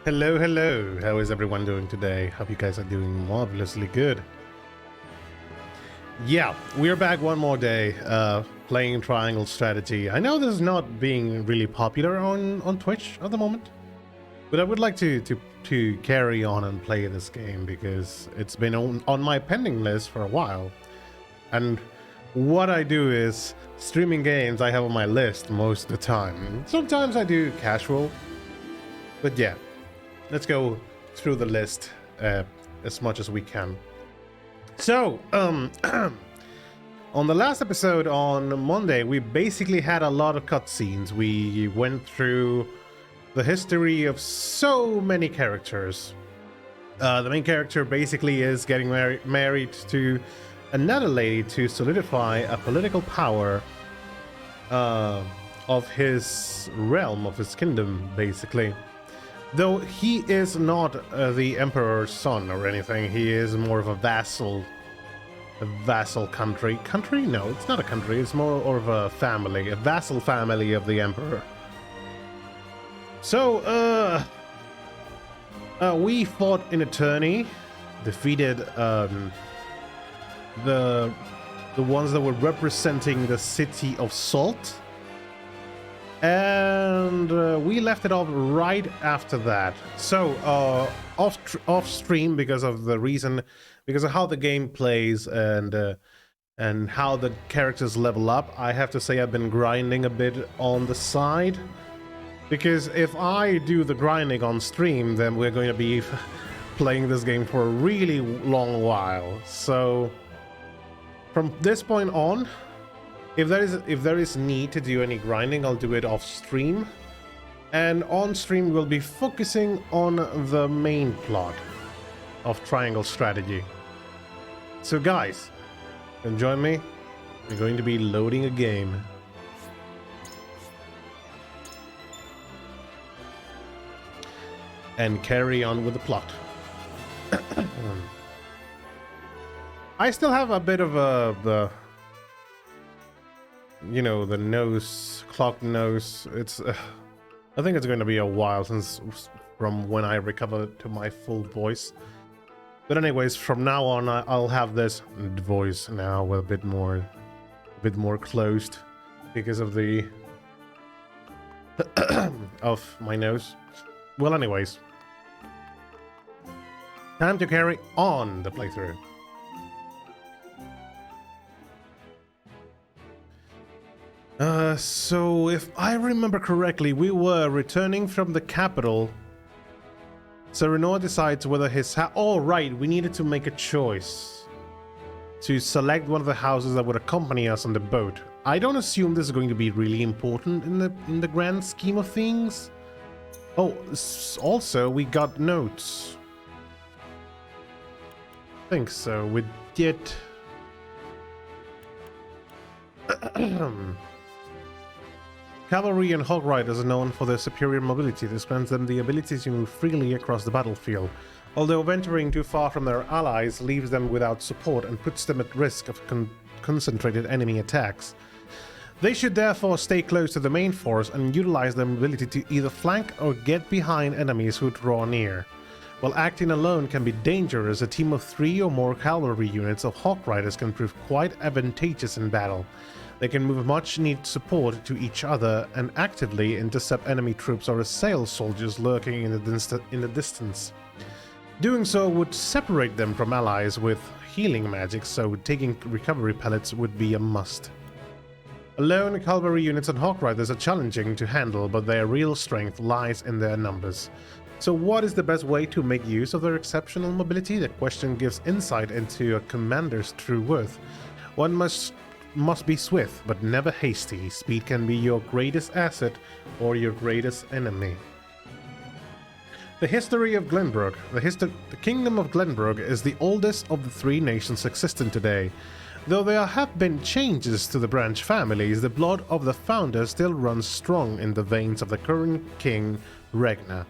Hello, hello. How is everyone doing today? Hope you guys are doing marvelously good. Yeah, we're back one more day playing Triangle Strategy. I know this is not being really popular on Twitch at the moment, but I would like to carry on and play this game because it's been on my pending list for a while. And what I do is streaming games I have on my list most of the time. Sometimes I do casual, but yeah, let's go through the list as much as we can. So, on the last episode on Monday, we basically had a lot of cutscenes. We went through the history of so many characters. The main character basically is getting married to another lady to solidify a political power of his realm, of his kingdom, basically. Though he is not the emperor's son or anything, he is more of a vassal country. Country? No, it's not a country, it's more of a family, a vassal family of the emperor. So, we fought in a tourney, defeated the ones that were representing the city of Salt. And we left it off right after that. So off stream because of how the game plays and how the characters level up. I have to say I've been grinding a bit on the side, because if I do the grinding on stream, then we're going to be playing this game for a really long while. So from this point on, if there is need to do any grinding, I'll do it off stream, and on stream we'll be focusing on the main plot of Triangle Strategy. So guys, can you join me? We're going to be loading a game. And carry on with the plot. I still have a bit of the clocked nose. It's I think it's going to be a while from when I recover to my full voice. But anyways, from now on I'll have this voice now with a bit more closed because of the of my nose. Well, anyways, time to carry on the playthrough. So if I remember correctly, we were returning from the capital. So Renaud decides whether his oh right, we needed to make a choice to select one of the houses that would accompany us on the boat. I don't assume this is going to be really important in the grand scheme of things. Oh, also we got notes. I think so. We did. Cavalry and hog riders are known for their superior mobility. This grants them the ability to move freely across the battlefield, although venturing too far from their allies leaves them without support and puts them at risk of concentrated enemy attacks. They should therefore stay close to the main force and utilize their mobility to either flank or get behind enemies who draw near. While acting alone can be dangerous, a team of 3 or more cavalry units of hog riders can prove quite advantageous in battle. They can move much needed support to each other and actively intercept enemy troops or assail soldiers lurking in the distance. Doing so would separate them from allies with healing magic, so taking recovery pellets would be a must. Alone, cavalry units and hog riders are challenging to handle, but their real strength lies in their numbers. So what is the best way to make use of their exceptional mobility? The question gives insight into a commander's true worth. One must be swift, but never hasty. Speed can be your greatest asset or your greatest enemy. The history of Glenbrook. The Kingdom of Glenbrook is the oldest of the 3 nations existing today. Though there have been changes to the branch families, the blood of the founder still runs strong in the veins of the current king, Regna.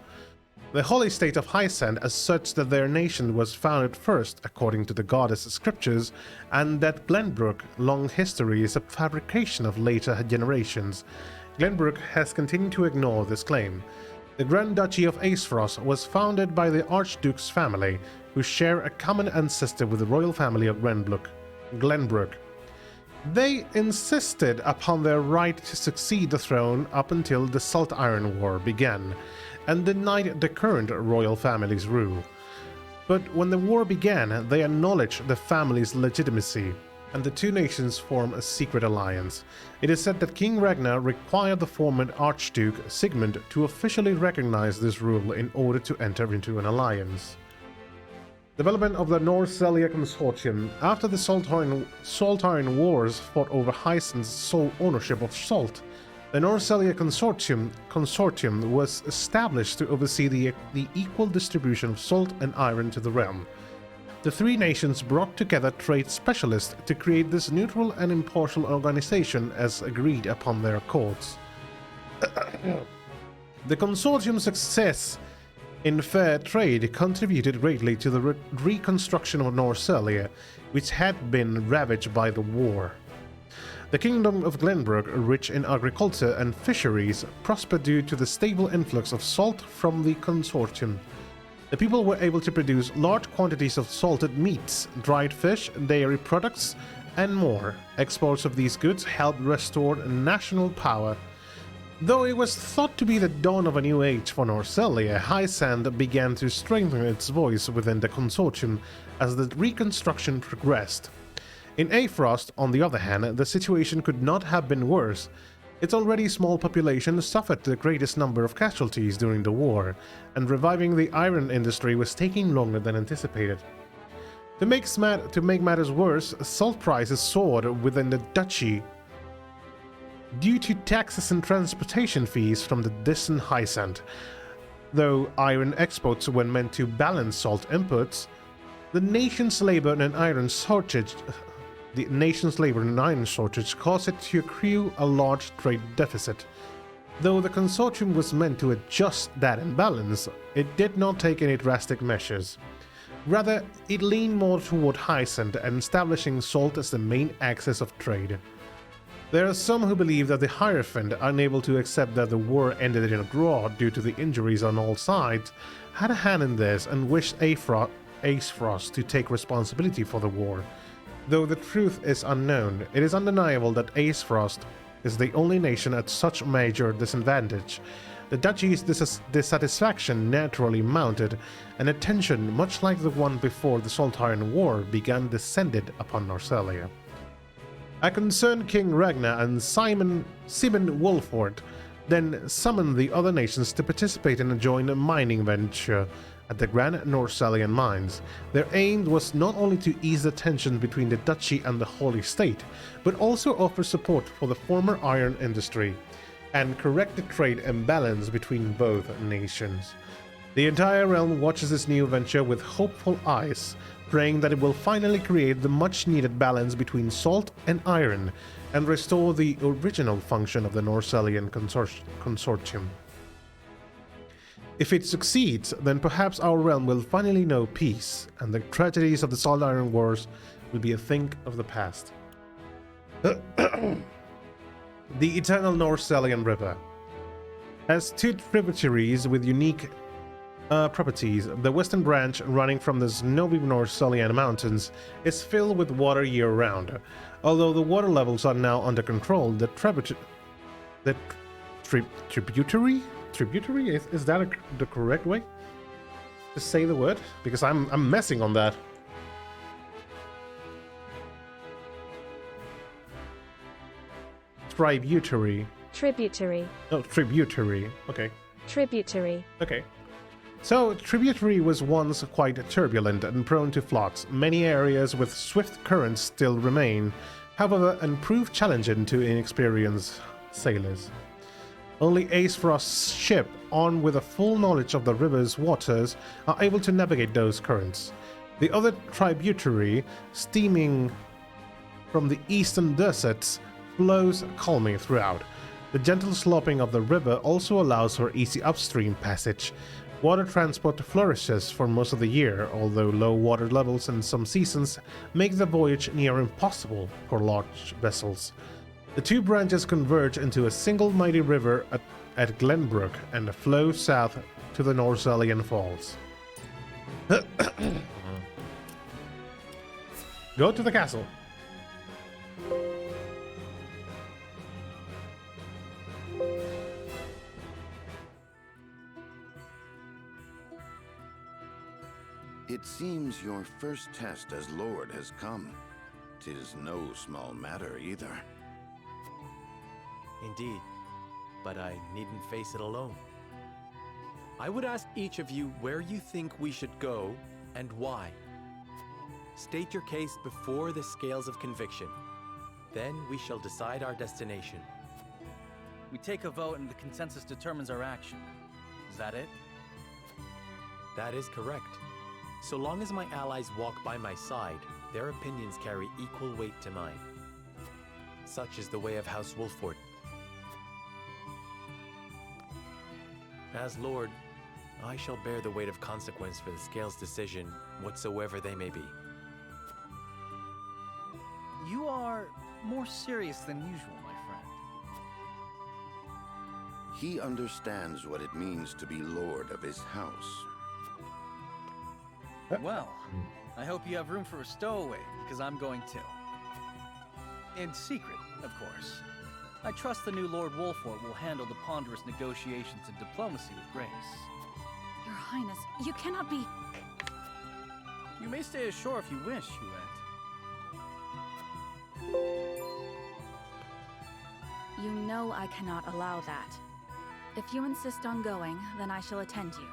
The holy state of Hysand as such that their nation was founded first, according to the goddess scriptures, and that Glenbrook's long history is a fabrication of later generations. Glenbrook has continued to ignore this claim. The Grand Duchy of Aesfrost was founded by the Archduke's family, who share a common ancestor with the royal family of Glenbrook. They insisted upon their right to succeed the throne up until the Salt Iron War began, and denied the current royal family's rule. But when the war began, they acknowledged the family's legitimacy, and the two nations formed a secret alliance. It is said that King Ragnar required the former Archduke Sigmund to officially recognize this rule in order to enter into an alliance. Development of the Norselia Consortium. After the Salt Iron Wars fought over Heissen's sole ownership of salt, the Norselia Consortium was established to oversee the equal distribution of salt and iron to the realm. The three nations brought together trade specialists to create this neutral and impartial organization as agreed upon their accords. The consortium's success in fair trade contributed greatly to the reconstruction of Norselia, which had been ravaged by the war. The kingdom of Glenbrook, rich in agriculture and fisheries, prospered due to the stable influx of salt from the consortium. The people were able to produce large quantities of salted meats, dried fish, dairy products, and more. Exports of these goods helped restore national power. Though it was thought to be the dawn of a new age for Norselia, Heisen began to strengthen its voice within the consortium as the reconstruction progressed. In Aesfrost, on the other hand, the situation could not have been worse. Its already small population suffered the greatest number of casualties during the war, and reviving the iron industry was taking longer than anticipated. To make matters worse, salt prices soared within the duchy due to taxes and transportation fees from the distant Heisen. Though iron exports were meant to balance salt inputs, the nation's labor and iron shortage caused it to accrue a large trade deficit. Though the consortium was meant to adjust that imbalance, it did not take any drastic measures. Rather, it leaned more toward Heisen and establishing salt as the main axis of trade. There are some who believe that the Hierophant, unable to accept that the war ended in a draw due to the injuries on all sides, had a hand in this and wished Aesfrost to take responsibility for the war. Though the truth is unknown, it is undeniable that Aesfrost is the only nation at such major disadvantage. The duchy's dissatisfaction naturally mounted, and a tension much like the one before the Salt Iron War began descended upon Norselia. A concerned King Ragnar and Simon Wolford then summoned the other nations to participate in a joint mining venture at the Grand Norselian mines. Their aim was not only to ease the tension between the duchy and the Holy State, but also offer support for the former iron industry and correct the trade imbalance between both nations. The entire realm watches this new venture with hopeful eyes, praying that it will finally create the much-needed balance between salt and iron and restore the original function of the Norselian consortium. If it succeeds, then perhaps our realm will finally know peace, and the tragedies of the Salt Iron Wars will be a thing of the past. The Eternal Norselian River has two tributaries with unique properties. The western branch, running from the snowy Norselian mountains, is filled with water year-round. Although the water levels are now under control, the tributary? Is that the correct way to say the word? Because I'm messing on that. Tributary. Oh, tributary. Okay. Tributary. Okay. So, tributary was once quite turbulent and prone to floods. Many areas with swift currents still remain, however, and prove challenging to inexperienced sailors. Only Aesfrost's ship, armed with a full knowledge of the river's waters, are able to navigate those currents. The other tributary, steaming from the eastern deserts, flows calmly throughout. The gentle sloping of the river also allows for easy upstream passage. Water transport flourishes for most of the year, although low water levels in some seasons make the voyage near impossible for large vessels. The two branches converge into a single mighty river at Glenbrook and flow south to the Norsalian Falls. Go to the castle. It seems your first test as Lord has come. 'Tis no small matter either. Indeed, but I needn't face it alone. I would ask each of you where you think we should go and why. State your case before the scales of conviction. Then we shall decide our destination. We take a vote and the consensus determines our action. Is that it? That is correct. So long as my allies walk by my side, their opinions carry equal weight to mine. Such is the way of House Wolford. As Lord, I shall bear the weight of consequence for the Scales' decision, whatsoever they may be. You are more serious than usual, my friend. He understands what it means to be Lord of his house. Well, I hope you have room for a stowaway, because I'm going to. In secret, of course. I trust the new Lord Wolford will handle the ponderous negotiations and diplomacy with grace. Your Highness, you cannot be... You may stay ashore if you wish, Huet. You know I cannot allow that. If you insist on going, then I shall attend you.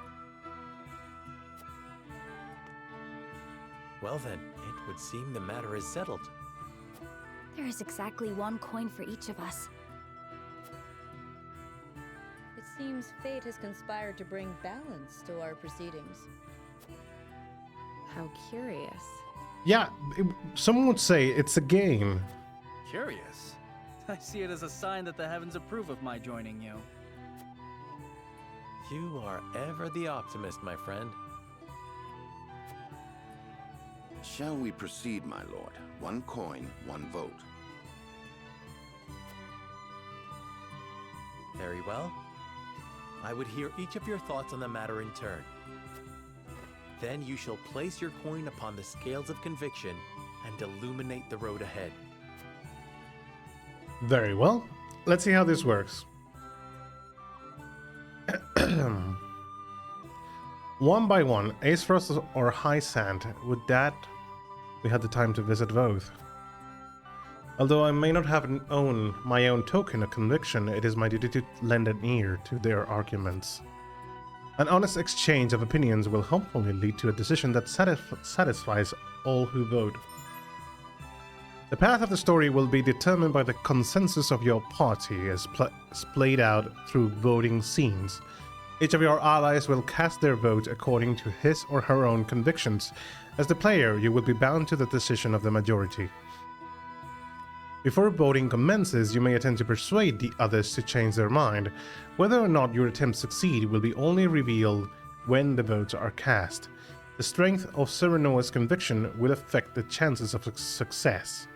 Well then, it would seem the matter is settled. There is exactly one coin for each of us. It seems fate has conspired to bring balance to our proceedings. How curious. Yeah, someone would say it's a game. Curious? I see it as a sign that the heavens approve of my joining you. You are ever the optimist, my friend. Shall we proceed, my lord? One coin, one vote. Very well. I would hear each of your thoughts on the matter in turn. Then you shall place your coin upon the scales of conviction and illuminate the road ahead. Very well. Let's see how this works. One by one, Aesfrost or High Sand, would that we had the time to visit both. Although I may not have my own token of conviction, it is my duty to lend an ear to their arguments. An honest exchange of opinions will hopefully lead to a decision that satisfies all who vote. The path of the story will be determined by the consensus of your party as played out through voting scenes. Each of your allies will cast their vote according to his or her own convictions. As the player, you will be bound to the decision of the majority. Before voting commences, you may attempt to persuade the others to change their mind. Whether or not your attempts succeed will be only revealed when the votes are cast. The strength of Serenoa's conviction will affect the chances of success.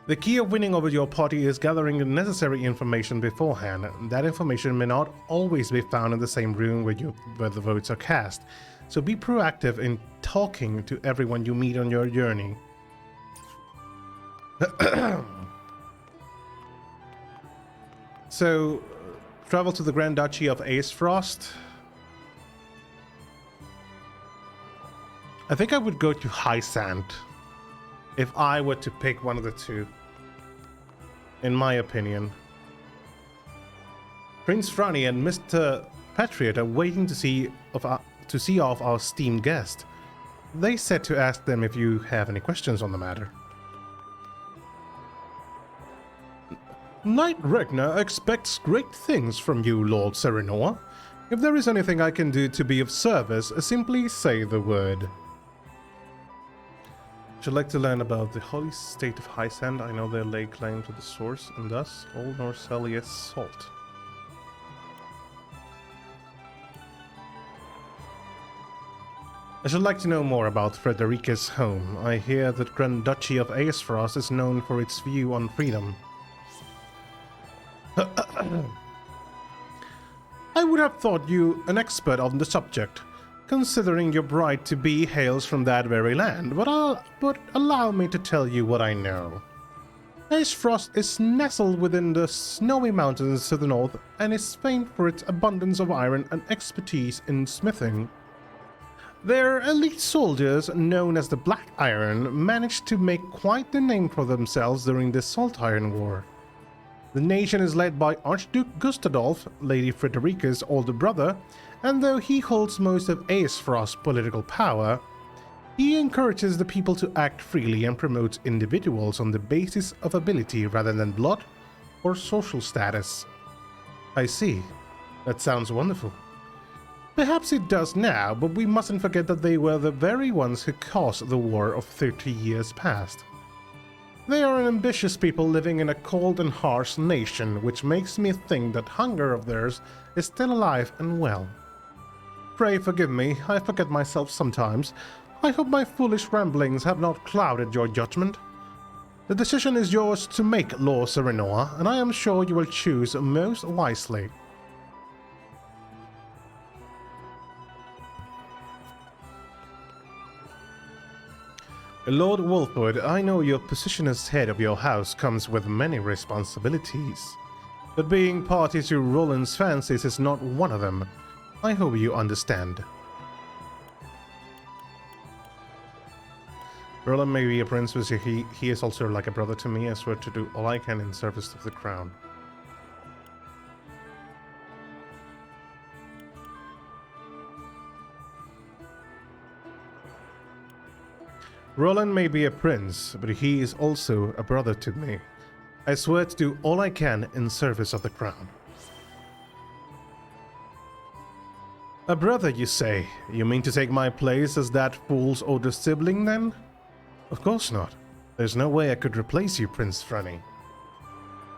The key of winning over your party is gathering the necessary information beforehand. That information may not always be found in the same room where the votes are cast, so be proactive in talking to everyone you meet on your journey. So, travel to the Grand Duchy of Aesfrost. I think I would go to High Sand if I were to pick one of the two, in my opinion. Prince Franny and Mr. Patriot are waiting to see off our esteemed guest. They said to ask them if you have any questions on the matter. Knight Regna expects great things from you, Lord Serenoa. If there is anything I can do to be of service, simply say the word. Would you like to learn about the holy state of High Sand? I know they lay claim to the source, and thus all Norsalia salt. I should like to know more about Frederica's home. I hear that Grand Duchy of Aesfrost is known for its view on freedom. I would have thought you an expert on the subject, considering your bride-to-be hails from that very land, but allow me to tell you what I know. Aesfrost is nestled within the snowy mountains to the north and is famed for its abundance of iron and expertise in smithing. Their elite soldiers, known as the Black Iron, managed to make quite the name for themselves during the Salt Iron War. The nation is led by Archduke Gustadolf, Lady Frederica's older brother, and though he holds most of Aesfrost's political power, he encourages the people to act freely and promotes individuals on the basis of ability rather than blood or social status. I see. That sounds wonderful. Perhaps it does now, but we mustn't forget that they were the very ones who caused the war of 30 years past. They are an ambitious people living in a cold and harsh nation, which makes me think that hunger of theirs is still alive and well. Pray forgive me, I forget myself sometimes. I hope my foolish ramblings have not clouded your judgment. The decision is yours to make, Lord Serenoa, and I am sure you will choose most wisely. Lord Wolfwood, I know your position as head of your house comes with many responsibilities, but being party to Roland's fancies is not one of them. I hope you understand. Roland may be a prince, but he is also like a brother to me. I swear to do all I can in service of the crown. Roland may be a prince, but he is also a brother to me. I swear to do all I can in service of the crown. A brother, you say? You mean to take my place as that fool's older sibling, then? Of course not. There's no way I could replace you, Prince Franny.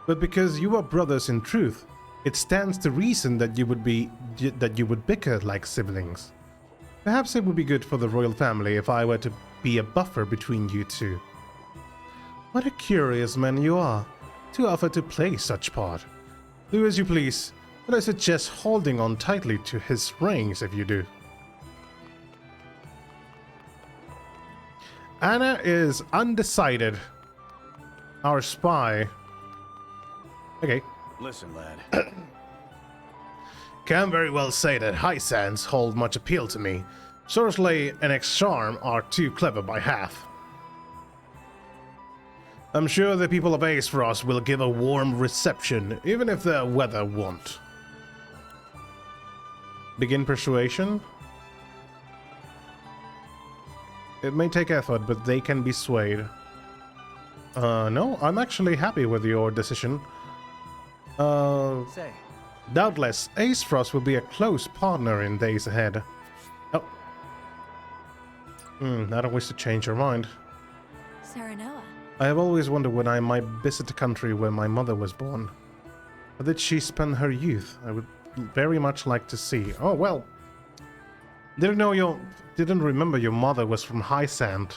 But because you are brothers in truth, it stands to reason that you would bicker like siblings. Perhaps it would be good for the royal family if I were to be a buffer between you two. What a curious man you are, to offer to play such part. Do as you please, but I suggest holding on tightly to his reins if you do. Anna is undecided. Our spy. Okay. Listen, lad. Can very well say that high sands hold much appeal to me. Sorcery and X-Charm are too clever by half. I'm sure the people of Aesfrost will give a warm reception, even if the weather won't. Begin persuasion. It may take effort, but they can be swayed. No, I'm actually happy with your decision. Say. Doubtless, Aesfrost will be a close partner in days ahead. Oh. I don't wish to change your mind. Serenoa. I have always wondered when I might visit the country where my mother was born. How did she spend her youth? I would very much like to see. Oh, well. Didn't remember your mother was from High Sand.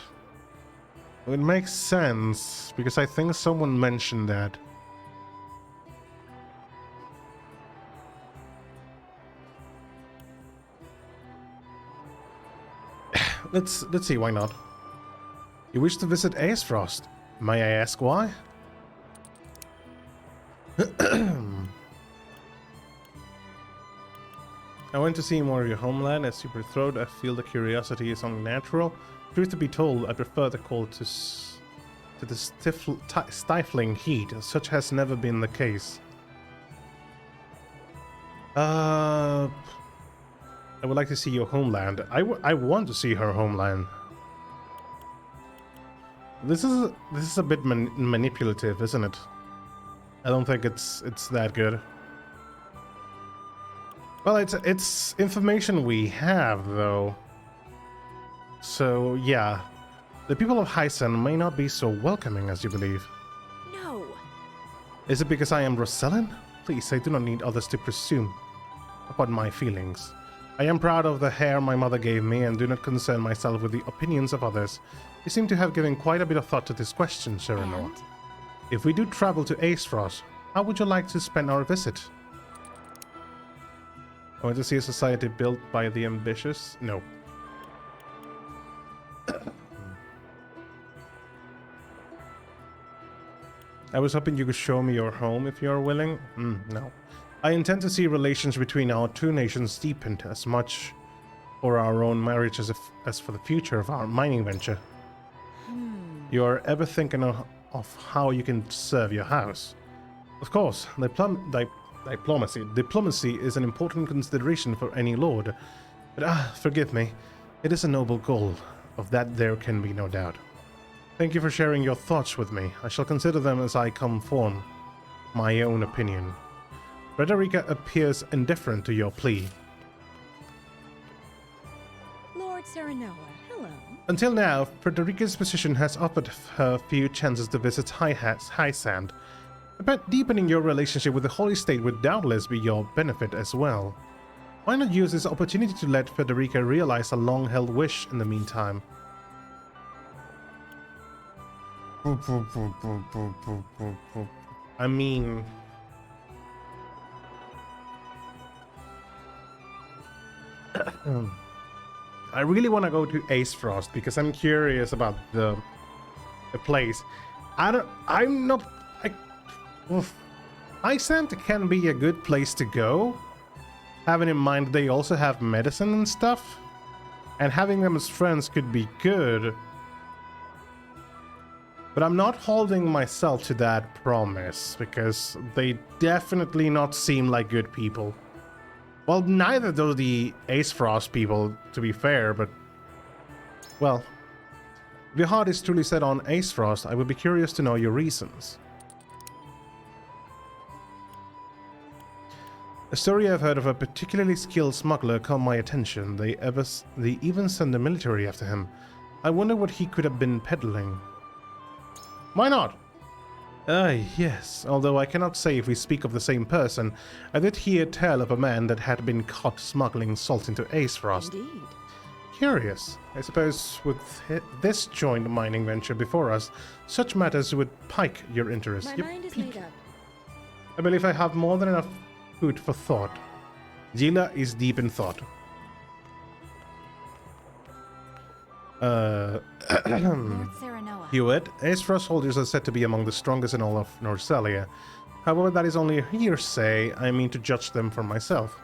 It makes sense, because I think someone mentioned that. Let's see, why not? You wish to visit Aesfrost. May I ask why? I went to see more of your homeland. As you betrothed, I feel the curiosity is unnatural. Truth to be told, I prefer the cold to the stifling heat. Such has never been the case. I would like to see your homeland. I want to see her homeland. This is a bit manipulative, isn't it? I don't think it's that good. Well, it's information we have, though. So yeah, the people of Hysan may not be so welcoming as you believe. No. Is it because I am Rosellan? Please, I do not need others to presume upon my feelings. I am proud of the hair my mother gave me and do not concern myself with the opinions of others. You seem to have given quite a bit of thought to this question, Serenoa. If we do travel to Aesfrost, How would you like to spend our visit? I want to see a society built by the ambitious? No. I was hoping you could show me your home if you're willing. No. I intend to see relations between our two nations deepened as much for our own marriage as for the future of our mining venture. You are ever thinking of how you can serve your house? Of course, diplomacy is an important consideration for any lord. But forgive me, it is a noble goal. Of that there can be no doubt. Thank you for sharing your thoughts with me. I shall consider them as I come form my own opinion. Frederica appears indifferent to your plea. Lord Serenoa, hello. Until now, Frederica's position has offered her few chances to visit High Sand. But deepening your relationship with the Holy State would doubtless be your benefit as well. Why not use this opportunity to let Frederica realize a long-held wish in the meantime? I mean... I really want to go to Ace Frost because I'm curious about the place. Iceland can be a good place to go, having in mind they also have medicine and stuff, and having them as friends could be good. But I'm not holding myself to that promise because they definitely not seem like good people. Well, neither do the Ace Frost people, to be fair, but... Well, if your heart is truly set on Ace Frost, I would be curious to know your reasons. A story I've heard of a particularly skilled smuggler caught my attention. They even sent the military after him. I wonder what he could have been peddling. Why not? Yes, although I cannot say if we speak of the same person. I did hear tell of a man that had been caught smuggling salt into Ace Frost. Indeed. Curious. I suppose with this joint mining venture before us, such matters would pique your interest. My mind is made up. I believe I have more than enough food for thought. Gila is deep in thought. Lord Serenoa. Hewitt, Ace Frost soldiers are said to be among the strongest in all of Norcelia. However, that is only a hearsay. I mean to judge them for myself.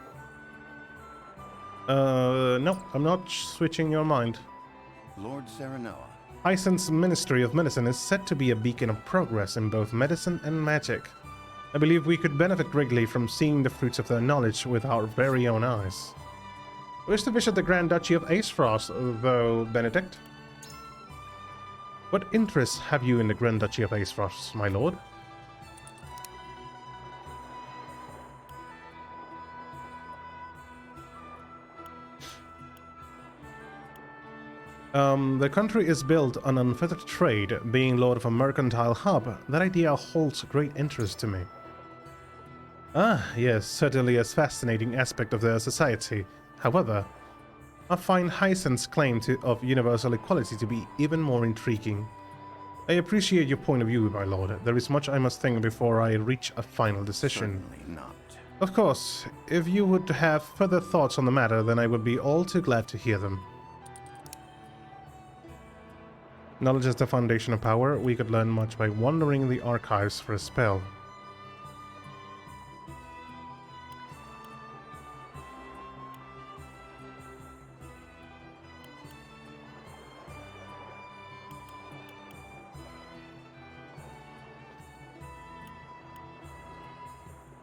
No, I'm not switching your mind. Lord Serenoa. Hyacint's Ministry of Medicine is said to be a beacon of progress in both medicine and magic. I believe we could benefit greatly from seeing the fruits of their knowledge with our very own eyes. Wish to visit the Grand Duchy of Ace Frost, though, Benedict? What interests have you in the Grand Duchy of Ace Frost, my lord? The country is built on unfettered trade, being lord of a mercantile hub. That idea holds great interest to me. Ah, yes, certainly a fascinating aspect of their society. However, I find Hyacint's claim of universal equality to be even more intriguing. I appreciate your point of view, my lord. There is much I must think before I reach a final decision. Certainly not. Of course, if you would have further thoughts on the matter, then I would be all too glad to hear them. Knowledge is the foundation of power. We could learn much by wandering the archives for a spell.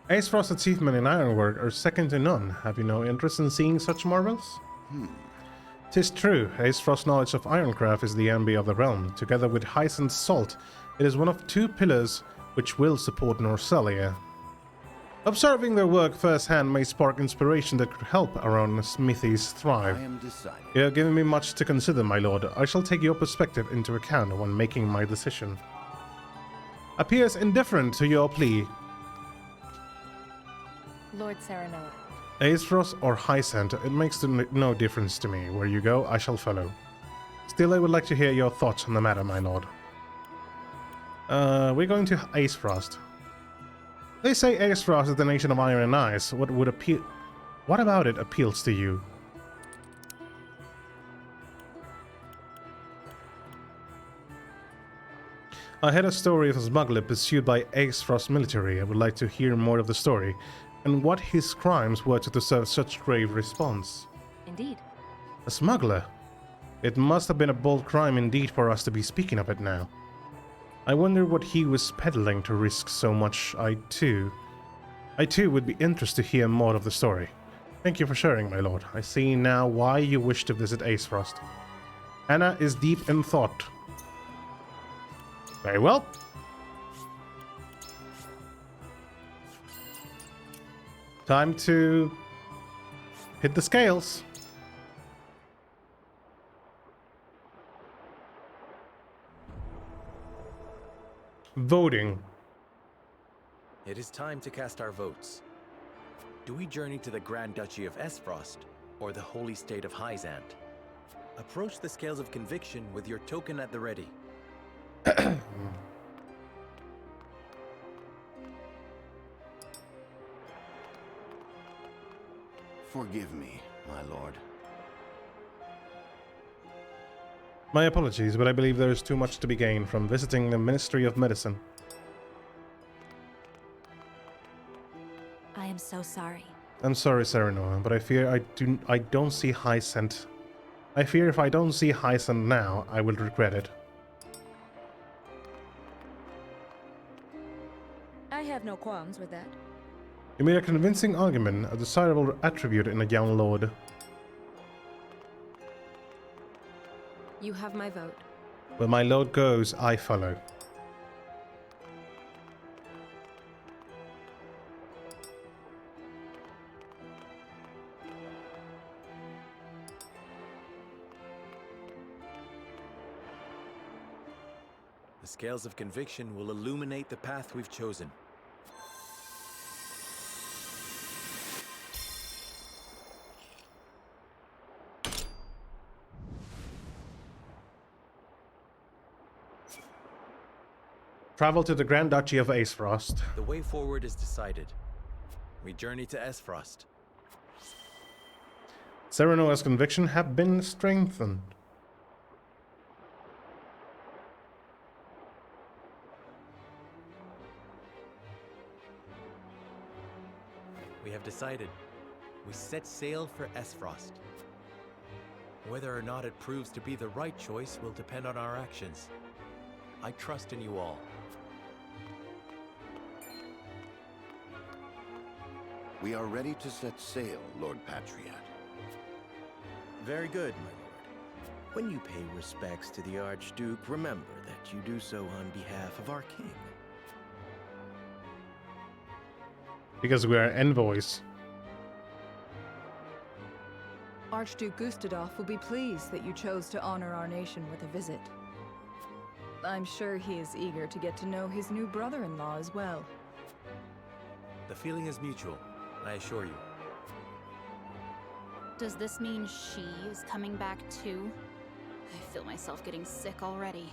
Ace Frost's achievement in ironwork are second to none. Have you no interest in seeing such marvels? 'Tis true, Ace Frost's knowledge of ironcraft is the envy of the realm. Together with Hyacint's salt, it is one of two pillars which will support Norcelia. Observing their work firsthand may spark inspiration that could help our own smithies thrive. I am decided. You have given me much to consider, my lord. I shall take your perspective into account when making my decision. Appears indifferent to your plea. Lord Serenoa. Ace Frost or Hyacint, it makes no difference to me. Where you go, I shall follow. Still, I would like to hear your thoughts on the matter, my lord. We're going to Ace Frost. They say Aesfrost is the nation of iron and ice. What about it appeals to you? I heard a story of a smuggler pursued by Aesfrost military. I would like to hear more of the story, and what his crimes were to deserve such grave response. Indeed. A smuggler? It must have been a bold crime indeed for us to be speaking of it now. I wonder what he was peddling to risk so much. I too would be interested to hear more of the story. Thank you for sharing, my lord. I see now why you wish to visit Aesfrost. Anna is deep in thought. Very well. Time to hit the scales. Voting. It is time to cast our votes. Do we journey to the Grand Duchy of Aesfrost, or the holy state of Hyzant? Approach the scales of conviction with your token at the ready. Forgive me, my lord. My apologies, but I believe there is too much to be gained from visiting the Ministry of Medicine. I am so sorry. I'm sorry, Serenoa, but I fear I don't see Hyzant. I fear if I don't see Hyzant now, I will regret it. I have no qualms with that. You made a convincing argument, a desirable attribute in a young lord. You have my vote. Where my lord goes, I follow. The scales of conviction will illuminate the path we've chosen. Travel to the Grand Duchy of Aesfrost. The way forward is decided. We journey to Aesfrost. Serenoa's conviction have been strengthened. We have decided. We set sail for Aesfrost. Whether or not it proves to be the right choice will depend on our actions. I trust in you all. We are ready to set sail, Lord Patriot. Very good, my lord. When you pay respects to the Archduke, remember that you do so on behalf of our king. Because we are envoys. Archduke Gustadolf will be pleased that you chose to honor our nation with a visit. I'm sure he is eager to get to know his new brother-in-law as well. The feeling is mutual, I assure you. Does this mean she is coming back too? I feel myself getting sick already.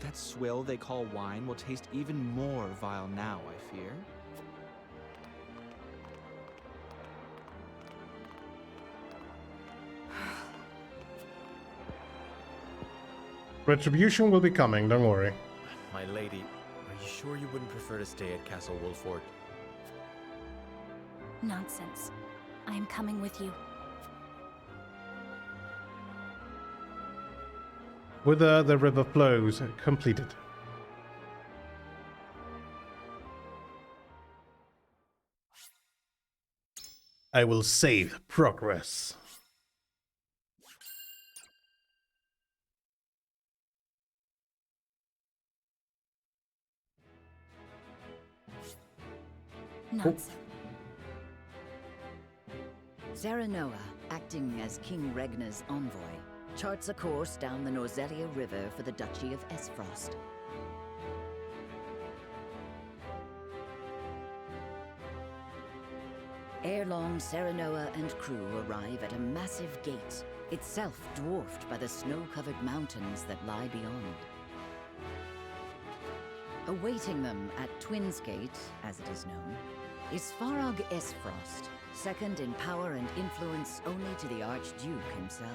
That swill they call wine will taste even more vile now, I fear. Retribution will be coming, don't worry. My lady, are you sure you wouldn't prefer to stay at Castle Wolford? Nonsense. I am coming with you. Whither the river flows, completed. I will save progress. Nonsense. Serenoa, acting as King Regnar's envoy, charts a course down the Norzelia River for the Duchy of Aesfrost. Ere long, Serenoa and crew arrive at a massive gate, itself dwarfed by the snow-covered mountains that lie beyond. Awaiting them at Twinsgate, as it is known, is Farog Esfrost, second in power and influence only to the Archduke himself.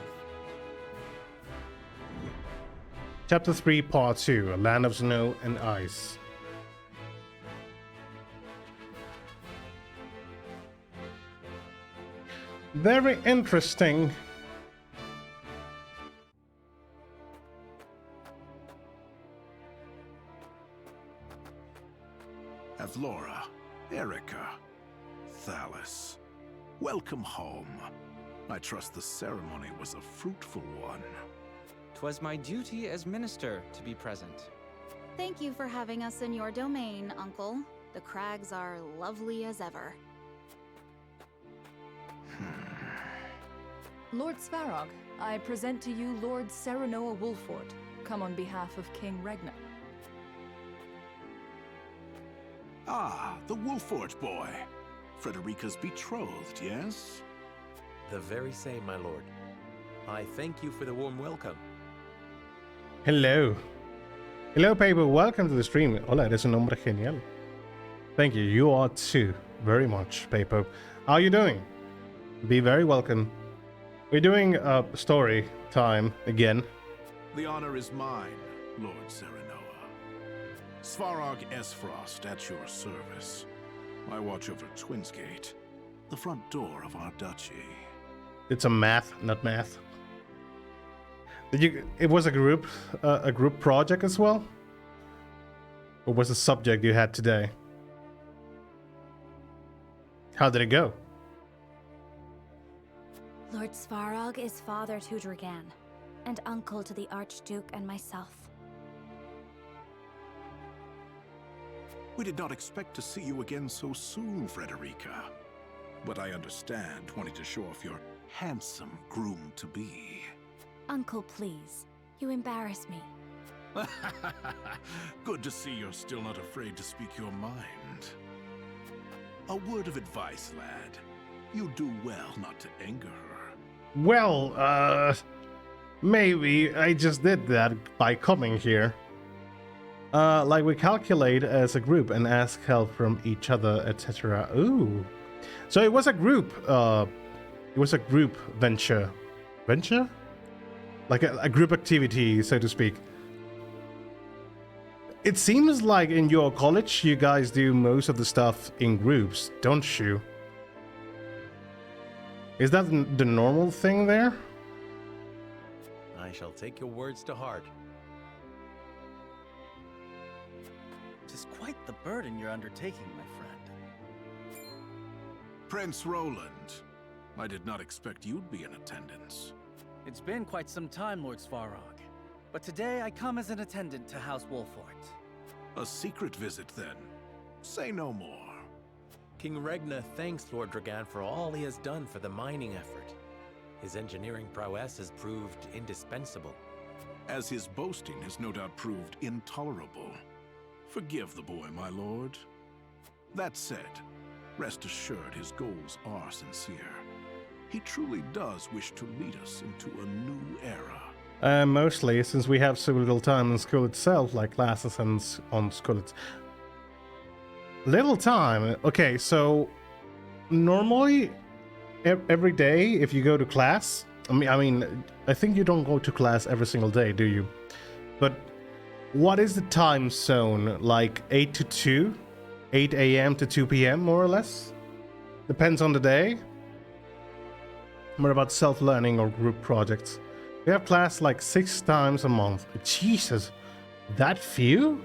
Chapter 3, Part 2, A Land of Snow and Ice. Very interesting. Avlora, Erica, Thalis, welcome home. I trust the ceremony was a fruitful one. 'Twas my duty as minister to be present. Thank you for having us in your domain, Uncle. The crags are lovely as ever. Lord Svarog, I present to you Lord Serenoa Wolfort, come on behalf of King Regna. Ah, the Wolfort boy. Frederica's betrothed, yes? The very same, my lord. I thank you for the warm welcome. Hello. Hello, Paper. Welcome to the stream. Hola, eres un hombre genial. Thank you. You are too. Very much, Paper. How are you doing? Be very welcome. We're doing a story time again. The honor is mine, Lord Serenoa. Svarog Esfrost at your service. I watch over Twinsgate, the front door of our duchy. It's a math, not math. Did you? It was a group project as well? Or was the subject you had today? How did it go? Lord Svarog is father to Dragan, and uncle to the Archduke and myself. We did not expect to see you again so soon, Frederica. But I understand wanting to show off your handsome groom-to-be. Uncle, please. You embarrass me. Good to see you're still not afraid to speak your mind. A word of advice, lad. You do well not to anger her. Well, maybe I just did that by coming here. Like we calculate as a group and ask help from each other, etc. Ooh. So it was a group, venture. Venture? Like a group activity, so to speak. It seems like in your college you guys do most of the stuff in groups, don't you? Is that the normal thing there? I shall take your words to heart. Tis quite the burden you're undertaking, my friend. Prince Roland, I did not expect you'd be in attendance. It's been quite some time, Lord Svarog. But today I come as an attendant to House Wolfort. A secret visit, then. Say no more. King Regna thanks Lord Dragan for all he has done for the mining effort. His engineering prowess has proved indispensable. As his boasting has no doubt proved intolerable. Forgive the boy, my lord. That said, rest assured his goals are sincere. He truly does wish to lead us into a new era. Mostly, since we have so little time in school itself, like classes and on school. Little time. Okay, so normally every day if you go to class, I think you don't go to class every single day, do you? But what is the time zone? Like 8 to 2? 8 a.m. to 2 p.m. more or less? Depends on the day. More about self-learning or group projects. We have class like 6 times a month. Jesus, that few?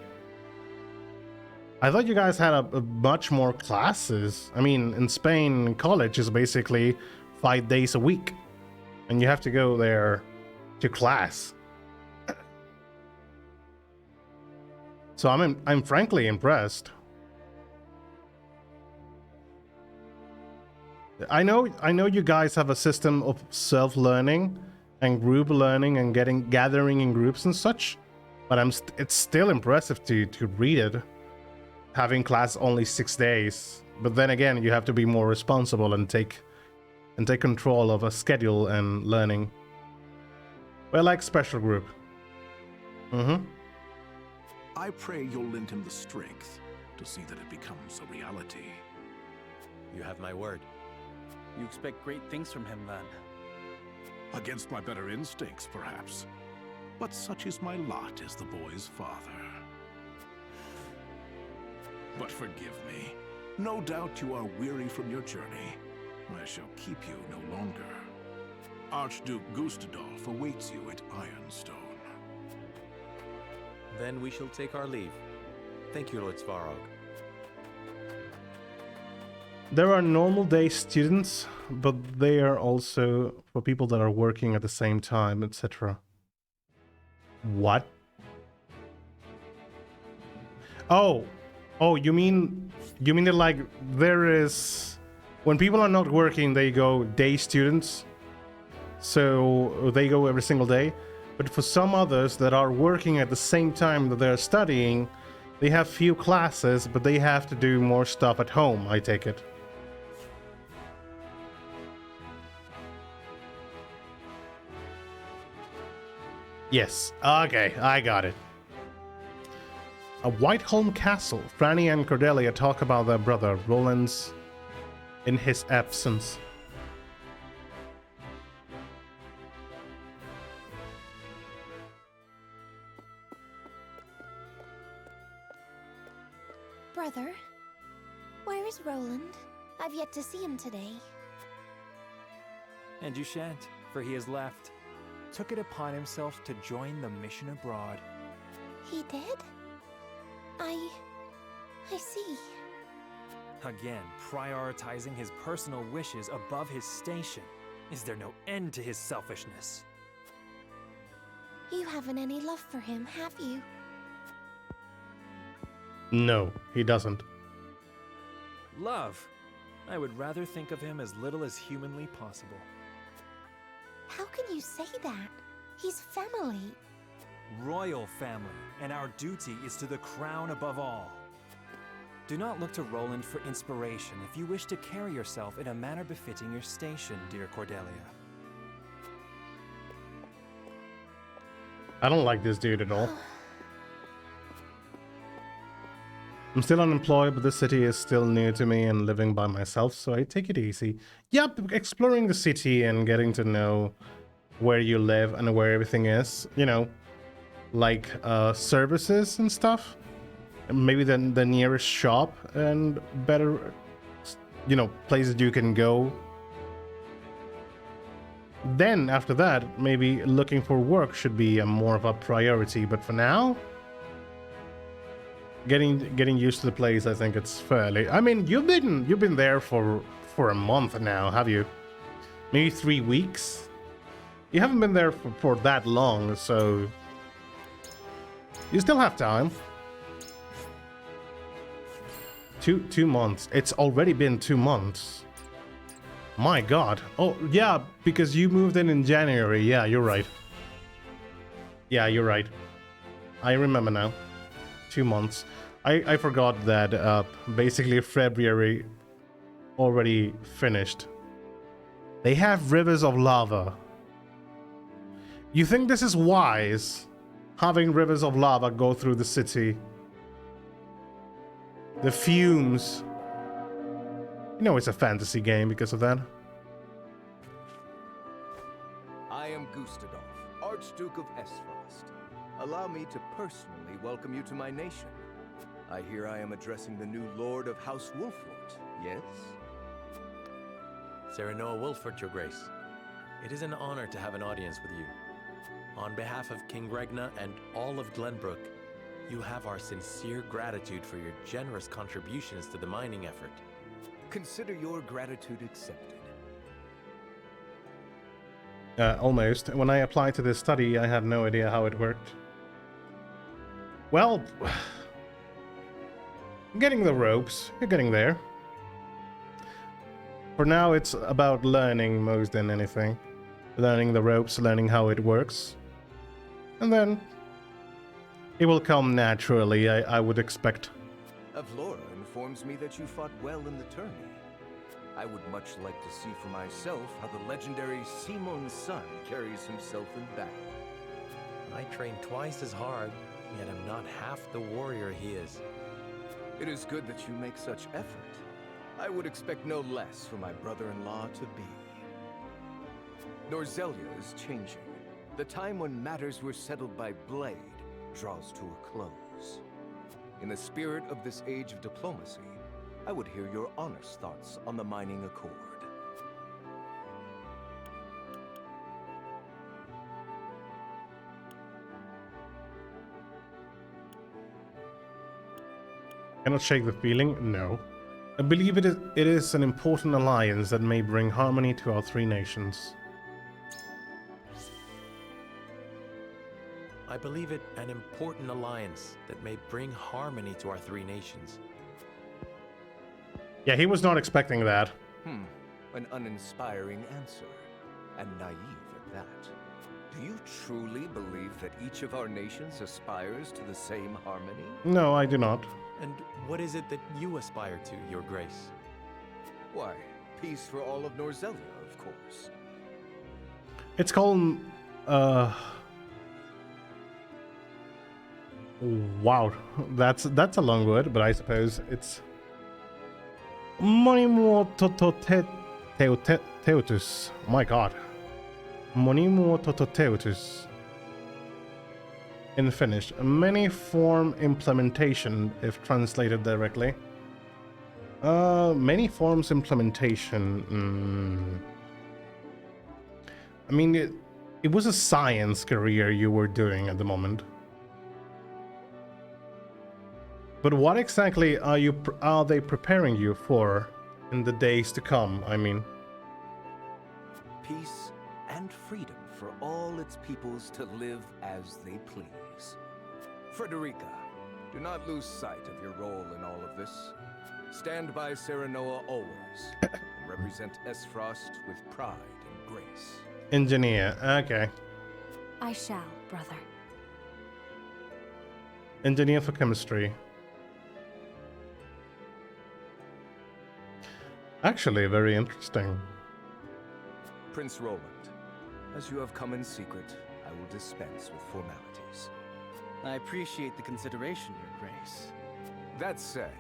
I thought you guys had a much more classes. I mean, in Spain, college is basically 5 days a week. And you have to go there to class. So I'm frankly impressed. I know you guys have a system of self-learning and group learning and gathering in groups and such, but it's still impressive to read it, having class only 6 days. But then again, you have to be more responsible and take control of a schedule and learning. Well, like special group. I pray you'll lend him the strength to see that it becomes a reality. You have my word. You expect great things from him, then? Against my better instincts, perhaps. But such is my lot as the boy's father. But forgive me. No doubt you are weary from your journey. I shall keep you no longer. Archduke Gustadolf awaits you at Ironstone. Then we shall take our leave. Thank you, Lord Svarog. There are normal day students, but they are also for people that are working at the same time, etc. What? Oh, you mean that like there is, when people are not working, they go day students, so they go every single day. But for some others that are working at the same time that they're studying, they have few classes, but they have to do more stuff at home, I take it. Yes, okay, I got it. A Whiteholm Castle. Franny and Cordelia talk about their brother, Roland's, in his absence. Brother, where is Roland? I've yet to see him today. And you shan't, for he has left. Took it upon himself to join the mission abroad. He did? I see. Again, prioritizing his personal wishes above his station. Is there no end to his selfishness? You haven't any love for him, have you? No, he doesn't. Love? I would rather think of him as little as humanly possible. How can you say that? He's family. Royal family, and our duty is to the crown above all. Do not look to Roland for inspiration if you wish to carry yourself in a manner befitting your station, dear Cordelia. I don't like this dude at all. I'm still unemployed, but the city is still new to me and living by myself, so I take it easy. Yep, exploring the city and getting to know where you live and where everything is, you know, like services and stuff. Maybe the nearest shop and better, you know, places you can go. Then after that, maybe looking for work should be more of a priority, but for now, getting used to the place, I think it's fairly. I mean, you've been there for a month now, have you? Maybe 3 weeks. You haven't been there for that long, so you still have time. 2 months. It's already been 2 months. My God. Oh yeah, because you moved in January. Yeah, you're right. Yeah, you're right. I remember now. 2 months. I forgot that basically February already finished. They have rivers of lava. You think this is wise? Having rivers of lava go through the city? The fumes. You know it's a fantasy game because of that. I am Gustadolf, Archduke of Esfrost. Allow me to personally welcome you to my nation. I hear I am addressing the new Lord of House Wolfort, yes? Serenoa Wolfort, Your Grace. It is an honor to have an audience with you. On behalf of King Regna and all of Glenbrook, you have our sincere gratitude for your generous contributions to the mining effort. Consider your gratitude accepted. Almost. When I applied to this study, I had no idea how it worked. Well, getting the ropes. You're getting there. For now, it's about learning most than anything. Learning the ropes, learning how it works. And then it will come naturally, I would expect. Avlora informs me that you fought well in the tourney. I would much like to see for myself how the legendary Simon's son carries himself in battle. I trained twice as hard, yet am not half the warrior he is. It is good that you make such effort. I would expect no less from my brother-in-law to be. Norzelia is changing. The time when matters were settled by blade draws to a close. In the spirit of this age of diplomacy, I would hear your honest thoughts on the mining accord. Cannot shake the feeling? No. I believe it is an important alliance that may bring harmony to our three nations. I believe it an important alliance that may bring harmony to our three nations. Yeah, he was not expecting that. An uninspiring answer, and naive at that. Do you truly believe that each of our nations aspires to the same harmony? No, I do not. And what is it that you aspire to, Your Grace? Why, peace for all of Norzelia, of course. It's called, wow, that's a long word, but I suppose it's Monimo Teutus. My god. Monimo Teutus. In Finnish, many form implementation, if translated directly. Many forms implementation. I mean, it was a science career you were doing at the moment. But what exactly are they preparing you for in the days to come? I mean, peace and freedom for all its peoples to live as they please. Frederica, do not lose sight of your role in all of this. Stand by Serenoa always, and represent Esfrost with pride and grace. Engineer, okay. I shall, brother. Engineer for chemistry. Actually, very interesting. Prince Roland, as you have come in secret, I will dispense with formalities. I appreciate the consideration, Your Grace. That said,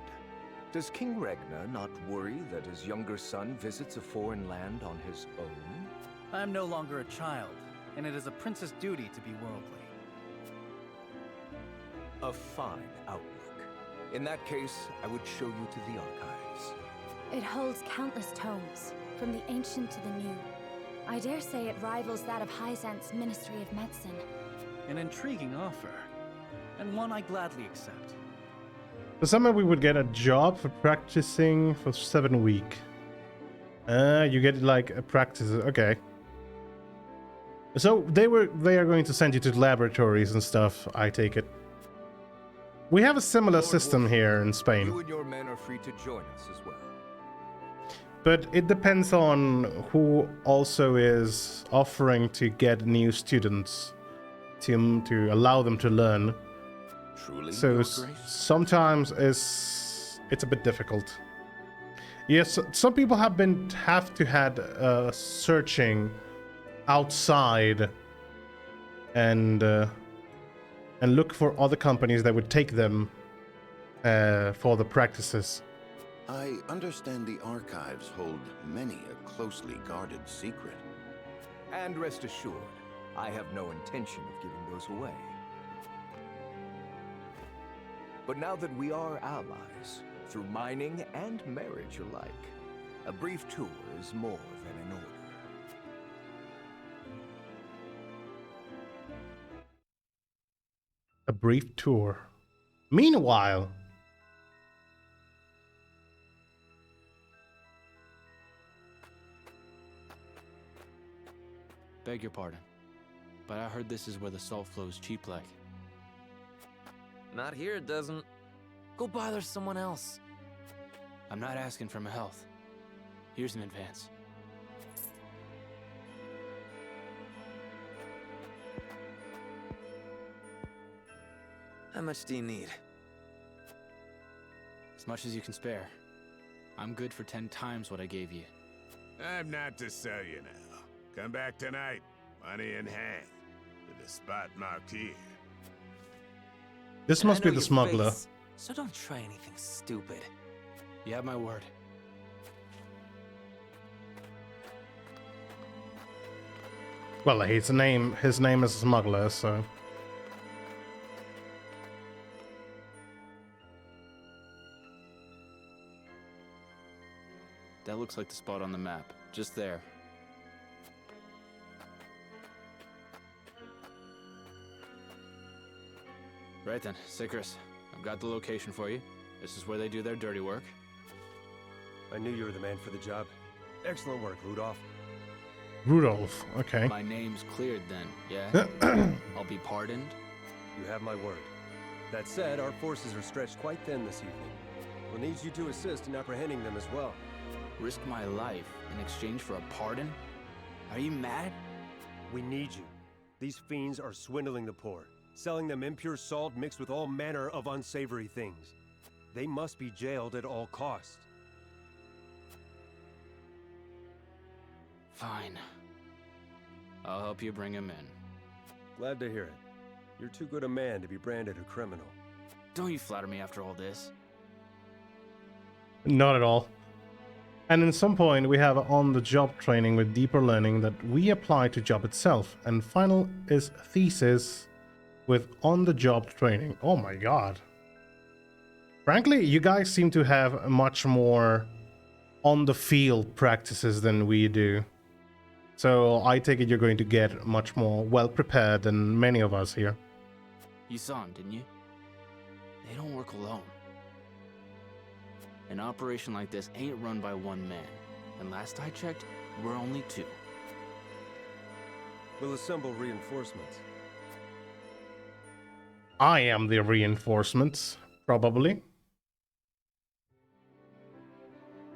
does King Regna not worry that his younger son visits a foreign land on his own? I am no longer a child, and it is a prince's duty to be worldly. A fine outlook. In that case, I would show you to the archives. It holds countless tomes, from the ancient to the new. I dare say it rivals that of Hyzant's Ministry of Medicine. An intriguing offer, and one I gladly accept. For summer, we would get a job for practicing for 7 weeks. You get like a practice. Okay. So they are going to send you to laboratories and stuff. I take it. We have a similar system here in Spain. You and your men are free to join us as well. But it depends on who also is offering to get new students to allow them to learn. Truly, so sometimes it's a bit difficult. Yes, some people have to had searching outside and look for other companies that would take them for the practices. I understand the archives hold many a closely guarded secret. And rest assured, I have no intention of giving those away. But now that we are allies, through mining and marriage alike, a brief tour is more than in order. A brief tour. Meanwhile... Beg your pardon, but I heard this is where the salt flows cheap like. Not here, it doesn't. Go bother someone else. I'm not asking for my health. Here's an advance. How much do you need? As much as you can spare. I'm good for 10 times what I gave you. I'm not to sell you now. Come back tonight, money in hand, to the spot marked here. This And I must be know the your smuggler. face, so don't try anything stupid. You have my word. Well, his name is Smuggler, so... That looks like the spot on the map. Just there. Right then, Sikris. I've got the location for you. This is where they do their dirty work. I knew you were the man for the job. Excellent work, Rudolph. Rudolph, okay. My name's cleared then, yeah? I'll be pardoned? You have my word. That said, our forces are stretched quite thin this evening. We'll need you to assist in apprehending them as well. Risk my life in exchange for a pardon? Are you mad? We need you. These fiends are swindling the poor, selling them impure salt mixed with all manner of unsavory things. They must be jailed at all costs. Fine. I'll help you bring him in. Glad to hear it. You're too good a man to be branded a criminal. Don't you flatter me after all this. Not at all. And in some point we have on-the-job training with deeper learning that we apply to job itself. And final is thesis with on-the-job training. Oh my god. Frankly, you guys seem to have much more on-the-field practices than we do. So I take it you're going to get much more well-prepared than many of us here. You saw him, didn't you? They don't work alone. An operation like this ain't run by one man. And last I checked, we're only two. We'll assemble reinforcements. I am the reinforcements, probably.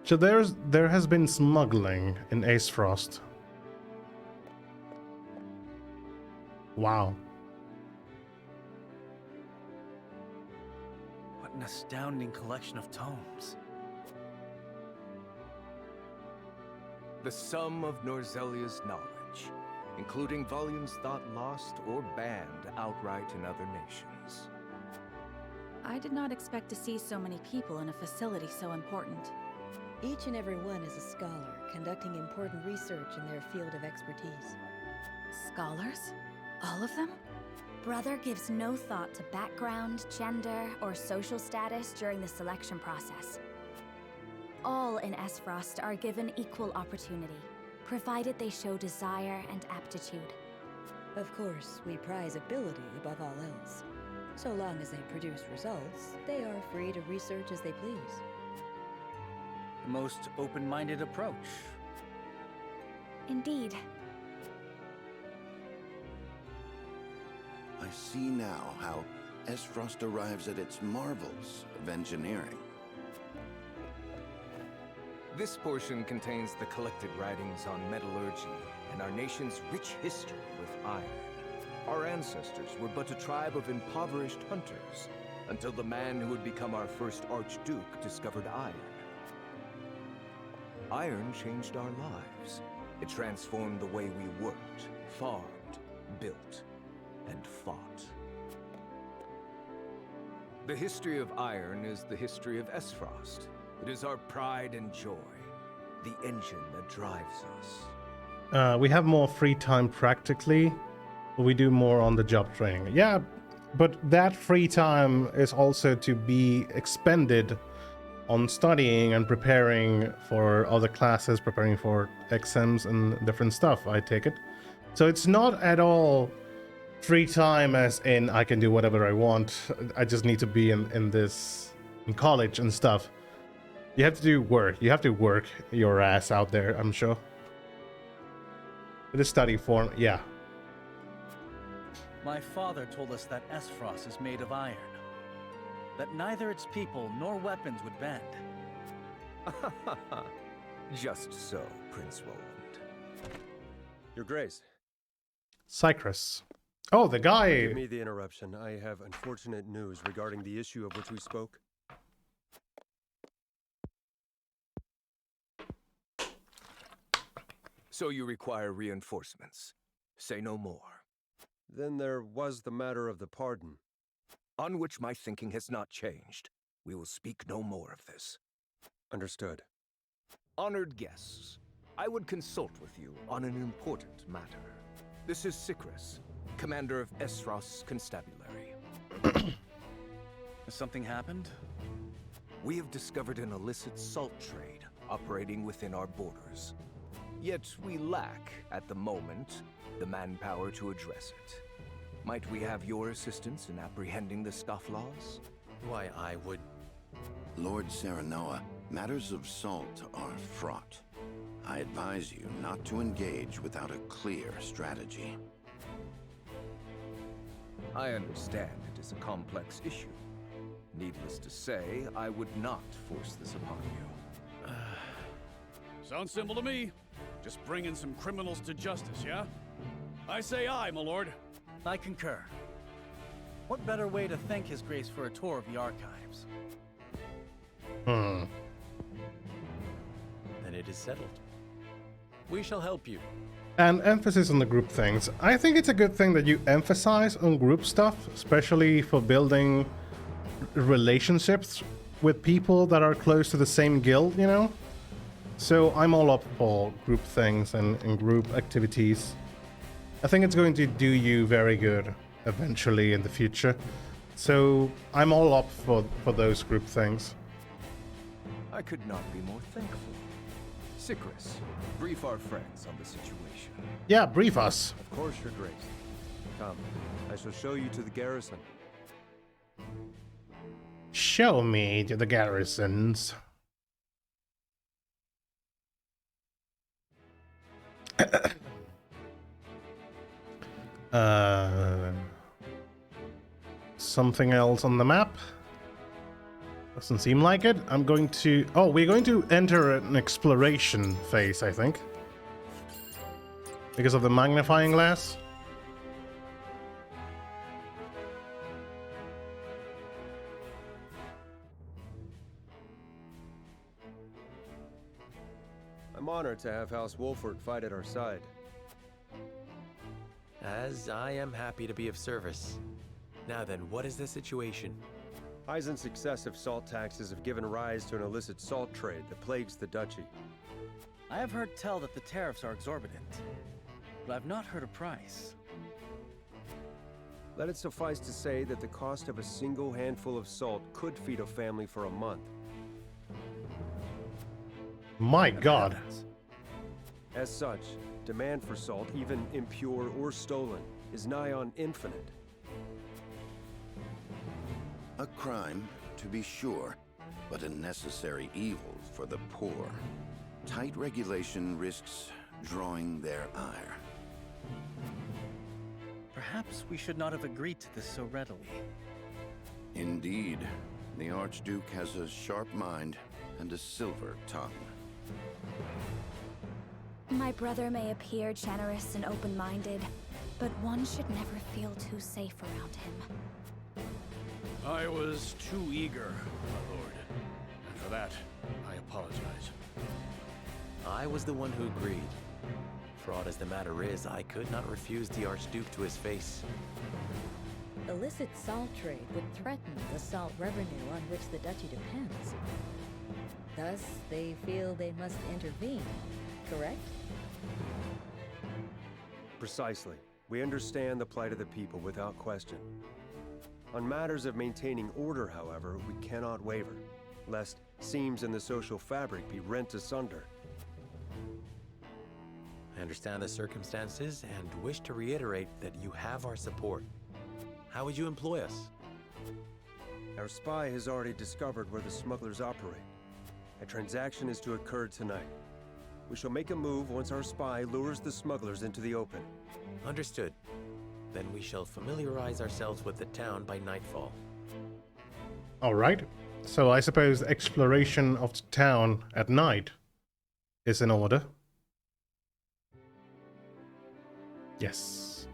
So there has been smuggling in Aesfrost. Wow. What an astounding collection of tomes. The sum of Norzelia's knowledge, including volumes thought lost or banned outright in other nations. I did not expect to see so many people in a facility so important. Each and every one is a scholar, conducting important research in their field of expertise. Scholars? All of them? Brother gives no thought to background, gender, or social status during the selection process. All in Aesfrost are given equal opportunity, provided they show desire and aptitude. Of course, we prize ability above all else. So long as they produce results, they are free to research as they please. The most open-minded approach. Indeed. I see now how Aesfrost arrives at its marvels of engineering. This portion contains the collected writings on metallurgy and our nation's rich history with iron. Our ancestors were but a tribe of impoverished hunters until the man who would become our first Archduke discovered iron. Iron changed our lives. It transformed the way we worked, farmed, built, and fought. The history of iron is the history of Aesfrost. It is our pride and joy, the engine that drives us. We have more free time practically, but we do more on the job training. Yeah, but that free time is also to be expended on studying and preparing for other classes, preparing for exams and different stuff, I take it. So it's not at all free time as in I can do whatever I want. I just need to be in college and stuff. You have to do work. You have to work your ass out there, I'm sure. The study form, yeah. My father told us that Aesfrost is made of iron. That neither its people nor weapons would bend. Just so, Prince Roland. Your Grace. Cycrus. Oh, the guy. Forgive me the interruption. I have unfortunate news regarding the issue of which we spoke. So you require reinforcements. Say no more. Then there was the matter of the pardon. on which my thinking has not changed. We will speak no more of this. Understood. Honored guests, I would consult with you on an important matter. This is Sikris, commander of Esrost's constabulary. Has something happened? We have discovered an illicit salt trade operating within our borders. Yet we lack, at the moment, the manpower to address it. Might we have your assistance in apprehending the scofflaws? Why, I would... Lord Serenoa, matters of salt are fraught. I advise you not to engage without a clear strategy. I understand it is a complex issue. Needless to say, I would not force this upon you. Sounds simple to me. Just bringing some criminals to justice, yeah? I say aye, my lord. I concur. What better way to thank His Grace for a tour of the archives? Then it is settled. We shall help you. And emphasis on the group things. I think it's a good thing that you emphasize on group stuff, especially for building relationships with people that are close to the same guild, you know? So I'm all up for group things and group activities. I think it's going to do you very good eventually in the future. So I'm all up for those group things. I could not be more thankful. Sikris, brief our friends on the situation. Yeah, brief us. Of course, Your Grace. Come, I shall show you to the garrison. Show me to the garrisons. Something else on the map? Doesn't seem like it. I'm going to... Oh, we're going to enter an exploration phase, I think. Because of the magnifying glass. I'm honored to have House Wolford fight at our side. As I am happy to be of service. Now then, what is the situation? Heisen's excessive salt taxes have given rise to an illicit salt trade that plagues the duchy. I have heard tell that the tariffs are exorbitant, but I've not heard a price. Let it suffice to say that the cost of a single handful of salt could feed a family for a month. My God. As such, demand for salt, even impure or stolen, is nigh on infinite. A crime, to be sure, but a necessary evil for the poor. Tight regulation risks drawing their ire. Perhaps we should not have agreed to this so readily. Indeed, the Archduke has a sharp mind and a silver tongue. My brother may appear generous and open-minded, but one should never feel too safe around him. I was too eager, my lord. And for that, I apologize. I was the one who agreed. Fraught as the matter is, I could not refuse the Archduke to his face. Illicit salt trade would threaten the salt revenue on which the duchy depends. Thus, they feel they must intervene, correct? Precisely. We understand the plight of the people without question. On matters of maintaining order, however, we cannot waver, lest seams in the social fabric be rent asunder. I understand the circumstances and wish to reiterate that you have our support. How would you employ us? Our spy has already discovered where the smugglers operate. A transaction is to occur tonight. We shall make a move once our spy lures the smugglers into the open. Understood. Then we shall familiarize ourselves with the town by nightfall. Alright. So I suppose exploration of the town at night is in order. Yes.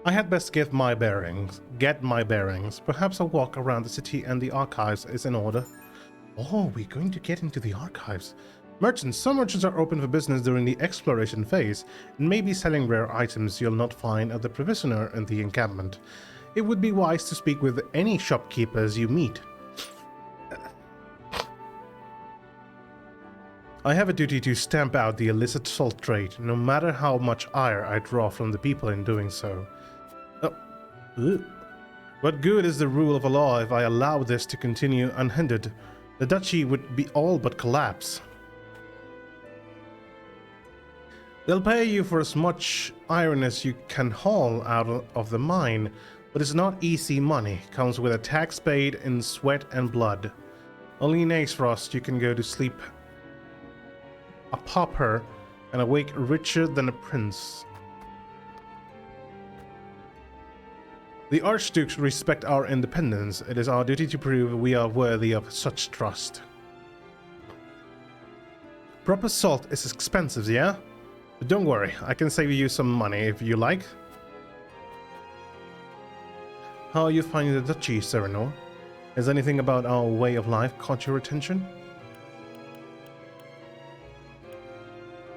I had best get my bearings. Perhaps a walk around the city and the archives is in order. Oh, we're going to get into the archives. Merchants. Some merchants are open for business during the exploration phase and may be selling rare items you'll not find at the provisioner in the encampment. it would be wise to speak with any shopkeepers you meet. I have a duty to stamp out the illicit salt trade, no matter how much ire I draw from the people in doing so. What good is the rule of a law if I allow this to continue unhindered? The duchy would be all but collapse. They'll pay you for as much iron as you can haul out of the mine, but it's not easy money. Comes with a tax paid in sweat and blood. Only in Aesfrost you can go to sleep a pauper and awake richer than a prince. The Archdukes respect our independence. It is our duty to prove we are worthy of such trust. Proper salt is expensive, yeah? But don't worry, I can save you some money if you like. How are you finding the duchy, Serenor? Has anything about our way of life caught your attention?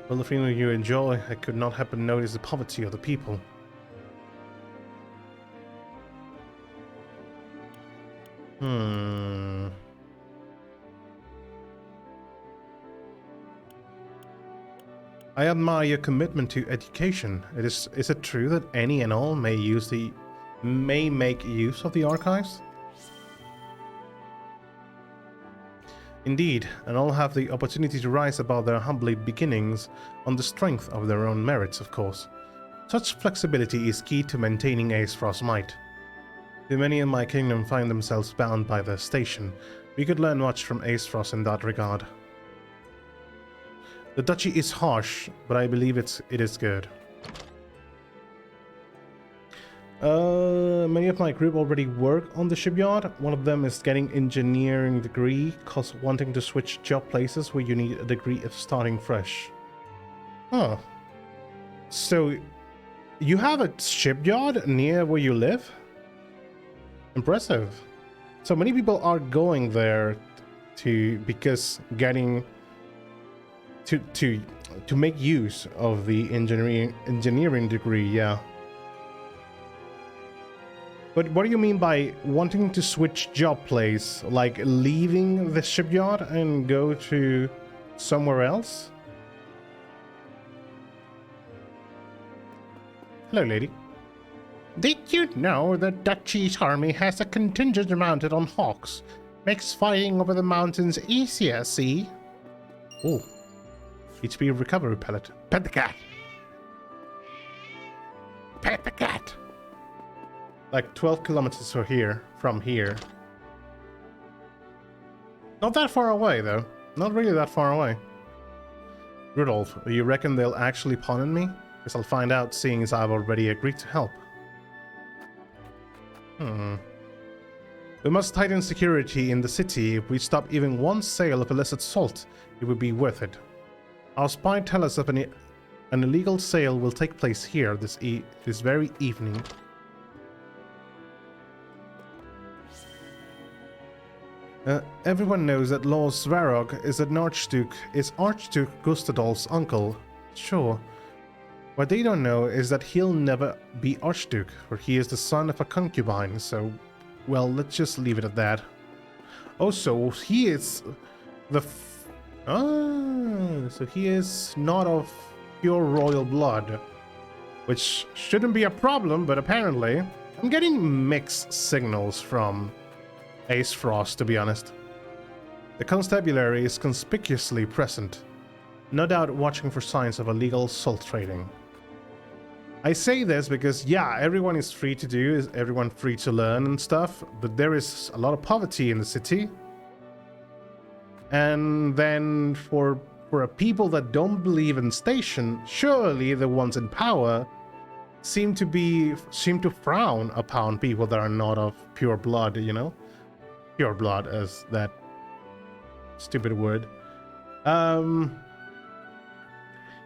Well, the feeling you enjoy, I could not help but notice the poverty of the people. I admire your commitment to education. Is it true that any and all may make use of the archives? Indeed, and all have the opportunity to rise above their humble beginnings on the strength of their own merits, of course. Such flexibility is key to maintaining Aesfrost's might. Too many in my kingdom find themselves bound by their station. We could learn much from Aesfrost in that regard. The duchy is harsh, but I believe it is good. Many of my group already work on the shipyard. One of them is getting engineering degree, cause wanting to switch job places where you need a degree of starting fresh. Huh. So, you have a shipyard near where you live? Impressive. So many people are going there because getting to make use of the engineering degree, yeah. But what do you mean by wanting to switch job place? Like leaving the shipyard and go to somewhere else? Hello, lady. Did you know the duchy's army has a contingent mounted on hawks? Makes fighting over the mountains easier, see? Oh. HP recovery pellet. Pet the cat! Pet the cat! Like 12 kilometers from here. Not that far away, though. Not really that far away. Rudolph, you reckon they'll actually pardon me? Guess I'll find out, seeing as I've already agreed to help. We must tighten security in the city. If we stop even one sale of illicit salt, it would be worth it. Our spy tells us if an illegal sale will take place here this very evening. Everyone knows that Lord Svarog is Archduke Gustadolf's uncle. Sure. What they don't know is that he'll never be Archduke, for he is the son of a concubine, so... Well, let's just leave it at that. Oh, so he is so he is not of pure royal blood. Which shouldn't be a problem, but apparently... I'm getting mixed signals from Aesfrost, to be honest. The constabulary is conspicuously present, no doubt watching for signs of illegal salt trading. I say this because, yeah, everyone is free to do, everyone free to learn and stuff, but there is a lot of poverty in the city. And then for a people that don't believe in station, surely the ones in power seem to frown upon people that are not of pure blood, you know? Pure blood, as that stupid word.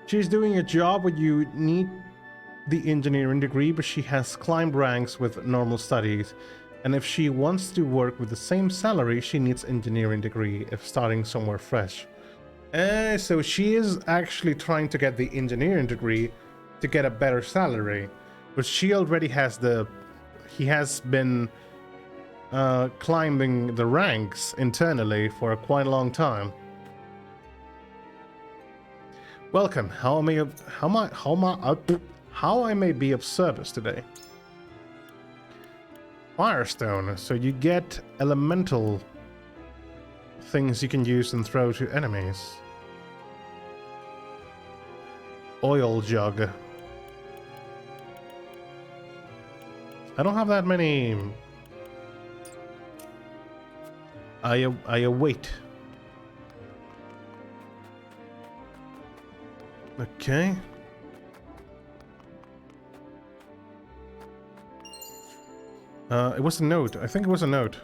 She's doing a job where you need the engineering degree, but she has climbed ranks with normal studies, and if she wants to work with the same salary, she needs engineering degree if starting somewhere fresh. So she is actually trying to get the engineering degree to get a better salary, but she already has the he has been climbing the ranks internally for quite a long time. Welcome. How I may be of service today? Firestone. So you get elemental things you can use and throw to enemies. Oil jug. I don't have that many. I await. Okay. It was a note. I think it was a note.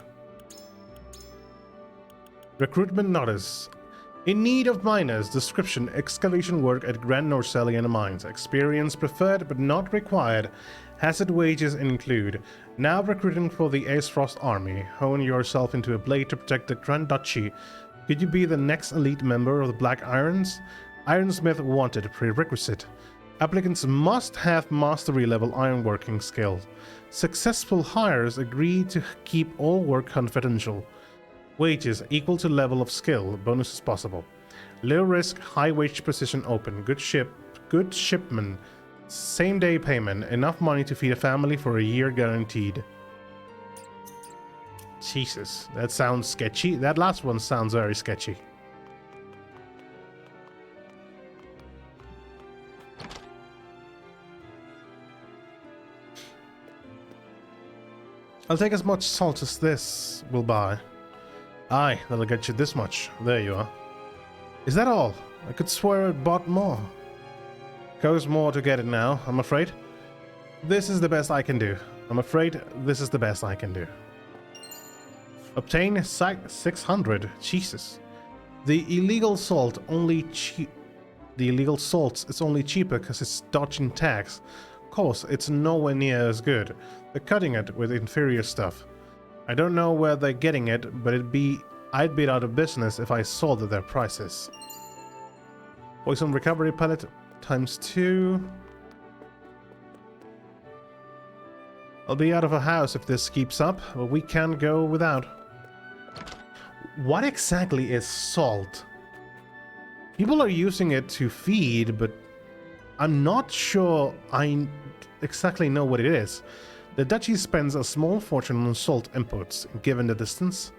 Recruitment notice. In need of miners. Description. Excavation work at Grand Norselian mines. Experience preferred but not required. Hazard wages include. Now recruiting for the Aesfrost army. Hone yourself into a blade to protect the Grand Duchy. Could you be the next elite member of the Black Irons? Ironsmith wanted. Prerequisite. Applicants must have mastery level ironworking skill. Successful hires agree to keep all work confidential. Wages equal to level of skill. Bonuses possible. Low risk, high wage position open. Good shipment. Same day payment. Enough money to feed a family for a year guaranteed. Jesus, that sounds sketchy. That last one sounds very sketchy. I'll take as much salt as this will buy. Aye, that'll get you this much. There you are. Is that all? I could swear it bought more. Costs more to get it now, I'm afraid. This is the best I can do. I'm afraid this is the best I can do. Obtain 600. Jesus. The illegal salt is only cheaper because it's dodging tax. Of course, it's nowhere near as good. They're cutting it with inferior stuff. I don't know where they're getting it, but I'd be out of business if I sold at their prices. Poison recovery pellet ×2. I'll be out of a house if this keeps up, but we can't go without. What exactly is salt? People are using it to feed, but I'm not sure I exactly know what it is. The duchy spends a small fortune on salt imports, given the distance.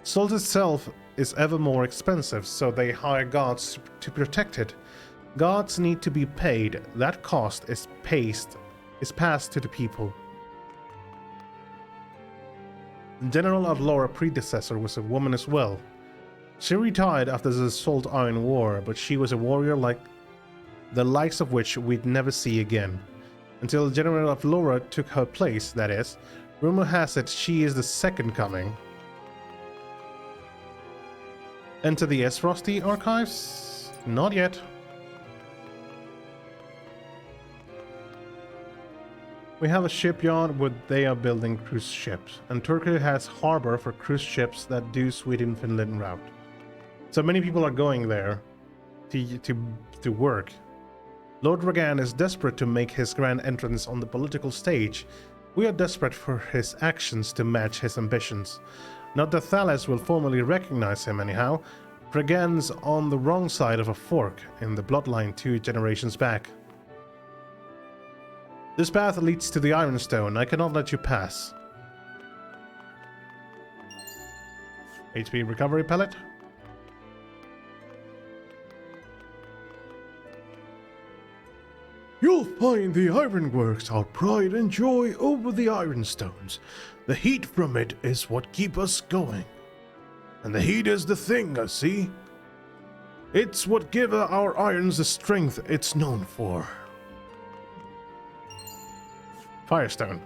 Salt itself is ever more expensive, so they hire guards to protect it. Guards need to be paid. That cost is passed to the people. General Adlora predecessor was a woman as well. She retired after the Salt Iron War, but she was a warrior like the likes of which we'd never see again. Until General Adlora took her place, that is. Rumor has it she is the second coming. Enter the Aesfrosti archives? Not yet. We have a shipyard where they are building cruise ships, and Turkey has harbor for cruise ships that do Sweden-Finland route. So many people are going there to work. Lord Ragan is desperate to make his grand entrance on the political stage. We are desperate for his actions to match his ambitions. Not that Thales will formally recognize him anyhow. Ragan's on the wrong side of a fork in the bloodline 2 generations back. This path leads to the Ironstone. I cannot let you pass. HP recovery pellet. You'll find the ironworks our pride and joy over the Ironstones. The heat from it is what keeps us going. And the heat is the thing, I see. It's what gives our irons the strength it's known for. Firestone.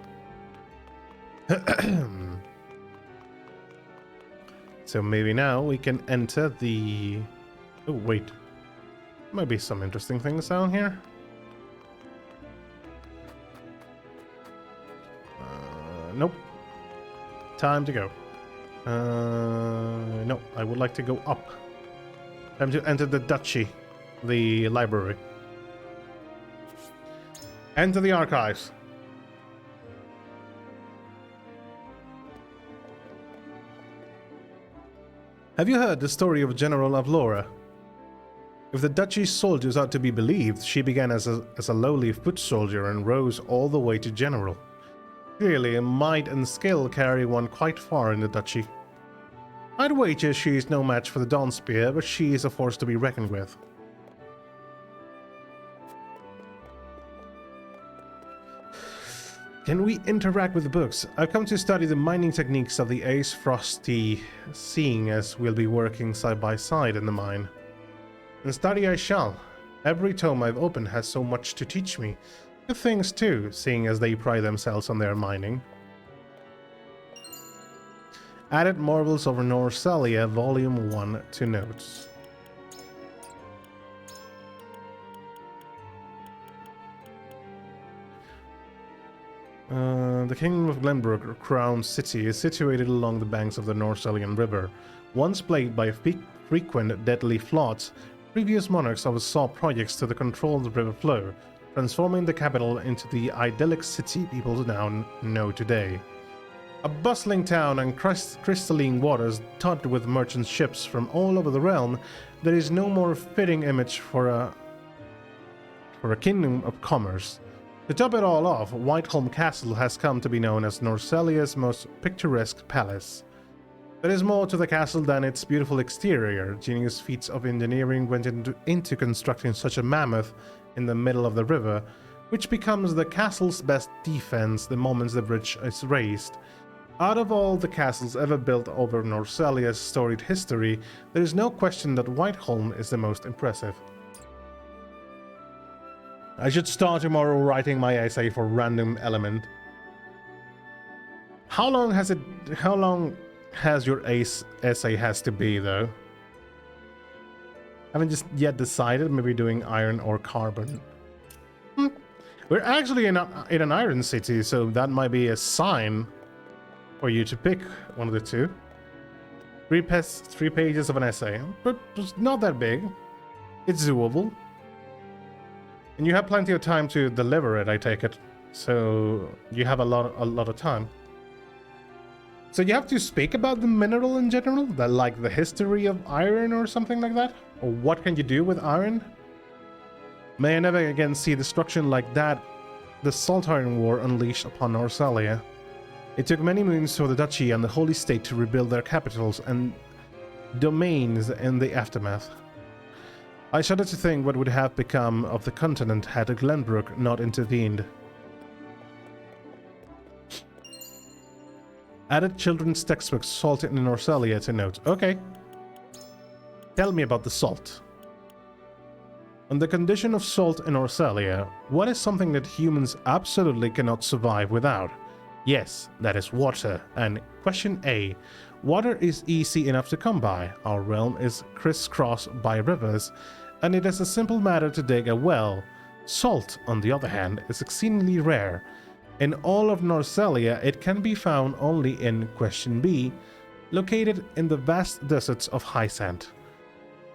So maybe now we can enter the... Oh, wait. Might be some interesting things down here. Nope. Time to go. No, I would like to go up. Time to enter the duchy, the library. Enter the archives. Have you heard the story of General Avlora? If the duchy's soldiers are to be believed, she began as a lowly foot soldier and rose all the way to general. Clearly, might and skill carry one quite far in the duchy. I'd wager she is no match for the Dawn Spear, but she is a force to be reckoned with. Can we interact with the books? I've come to study the mining techniques of the Ace Frosty, seeing as we'll be working side by side in the mine. And study I shall. Every tome I've opened has so much to teach me. Good things too, seeing as they pride themselves on their mining. Added Marvels over Norsalia, Volume 1 to notes. The Kingdom of Glenbrook, or Crown City, is situated along the banks of the Norsalian River. Once plagued by frequent deadly floods, previous monarchs oversaw projects to control the river flow, transforming the capital into the idyllic city people now know today. A bustling town and crystalline waters dotted with merchant ships from all over the realm, there is no more fitting image for a kingdom of commerce. To top it all off, Whiteholm Castle has come to be known as Norsalia's most picturesque palace. There is more to the castle than its beautiful exterior. Genius feats of engineering went into constructing such a mammoth in the middle of the river, which becomes the castle's best defense the moment the bridge is raised. Out of all the castles ever built over Norsalia's storied history, there is no question that Whiteholm is the most impressive. I should start tomorrow writing my essay for random element. How long has your essay has to be though? Haven't just yet decided, maybe doing iron or carbon. We're actually in an iron city, so that might be a sign for you to pick one of the two. 3 pages of an essay, but it's not that big. It's doable. And you have plenty of time to deliver it, I take it. So you have a lot of time. So you have to speak about the mineral in general, like the history of iron or something like that? Or what can you do with iron? May I never again see destruction like that the Salt Iron War unleashed upon Norsalia. It took many moons for the Duchy and the Holy State to rebuild their capitals and domains in the aftermath. I shudder to think what would have become of the continent had Glenbrook not intervened. Added children's textbooks Salt in Norsalia to note. Okay. Tell me about the salt. On the condition of salt in Norsalia, what is something that humans absolutely cannot survive without? Yes, that is water. And question A. Water is easy enough to come by. Our realm is crisscrossed by rivers, and it is a simple matter to dig a well. Salt, on the other hand, is exceedingly rare. In all of Norsalia, it can be found only in question B, located in the vast deserts of high sand.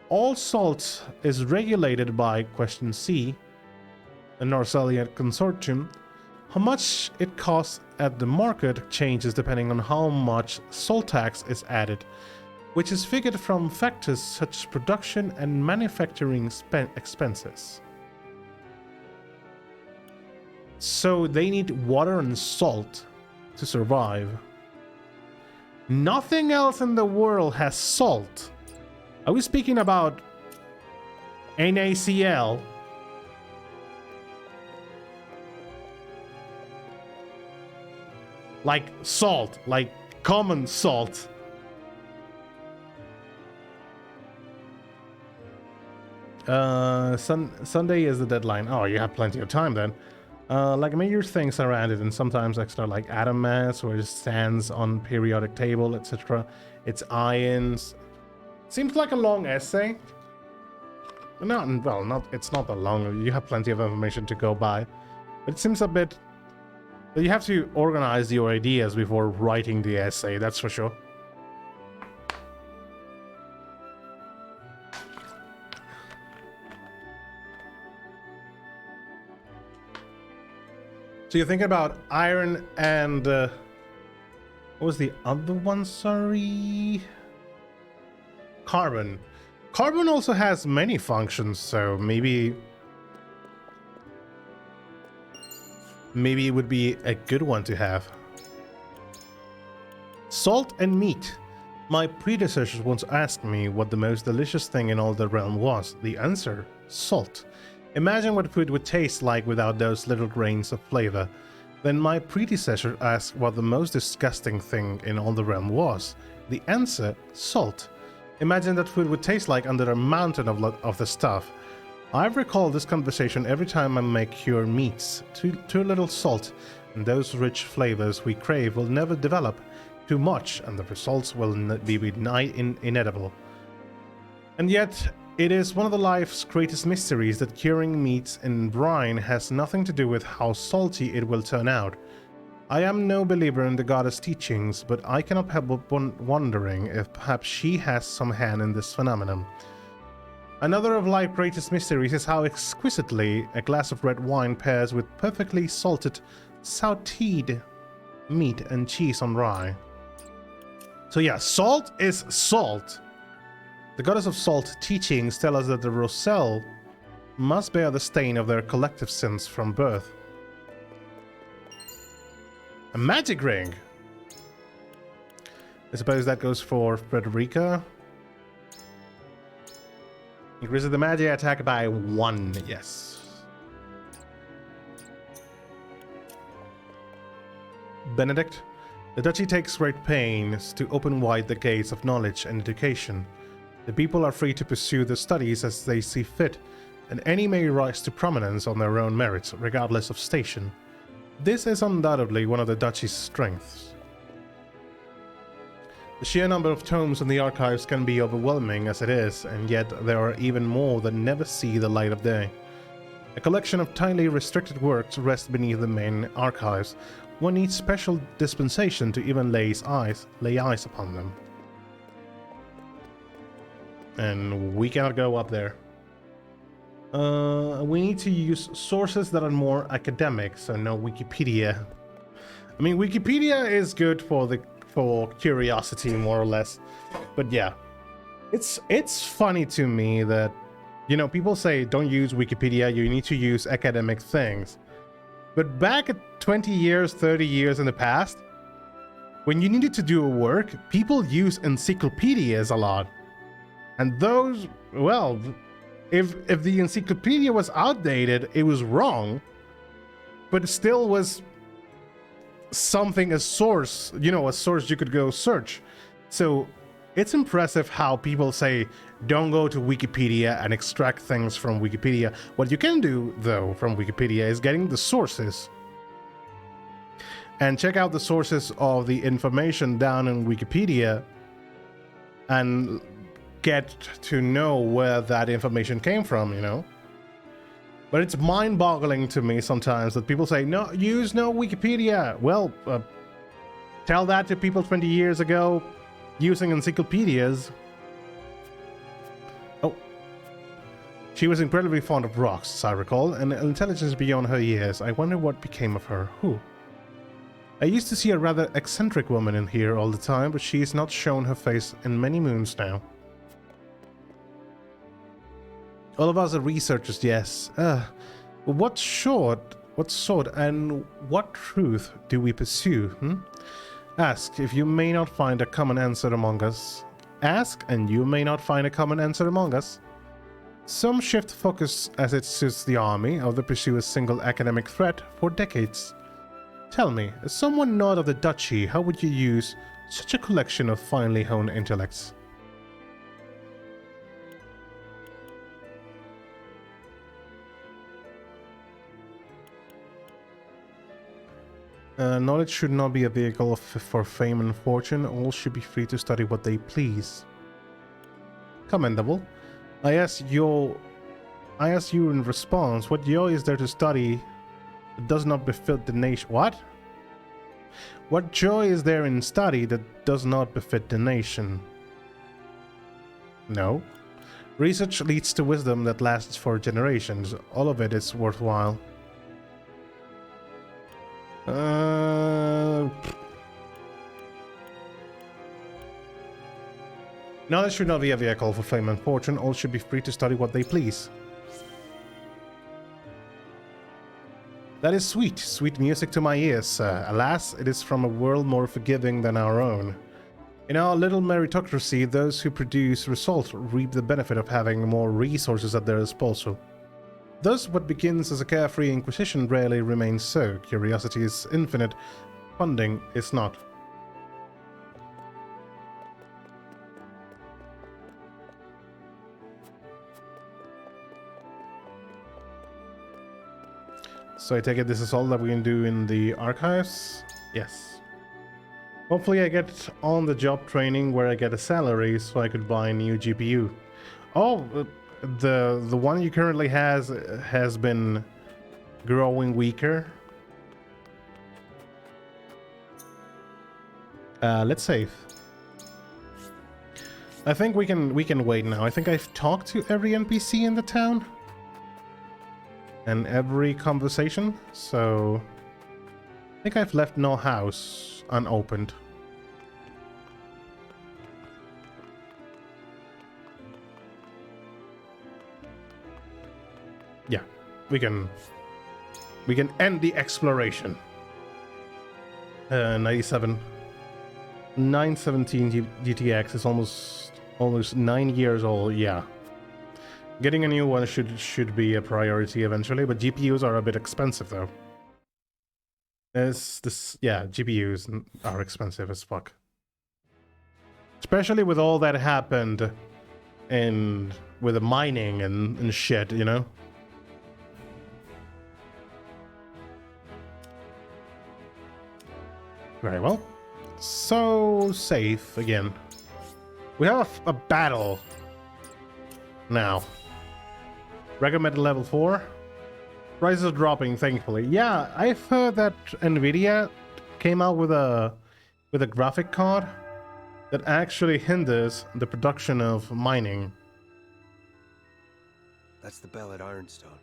All salt is regulated by question C, the Norsalia Consortium. How much it costs at the market changes depending on how much salt tax is added, which is figured from factors such as production and manufacturing expenses. So they need water and salt to survive. Nothing else in the world has salt. Are we speaking about NaCl? Like salt, like common salt. Sunday is the deadline. Oh, you have plenty of time then. Like major things around it, and sometimes extra like atom mass or sands on periodic table, etc. It's ions. Seems like a long essay. It's not that long. You have plenty of information to go by. But it seems a bit. You have to organize your ideas before writing the essay, that's for sure. So you think about iron and what was the other one? Sorry. carbon. Carbon also has many functions, so maybe it would be a good one to have. Salt and meat. My predecessors once asked me what the most delicious thing in all the realm was. The answer: salt. Imagine what food would taste like without those little grains of flavor. Then my predecessor asked what the most disgusting thing in all the realm was. The answer: salt. Imagine that food would taste like under a mountain of the stuff. I recall this conversation every time I make cured meats. Too little salt, and those rich flavors we crave will never develop. Too much, and the results will be inedible. And yet, it is one of the life's greatest mysteries that curing meats in brine has nothing to do with how salty it will turn out. I am no believer in the goddess' teachings, but I cannot help but wondering if perhaps she has some hand in this phenomenon. Another of life's greatest mysteries is how exquisitely a glass of red wine pairs with perfectly salted, sauteed meat and cheese on rye. So yeah, salt is salt. The goddess of salt teachings tell us that the Roselle must bear the stain of their collective sins from birth. A magic ring! I suppose that goes for Frederica. Increases the magic attack by 1, yes. Benedict. The duchy takes great pains to open wide the gates of knowledge and education. The people are free to pursue their studies as they see fit, and any may rise to prominence on their own merits, regardless of station. This is undoubtedly one of the duchy's strengths. The sheer number of tomes in the archives can be overwhelming as it is, and yet there are even more that never see the light of day. A collection of tightly restricted works rests beneath the main archives. One needs special dispensation to even lay eyes upon them. And we cannot go up there. We need to use sources that are more academic, so no Wikipedia. I mean, Wikipedia is good for curiosity, more or less. But yeah, it's funny to me that, you know, people say don't use Wikipedia, you need to use academic things. But back at 20 years, 30 years in the past, when you needed to do a work, people use encyclopedias a lot. And those, well, if the encyclopedia was outdated, it was wrong, but it still was something, a source, you know, a source you could go search. So it's impressive how people say don't go to Wikipedia and extract things from Wikipedia. What you can do, though, from Wikipedia is getting the sources. And check out the sources of the information down in Wikipedia and get to know where that information came from, you know? But it's mind-boggling to me sometimes that people say, no, use no Wikipedia. Well, tell that to people 20 years ago using encyclopedias. Oh. She was incredibly fond of rocks, as I recall, and intelligence beyond her years. I wonder what became of her. Who? I used to see a rather eccentric woman in here all the time, but she has not shown her face in many moons now. All of us are researchers, yes. What sort and what truth do we pursue? Ask if you may not find a common answer among us. Ask and you may not find a common answer among us. Some shift focus as it suits the army, others pursue a single academic threat for decades. Tell me, as someone not of the duchy, how would you use such a collection of finely honed intellects? Knowledge should not be a vehicle for fame and fortune. All should be free to study what they please. Commendable. I ask you in response, what joy is there to study that does not befit the nation? What? What joy is there in study that does not befit the nation? No. Research leads to wisdom that lasts for generations. All of it is worthwhile. Knowledge should not be a vehicle for fame and fortune. All should be free to study what they please. That is sweet, sweet music to my ears. Alas, it is from a world more forgiving than our own. In our little meritocracy, those who produce results reap the benefit of having more resources at their disposal. Thus, what begins as a carefree inquisition rarely remains so. Curiosity is infinite, funding is not. So I take it this is all that we can do in the archives? Yes. Hopefully I get on-the-job training where I get a salary so I could buy a new GPU. Oh, the one you currently has been growing weaker. Let's save. I think we can wait now. I think I've talked to every NPC in the town. And every conversation, so I think I've left no house unopened. Yeah, we can end the exploration. 97 917 GTX is almost 9 years old. Yeah. Getting a new one should be a priority eventually, but GPUs are a bit expensive though. Yeah, GPUs are expensive as fuck. Especially with all that happened with the mining and shit, you know? Very well. So safe again. We have a battle now. Recommended level 4. Prices are dropping, thankfully. Yeah, I've heard that Nvidia came out with a graphic card that actually hinders the production of mining. That's the bell at Ironstone.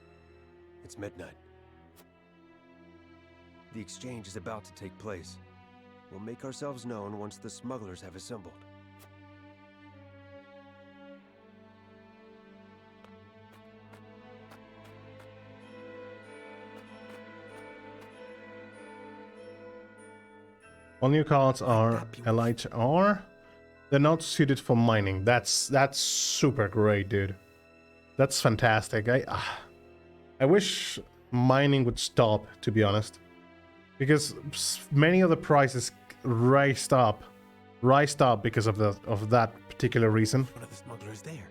It's midnight. The exchange is about to take place. We'll make ourselves known once the smugglers have assembled. All new cards are Lk-Yharlan. They're not suited for mining. That's super great, dude. That's fantastic. I wish mining would stop, to be honest, because many of the prices raised up because of that particular reason. One of the smugglers there.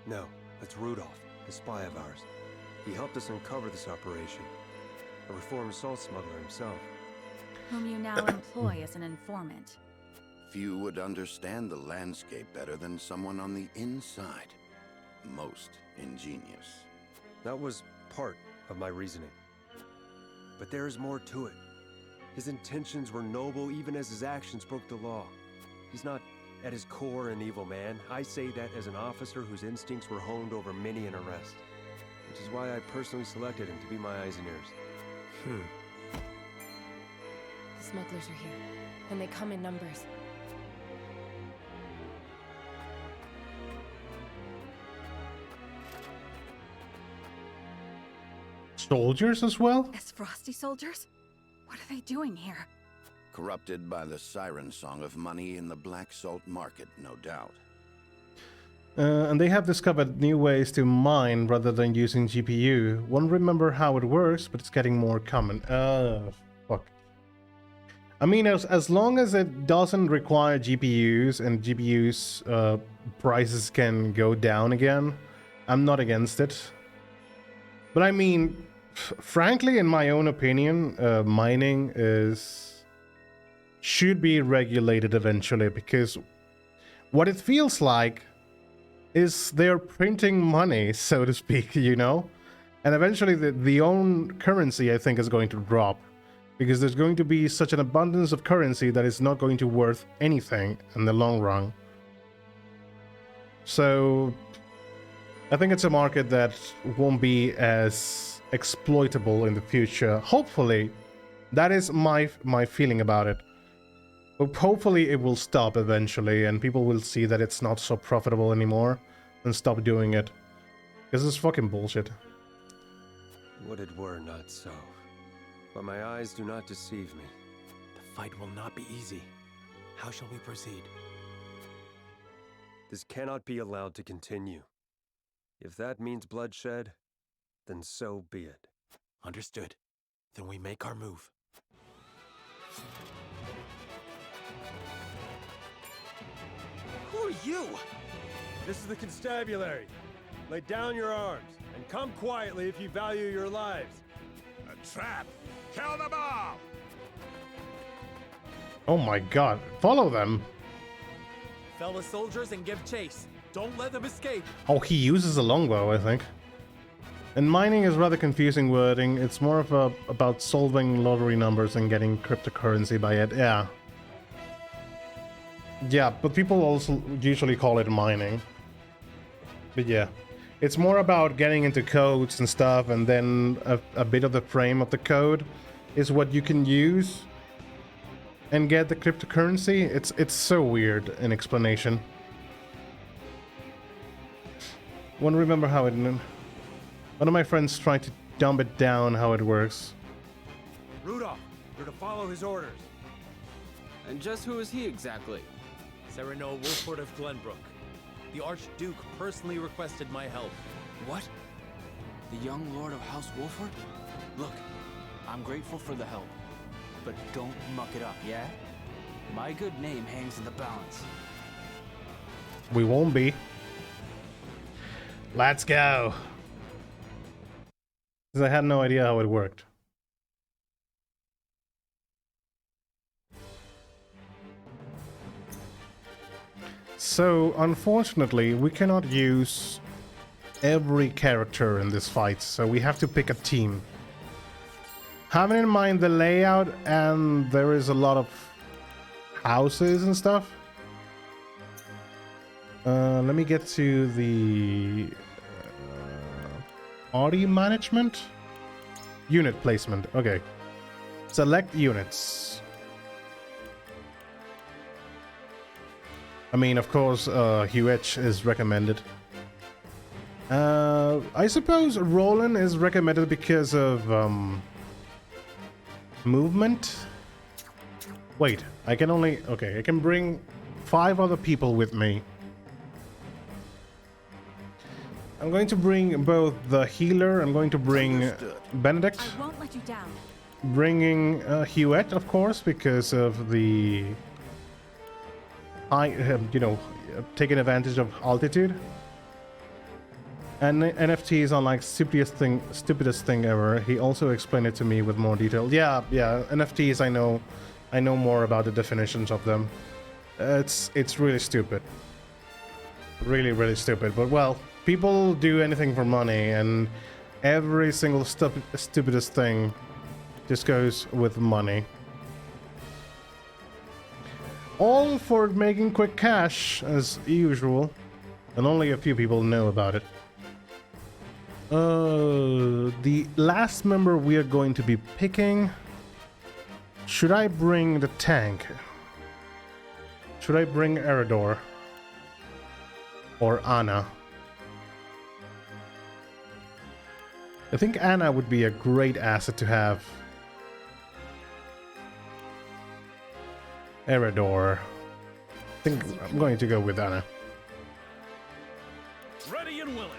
No, that's Rudolph, a spy of ours. He helped us uncover this operation. A reformed salt smuggler himself. Whom you now employ as an informant. Few would understand the landscape better than someone on the inside. Most ingenious. That was part of my reasoning. But there is more to it. His intentions were noble even as his actions broke the law. He's not at his core an evil man. I say that as an officer whose instincts were honed over many an arrest. Which is why I personally selected him to be my eyes and ears. The smugglers are here, and they come in numbers. Soldiers as well? As frosty soldiers? What are they doing here? Corrupted by the siren song of money in the black salt market, no doubt. And they have discovered new ways to mine rather than using GPU. Won't remember how it works, but it's getting more common. Fuck. I mean, as long as it doesn't require GPUs and GPUs prices can go down again, I'm not against it. But I mean, frankly, in my own opinion, mining should be regulated eventually, because what it feels like is they're printing money, so to speak, you know? And eventually the own currency, I think, is going to drop, because there's going to be such an abundance of currency that is not going to be worth anything in the long run. So I think it's a market that won't be as exploitable in the future. Hopefully. That is my feeling about it. But hopefully it will stop eventually, and people will see that it's not so profitable anymore, and stop doing it. Because it's fucking bullshit. Would it were not so. But my eyes do not deceive me. The fight will not be easy. How shall we proceed? This cannot be allowed to continue. If that means bloodshed, then so be it. Understood. Then we make our move. Who are you? This is the constabulary. Lay down your arms, and come quietly if you value your lives. A trap! Kill them all! Oh my god, follow them! Fellow soldiers and give chase. Don't let them escape. Oh, he uses a longbow, I think. And mining is rather confusing wording. It's more of about solving lottery numbers and getting cryptocurrency by it. Yeah. Yeah, but people also usually call it mining. But yeah. It's more about getting into codes and stuff, and then a bit of the frame of the code is what you can use and get the cryptocurrency. It's so weird in explanation. Won't remember how it... One of my friends tried to dumb it down how it works. Rudolph, you're to follow his orders. And just who is he exactly? Cyrano Wolford of Glenbrook. The Archduke personally requested my help. What? The young Lord of House Wolford? Look, I'm grateful for the help, but don't muck it up, yeah? My good name hangs in the balance. We won't be. Let's go. Because I had no idea how it worked. So, unfortunately, we cannot use every character in this fight, so we have to pick a team. Having in mind the layout, and there is a lot of houses and stuff. Let me get to the party management. Unit placement. Okay. Select units. I mean, of course, H is recommended. I suppose Roland is recommended because of movement. Wait, I can only... Okay, I can bring 5 other people with me. I'm going to bring both the healer, I'm going to bring Benedict. I won't let you down. Bringing Hewitt, of course, because of the... you know, taking advantage of altitude. And NFTs are like stupidest thing ever. He also explained it to me with more detail. Yeah, NFTs, I know more about the definitions of them. It's really stupid. Really stupid. But well, people do anything for money, and every single stupidest thing just goes with money. All for making quick cash, as usual. And only a few people know about it. The last member we are going to be picking... Should I bring the tank? Should I bring Eridor? Or Anna? I think Anna would be a great asset to have. Eridor. I think I'm going to go with Anna. Ready and willing.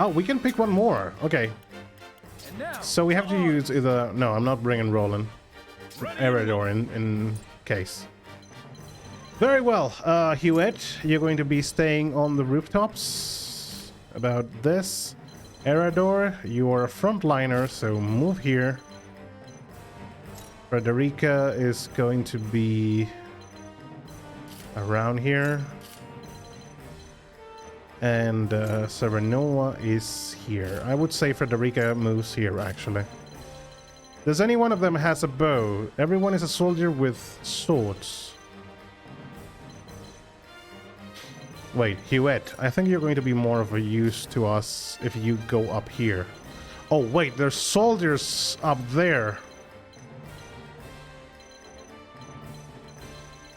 Oh, we can pick one more. Okay. So we have to use either... No, I'm not bringing Roland. Eridor in case. Very well. Hewitt, you're going to be staying on the rooftops. About this. Eridor, you are a frontliner, so move here. Frederica is going to be around here. And Serenova is here. I would say Frederica moves here, actually. Does any one of them has a bow? Everyone is a soldier with swords. Wait, Hewitt, I think you're going to be more of a use to us if you go up here. Oh, wait, there's soldiers up there.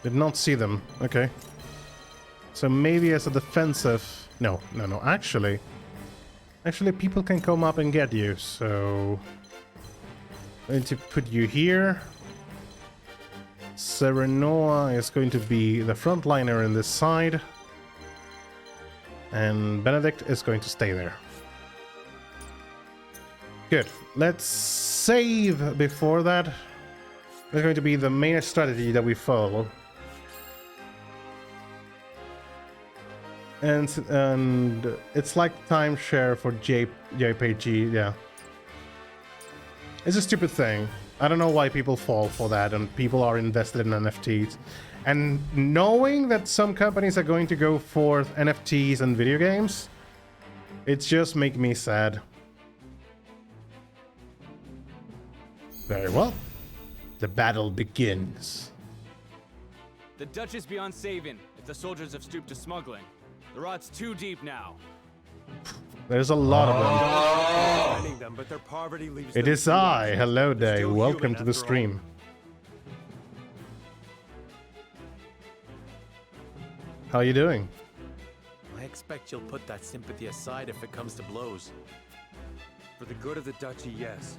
Did not see them. Okay. So maybe as a defensive... No. Actually, people can come up and get you. So... I'm going to put you here. Serenoa is going to be the frontliner in this side. And Benedict is going to stay there. Good. Let's save before that. That's going to be the main strategy that we follow. And it's like timeshare for JPG, yeah. It's a stupid thing. I don't know why people fall for that and people are invested in NFTs. And knowing that some companies are going to go for NFTs and video games, it just makes me sad. Very well. The battle begins. The Dutch is beyond saving if the soldiers have stooped to smuggling. The rot's too deep now. There's a lot of them. But their poverty leaves It is I. Hello there. Welcome to the stream. How are you doing? I expect you'll put that sympathy aside if it comes to blows. For the good of the duchy, yes.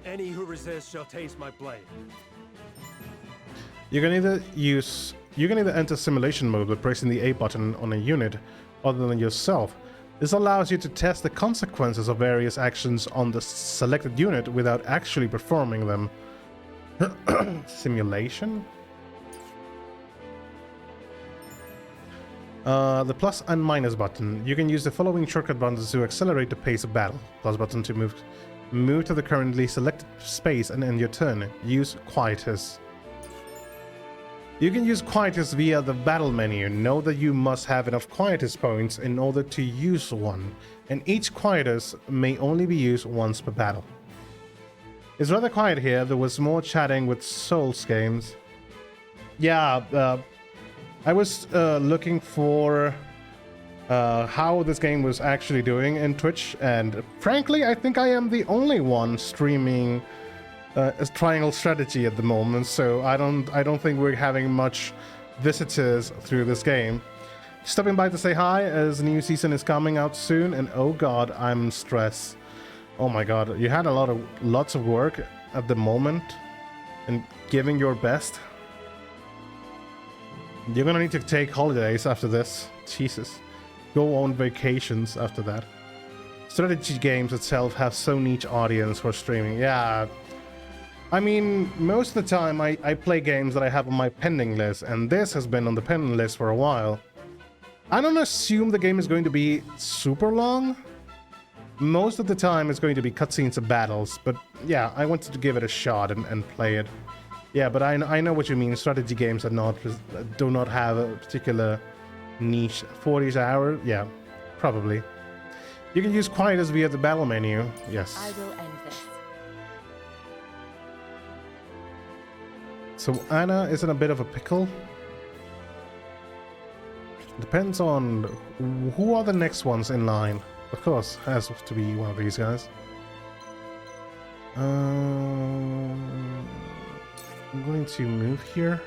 Any who resist shall taste my blade. You can either enter simulation mode by pressing the A button on a unit other than yourself. This allows you to test the consequences of various actions on the selected unit without actually performing them. Simulation? The plus and minus button. You can use the following shortcut buttons to accelerate the pace of battle. Plus button to move to the currently selected space and end your turn. Use quietus. You can use quietus via the battle menu. Know that you must have enough quietus points in order to use one, and each quietus may only be used once per battle. It's rather quiet here. There was more chatting with Souls games. Yeah, I was looking for how this game was actually doing in Twitch, and frankly, I think I am the only one streaming a triangle strategy at the moment, so I don't think we're having much visitors through this game. Stopping by to say hi as new season is coming out soon, and oh god, I'm stressed. Oh my god, you had lots of work at the moment and giving your best. You're gonna need to take holidays after this. Jesus. Go on vacations after that. Strategy games itself have so niche audience for streaming. Yeah. I mean, most of the time I play games that I have on my pending list, and this has been on the pending list for a while. I don't assume the game is going to be super long. Most of the time it's going to be cutscenes of battles, but yeah, I wanted to give it a shot and play it. Yeah, but I know what you mean. Strategy games do not have a particular niche. 40 hours? Yeah, probably. You can use quietus via the battle menu. Yes. I will end this. So Anna is in a bit of a pickle. Depends on who are the next ones in line. Of course, has to be one of these guys. I'm going to move here.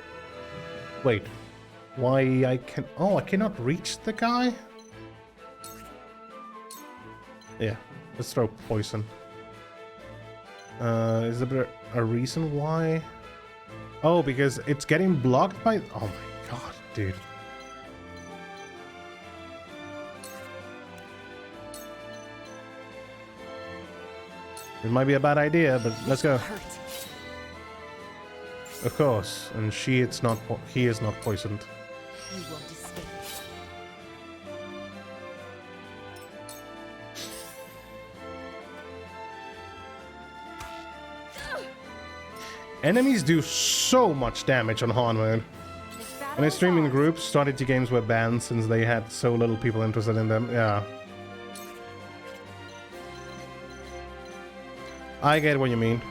Wait, why I can? Oh, I cannot reach the guy. Yeah, let's throw poison. Is there a reason why? Oh, because it's getting blocked by... Oh my god, dude. It might be a bad idea, but let's go. Of course, and he is not poisoned. You won't escape. Enemies do so much damage on hard mode. When I stream in groups, strategy games were banned since they had so little people interested in them. Yeah. I get what you mean.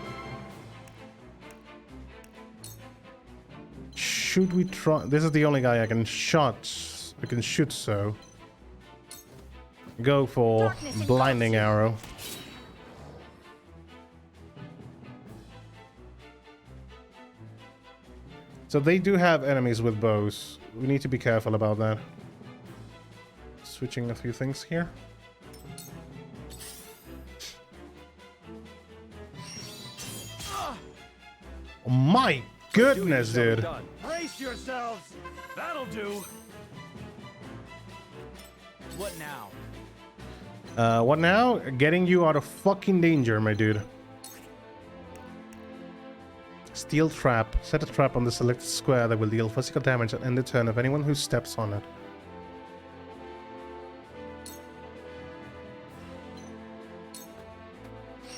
Should we try? This is the only guy I can shoot, so go for blinding arrow. So they do have enemies with bows. We need to be careful about that. Switching a few things here. Oh my goodness, dude. Brace yourselves. That'll do. What now? What now? Getting you out of fucking danger, my dude. Steel trap. Set a trap on the selected square that will deal physical damage at end of turn of anyone who steps on it.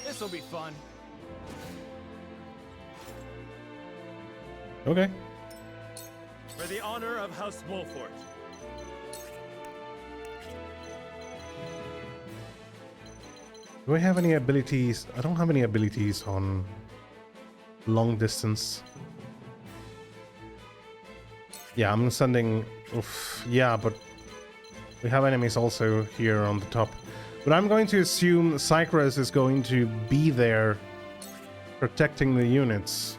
This'll be fun. Okay. For the honor of House Wolfort. Do I have any abilities? I don't have any abilities on long distance. Yeah, I'm sending... Oof, yeah, but we have enemies also here on the top. But I'm going to assume Cycros is going to be there protecting the units.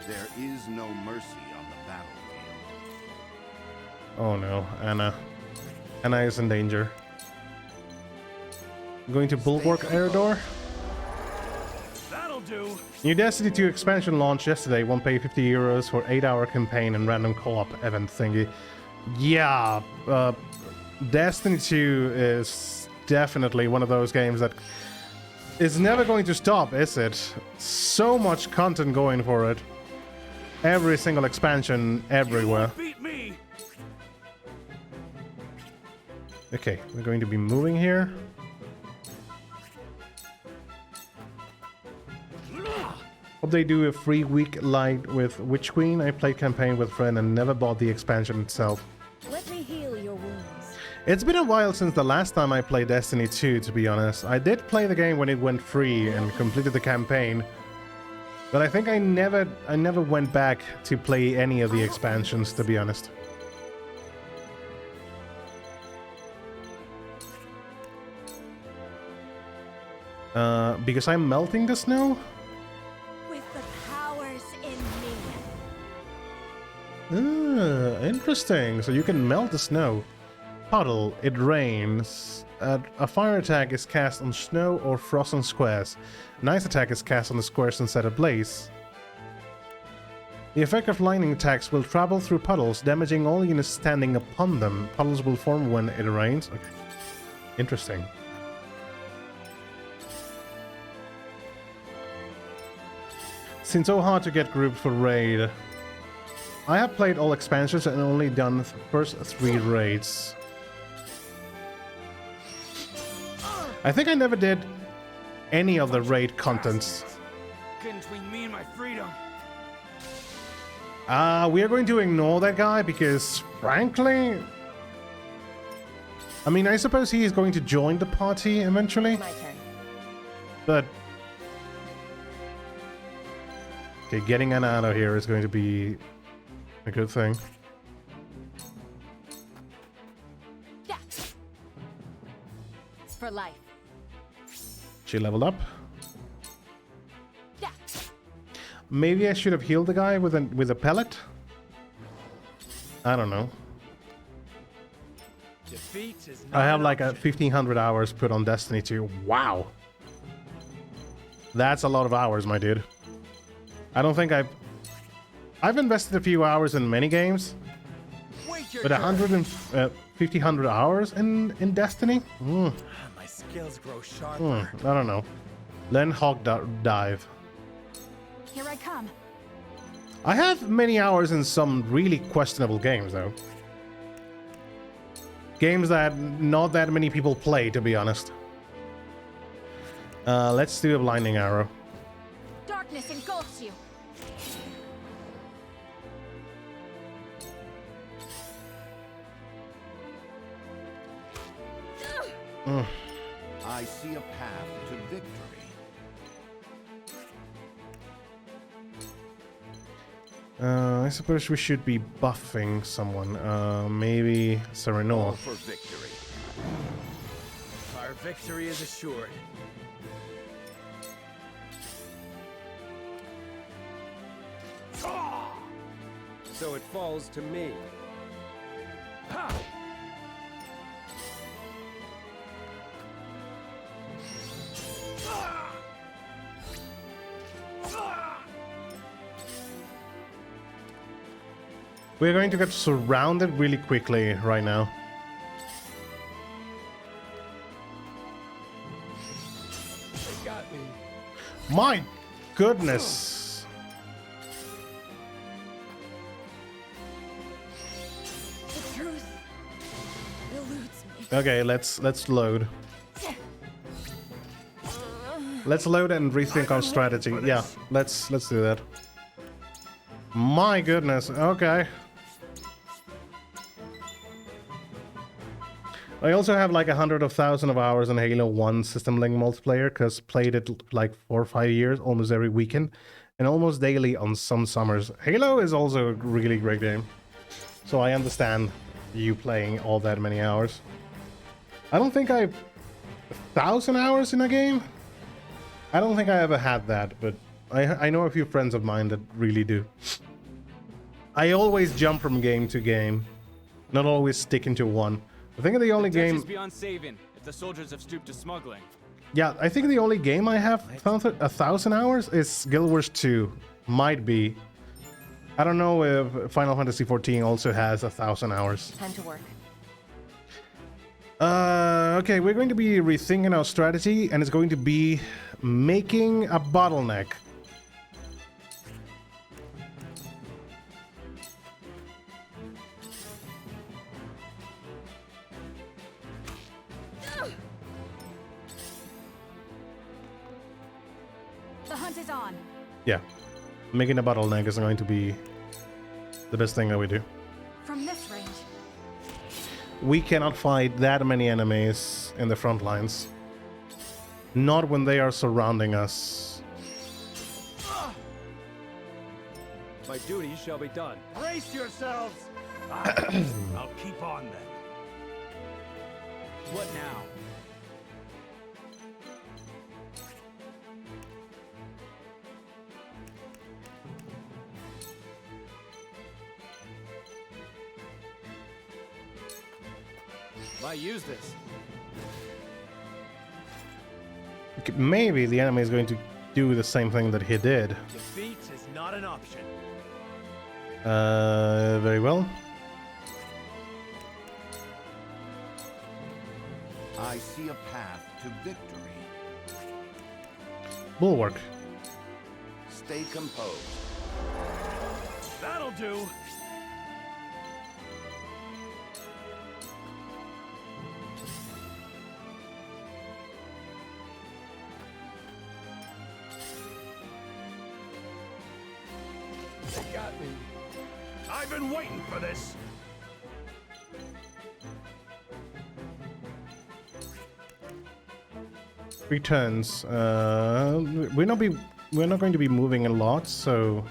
There is no mercy on the battlefield. Oh no, Anna. Anna is in danger. I'm going to Bulwark Eridor. That'll do. New Destiny 2 expansion launched yesterday. Won't pay 50 euros for 8-hour campaign and random co-op event thingy. Yeah, Destiny 2 is definitely one of those games that is never going to stop, is it? So much content going for it. Every single expansion, everywhere. Beat me. Okay, we're going to be moving here. Hope they do a free week light with Witch Queen. I played campaign with friend and never bought the expansion itself. Let me heal your wounds. It's been a while since the last time I played Destiny 2, to be honest. I did play the game when it went free and completed the campaign. But I think I never went back to play any of the expansions, to be honest. Because I'm melting the snow? With the powers in me. Interesting. So you can melt the snow. Puddle, it rains. A fire attack is cast on snow or frozen squares. An ice attack is cast on the squares and set ablaze. The effect of lightning attacks will travel through puddles, damaging all units standing upon them. Puddles will form when it rains. Okay. Interesting. Seems so hard to get grouped for raid. I have played all expansions and only done the first 3 raids. I think I never did any of the raid contents. Getting between me and my freedom. We are going to ignore that guy because, frankly... I mean, I suppose he is going to join the party eventually. My turn. But... Okay, getting Anna out of here is going to be a good thing. Yeah. For life. She leveled up. Yeah. Maybe I should have healed the guy with a pellet? I don't know. Defeat is I have like 1,500 hours put on Destiny 2. Wow. That's a lot of hours, my dude. I don't think I've invested a few hours in many games, but 1,500 hours in Destiny? My skills grow sharper. I don't know. Then Hog Dive. Here I come. I have many hours in some really questionable games, though. Games that not that many people play, to be honest. Let's do a blinding arrow. Darkness engulfs you. I see a path to victory. I suppose we should be buffing someone. Maybe Serenor. For victory. Our victory is assured. 'Cause So it falls to me. Ha! We're going to get surrounded really quickly right now. They got me. My goodness. The truth eludes me. Okay, let's load. Let's load and rethink our strategy. Yeah, let's do that. My goodness. Okay. I also have like 100,000 of hours in Halo 1 System Link multiplayer because played it like 4 or 5 years, almost every weekend, and almost daily on some summers. Halo is also a really great game, so I understand you playing all that many hours. I don't think I've 1,000 hours in a game. I don't think I ever had that, but I know a few friends of mine that really do. I always jump from game to game, not always sticking to one. I think the only game... beyond saving if the soldiers have stooped to smuggling. Yeah, I think the only game I have 1,000 hours is Guild Wars 2. Might be. I don't know if Final Fantasy XIV also has 1,000 hours. Time to work. Okay, we're going to be rethinking our strategy, and it's going to be making a bottleneck. The hunt is on. Yeah, making a bottleneck is going to be the best thing that we do. From this range. We cannot fight that many enemies in the front lines. Not when they are surrounding us. My duty shall be done. Brace yourselves! I'll keep on then. What now? Why use this? Maybe the enemy is going to do the same thing that he did. Defeat is not an option. Very well. I see a path to victory. Bulwark. Stay composed. That'll do. They got me. I've been waiting for this. Returns. We're not going to be moving a lot, so.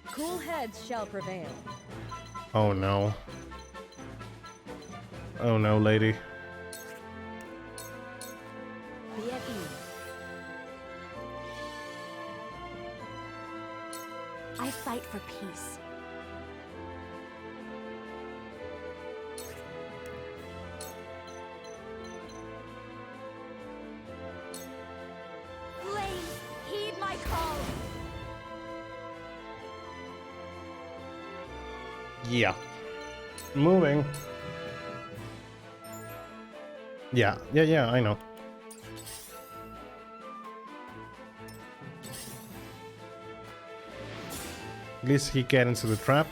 Cool heads shall prevail. Oh no. Oh no, lady. Be at ease. I fight for peace. Flames, heed my call. Yeah. Moving. Yeah, I know. At least he get into the trap.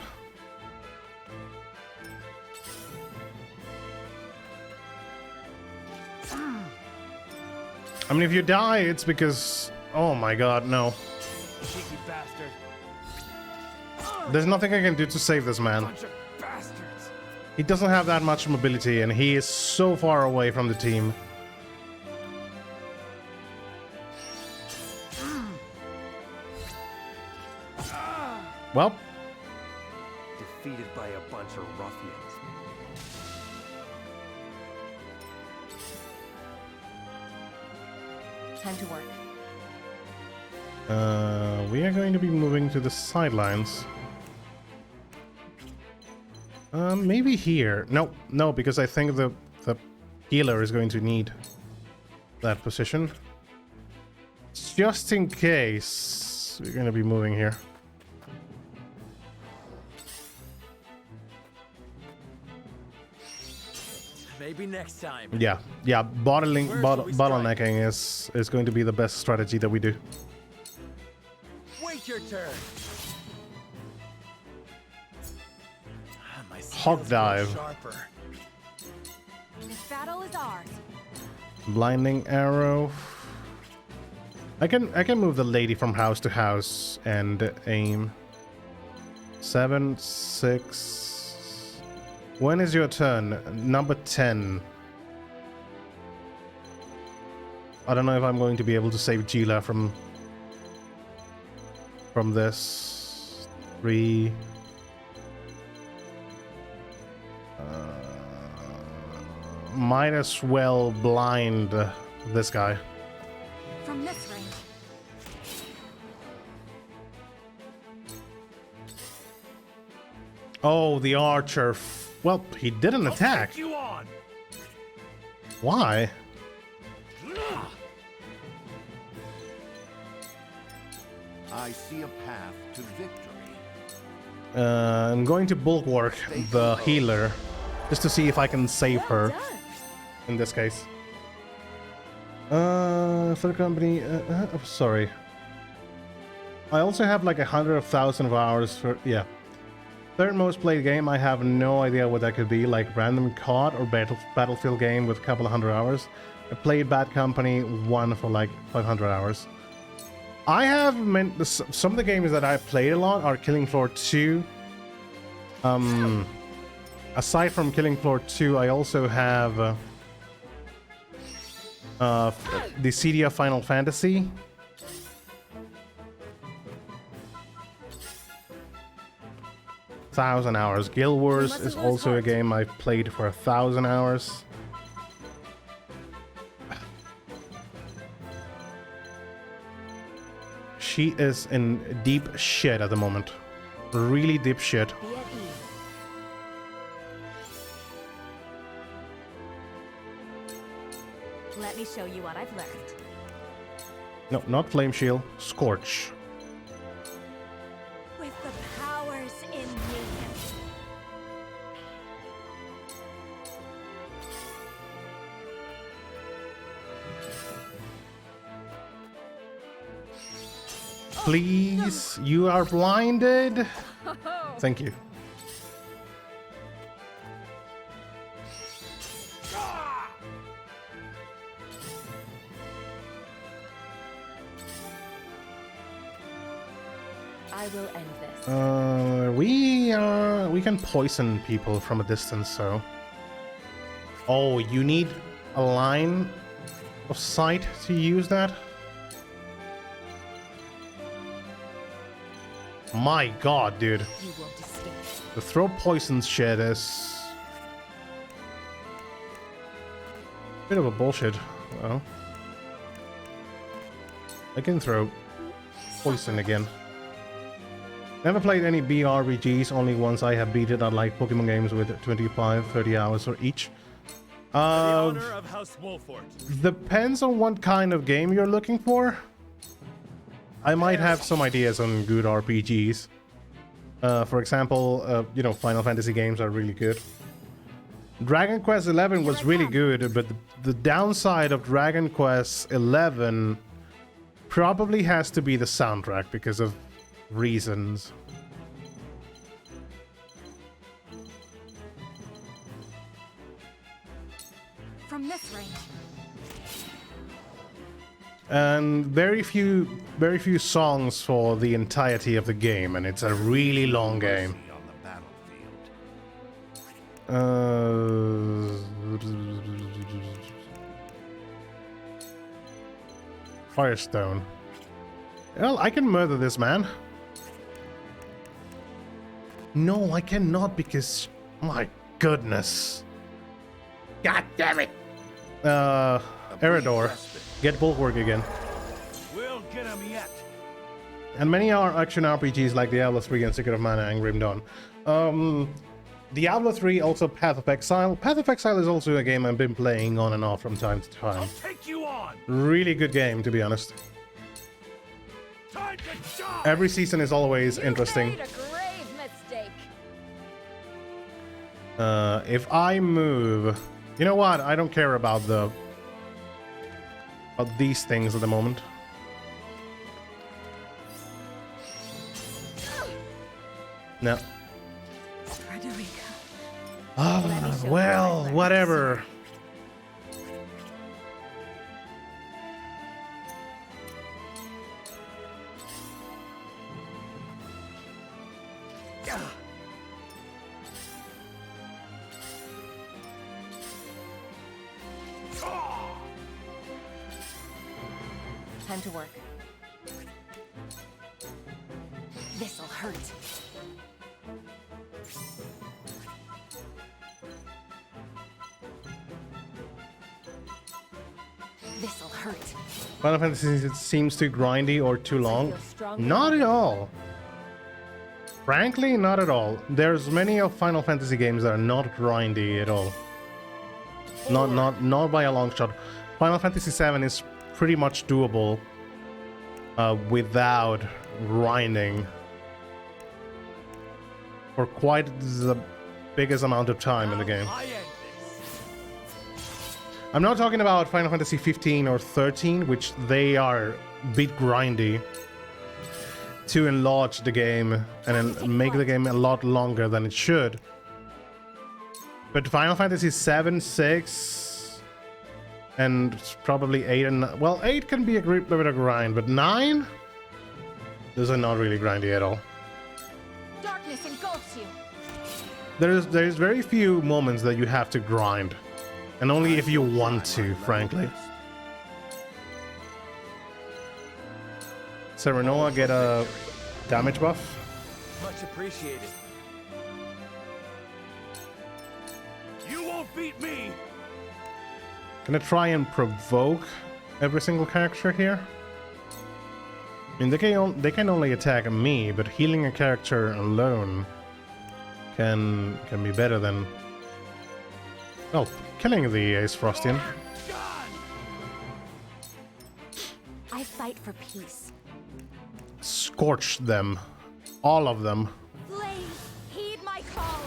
I mean, if you die, it's because... Oh my god, no. Cheeky bastard. There's nothing I can do to save this man. Bunch of bastards. He doesn't have that much mobility, and he is so far away from the team. Well. Defeated by a bunch of ruffians. Time to work. We are going to be moving to the sidelines. Maybe here. No, because I think the healer is going to need that position. Just in case, we're going to be moving here. Maybe next time. Yeah, bottlenecking is going to be the best strategy that we do. Wait your turn. Hog dive. This battle is ours. Blinding arrow. I can move the lady from house to house and aim. 7, 6. When is your turn? Number 10. I don't know if I'm going to be able to save Gila from this. 3. Might as well blind this guy. From this range. Oh, the archer. Well, he didn't attack. You on. Why? I see a path to victory. I'm going to bulwark the healer just to see if I can save her. In this case. For the company. Sorry. I also have like 100,000 hours for. Yeah. Third most played game. I have no idea what that could be. Like random COD or Battlefield game with a couple of 100 hours. I played Bad Company 1 for like 500 hours. I have some of the games that I played a lot are Killing Floor 2. Aside from Killing Floor 2, I also have the CD of Final Fantasy. Thousand hours. Guild Wars is also a game I've played for 1,000 hours. She is in deep shit at the moment. Really deep shit. Let me show you what I've learned. No, not Flame Shield. Scorch. With the powers in me. Please, you are blinded. Thank you. I will end this. We can poison people from a distance, so. Oh, you need a line of sight to use that? My god, dude. The throw poison shit is bit of a bullshit. Well, I can throw poison again. Never played any BRPGs, only once I have beat it. I like Pokemon games with 25, 30 hours or each. Depends on what kind of game you're looking for. I might have some ideas on good RPGs. For example, you know, Final Fantasy games are really good. Dragon Quest XI was really good, but the downside of Dragon Quest XI probably has to be the soundtrack because of reasons. From this range. And very few songs for the entirety of the game, and it's a really long game. Firestone. Well, I can murder this man. No, I cannot because... My goodness. God damn it. Eridor. Get bulwark again. We'll get him yet. And many are action RPGs like Diablo 3 and Secret of Mana and Grim Dawn. Diablo 3, also Path of Exile. Path of Exile is also a game I've been playing on and off from time to time. I'll take you on. Really good game, to be honest. Every season is always interesting. Made a grave mistake. If I move... You know what? I don't care about these things at the moment. No. Oh, well, whatever. Time to work. This'll hurt. This'll hurt. Final Fantasy seems too grindy or too long. Not at all. Frankly, not at all. There's many of Final Fantasy games that are not grindy at all. Not by a long shot. Final Fantasy VII is pretty much doable without grinding for quite the biggest amount of time in the game. I'm not talking about Final Fantasy 15 or 13, which they are a bit grindy to enlarge the game and then make the game a lot longer than it should. But Final Fantasy 7, 6, and probably 8 and... Well, 8 can be a bit of a grind, but 9? Those are not really grindy at all. Darkness engulfs you. There's very few moments that you have to grind. And only if you want to, frankly. Serenoa get a damage buff. Much appreciated. You won't beat me. Gonna try and provoke every single character here. I mean, they can only attack me, but healing a character alone can be better than, well, killing the Ace Frostian. I fight for peace. Scorch them, all of them. Flames, heed my call.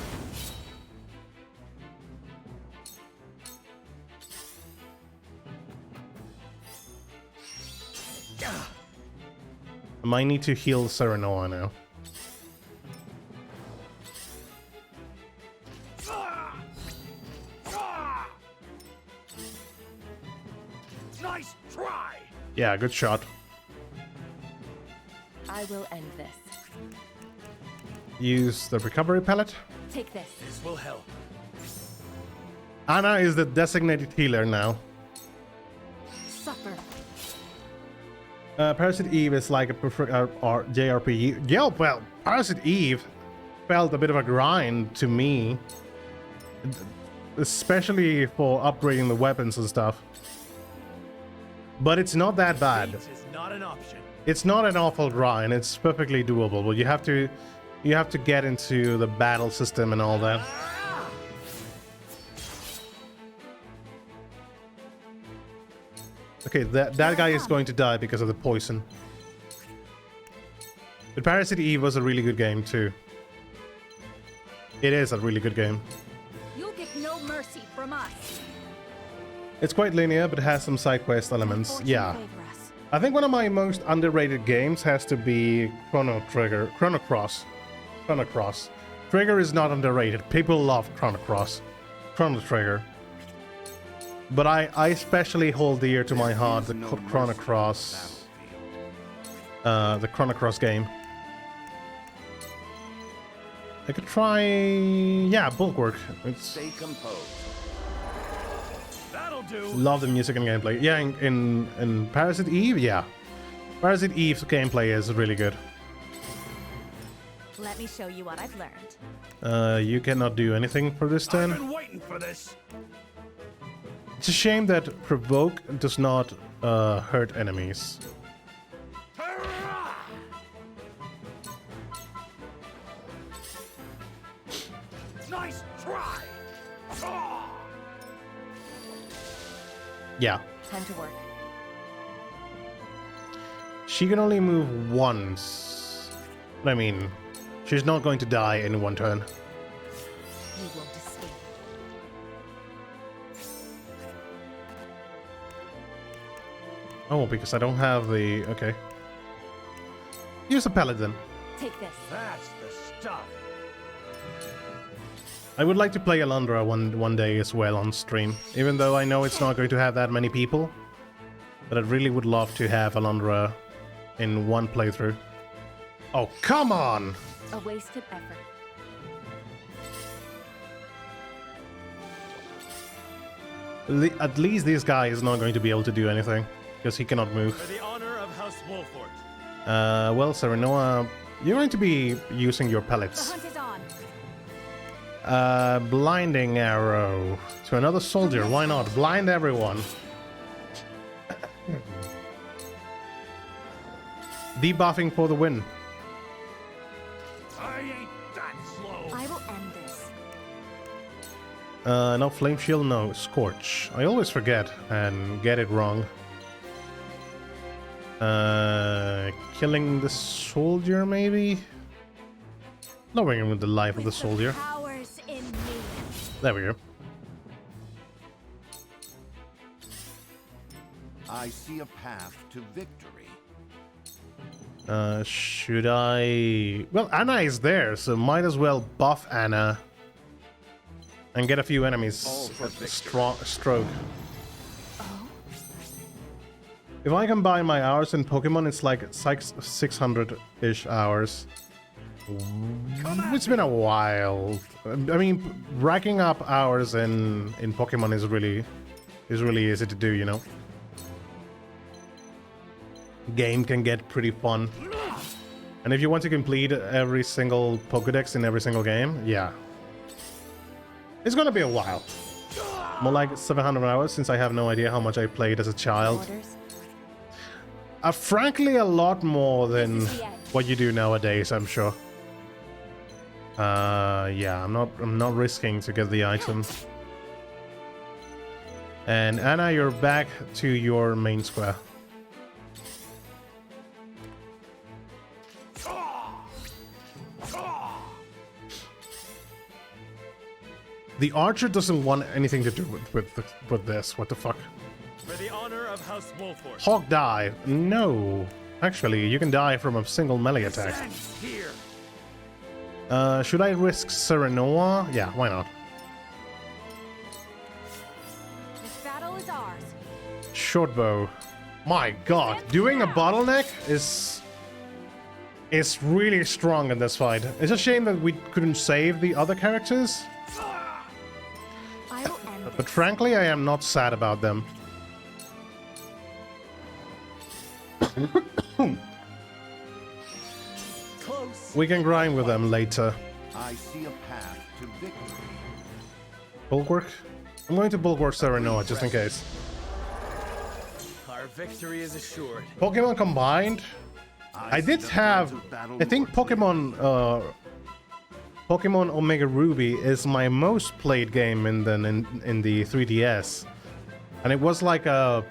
I might need to heal Serenoa now. Nice try. Yeah, good shot. I will end this. Use the recovery pellet. Take this. This will help. Anna is the designated healer now. Suffer. Parasite Eve is like a JRPG. Yeah, well, Parasite Eve felt a bit of a grind to me. Especially for upgrading the weapons and stuff. But it's not that bad. Is not an option. It's not an awful grind. It's perfectly doable. But you have to get into the battle system and all that. Okay, that guy is going to die because of the poison. But Parasite Eve was a really good game too. It is a really good game. You'll get no mercy from us. It's quite linear, but it has some side quest elements. Yeah. I think one of my most underrated games has to be Chrono Cross. Trigger is not underrated. People love Chrono Trigger. But I especially hold dear to my heart the Chrono Cross game. I could try, yeah, Bulwark. Stay composed. That'll do. Love the music and gameplay. Yeah, in Parasite Eve, yeah. Parasite Eve's gameplay is really good. Let me show you what I've learned. You cannot do anything for this turn. I've been waiting for this. It's a shame that Provoke does not hurt enemies. Nice Yeah. Time to work. She can only move once. I mean, she's not going to die in one turn. You won't escape. Oh, because I don't have the... Okay. Use a paladin. Take this. That's the stuff. I would like to play Alundra one day as well on stream, even though I know it's not going to have that many people. But I really would love to have Alundra in one playthrough. Oh, come on! A wasted effort. At least this guy is not going to be able to do anything, because he cannot move. For the honor of House Wolfort. Well, Serenoa, you're going to be using your The pellets. hunt is on. Blinding arrow to another soldier. Why not? Blind everyone. Debuffing for the win. I ain't that slow. I will end this. No flame shield, no scorch. I always forget and get it wrong. Killing the soldier, maybe? Lowering with the life of the soldier. Powers in me. There we go. I see a path to victory. Should I... Well, Anna is there, so might as well buff Anna. And get a few enemies stroke. If I combine my hours in Pokemon, it's like 600-ish hours. It's been a while. I mean, racking up hours in Pokemon is really easy to do, you know. Game can get pretty fun. And if you want to complete every single Pokédex in every single game, yeah. It's gonna be a while. More like 700 hours, since I have no idea how much I played as a child. Frankly, a lot more than what you do nowadays, I'm sure. Yeah, I'm not risking to get the item. And Anna, you're back to your main square. The archer doesn't want anything to do with this. What the fuck? For the honor of House Wolfort. Hawk die. No. Actually, you can die from a single melee attack. Here. Should I risk Serenoa? Yeah, why not? This battle is ours. Short bow. My god, doing a bottleneck is really strong in this fight. It's a shame that we couldn't save the other characters. But frankly, I am not sad about them. We can grind with them later. I see a path to victory. Bulwark? I'm going to Bulwark Serenoa just in case. Our victory is assured. Pokemon combined? I did have... I think Pokemon Omega Ruby is my most played game in the 3DS. And it was like a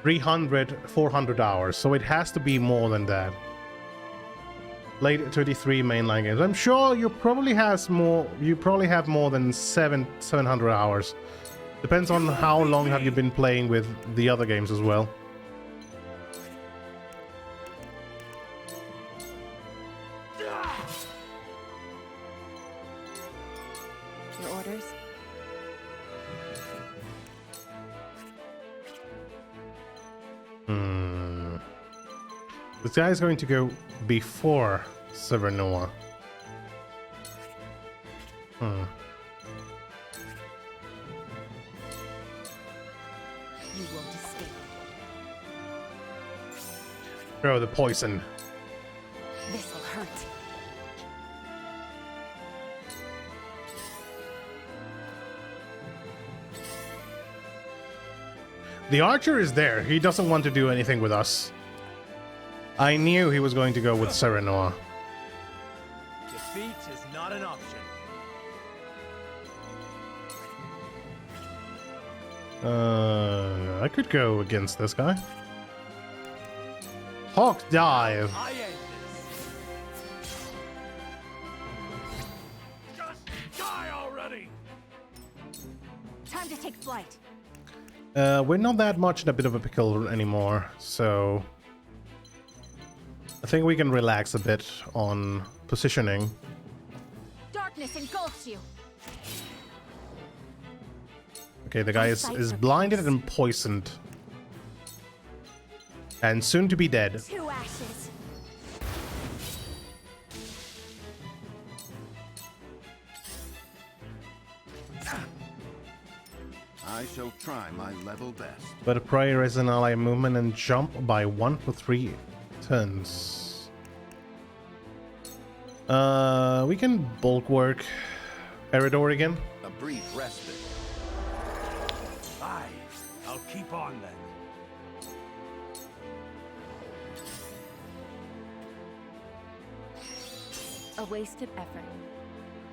300-400 hours, so it has to be more than that. Late 33 mainline games. I'm sure you probably have more than 700 hours. Depends on how long have you been playing with the other games as well. Your orders? This guy is going to go before Serenoa. You won't escape. Throw the poison. This'll hurt. The archer is there. He doesn't want to do anything with us. I knew he was going to go with Serenoa. Defeat is not an option. I could go against this guy. Hawk dive. I end this. Just die already. Time to take flight. We're not that much in a bit of a pickle anymore, so I think we can relax a bit on positioning. Darkness engulfs you. Okay, the guy is blinded and poisoned. And soon to be dead. 2 ashes. I shall try my level best. But prayer is an ally movement and jump by 1 for 3 turns. We can bulk work Eridor again. A brief respite. Aye, I'll keep on then. A wasted effort.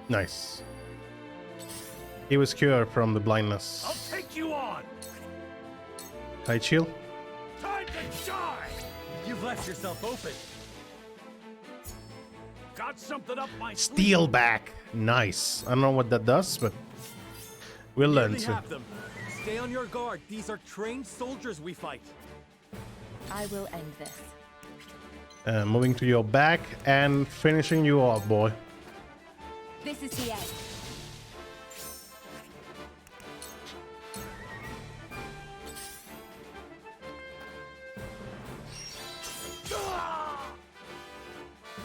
Nice. He was cured from the blindness. I'll take you on. Tight shield. Time to die. You've left yourself open. Got something up my sleeve. Steel back. Nice. I don't know what that does, but we'll learn Nearly to. have them. Stay on your guard. These are trained soldiers we fight. I will end this. Moving to your back and finishing you off, boy. This is the end.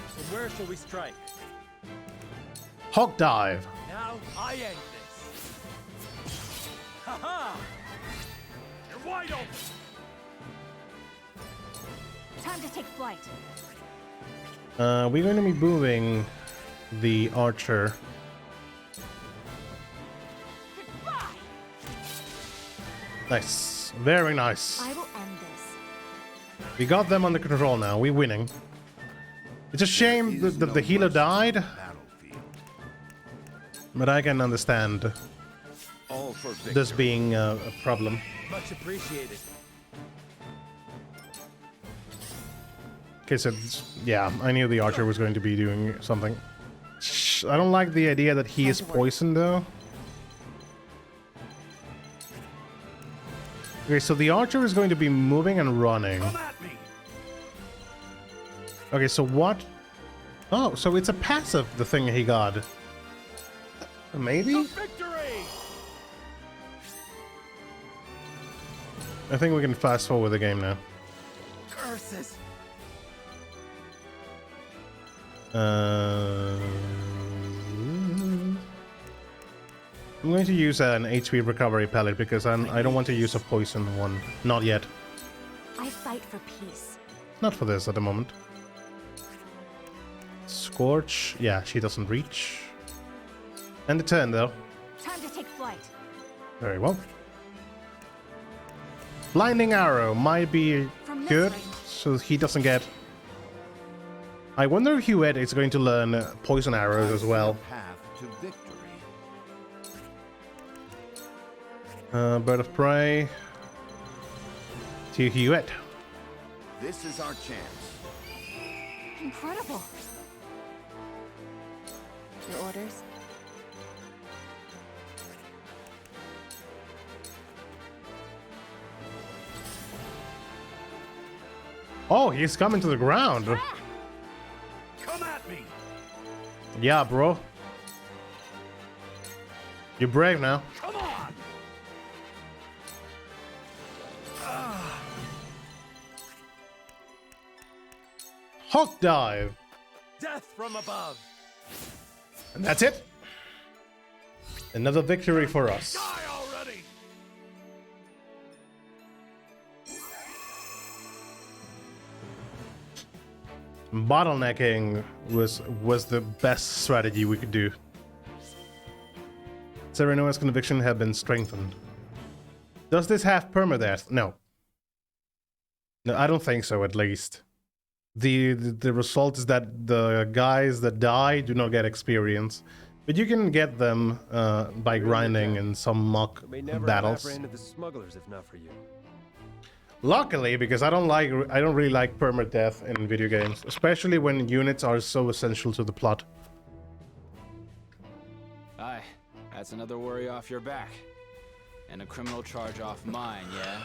From where shall we strike? Hawk dive. Now I end this. Ha-ha! You're wide open. Time to take flight. We're going to be moving the archer. Nice. Very nice. I will end this. We got them under control now. We're winning. It's a shame that the healer died. But I can understand All for victory. this being a problem. Much appreciated. Okay, so yeah, I knew the archer was going to be doing something. I don't like the idea that he is poisoned though. Okay, so the archer is going to be moving and running. Come at me. Okay, so what? Oh, so it's a passive, the thing he got. Maybe? Victory. I think we can fast forward the game now. Curses. I'm going to use an HP recovery pellet because I don't want to use a poison one. Not yet. I fight for peace. Not for this at the moment. Scorch. Yeah, she doesn't reach. And the turn though. Time to take flight. Very well. Blinding arrow might be good, so he doesn't get... I wonder if Hewitt is going to learn poison arrows as well. Path to victory. Bird of Prey to Hewitt. This is our chance. Incredible. Your orders? Oh, he's coming to the ground. Come at me. Yeah, bro. You're brave now. Come on. Hawk dive. Death from above. And that's it. Another victory for us. Die already. Bottlenecking was the best strategy we could do. Serenoa's conviction had been strengthened. Does this have permadeath? No. No, I don't think so, at least. The result is that the guys that die do not get experience. But you can get them by grinding in some mock We may never battles. have ran into the smugglers if not for you. Luckily, because I don't really like permadeath in video games, especially when units are so essential to the plot. Aye, that's another worry off your back. And a criminal charge off mine, yeah?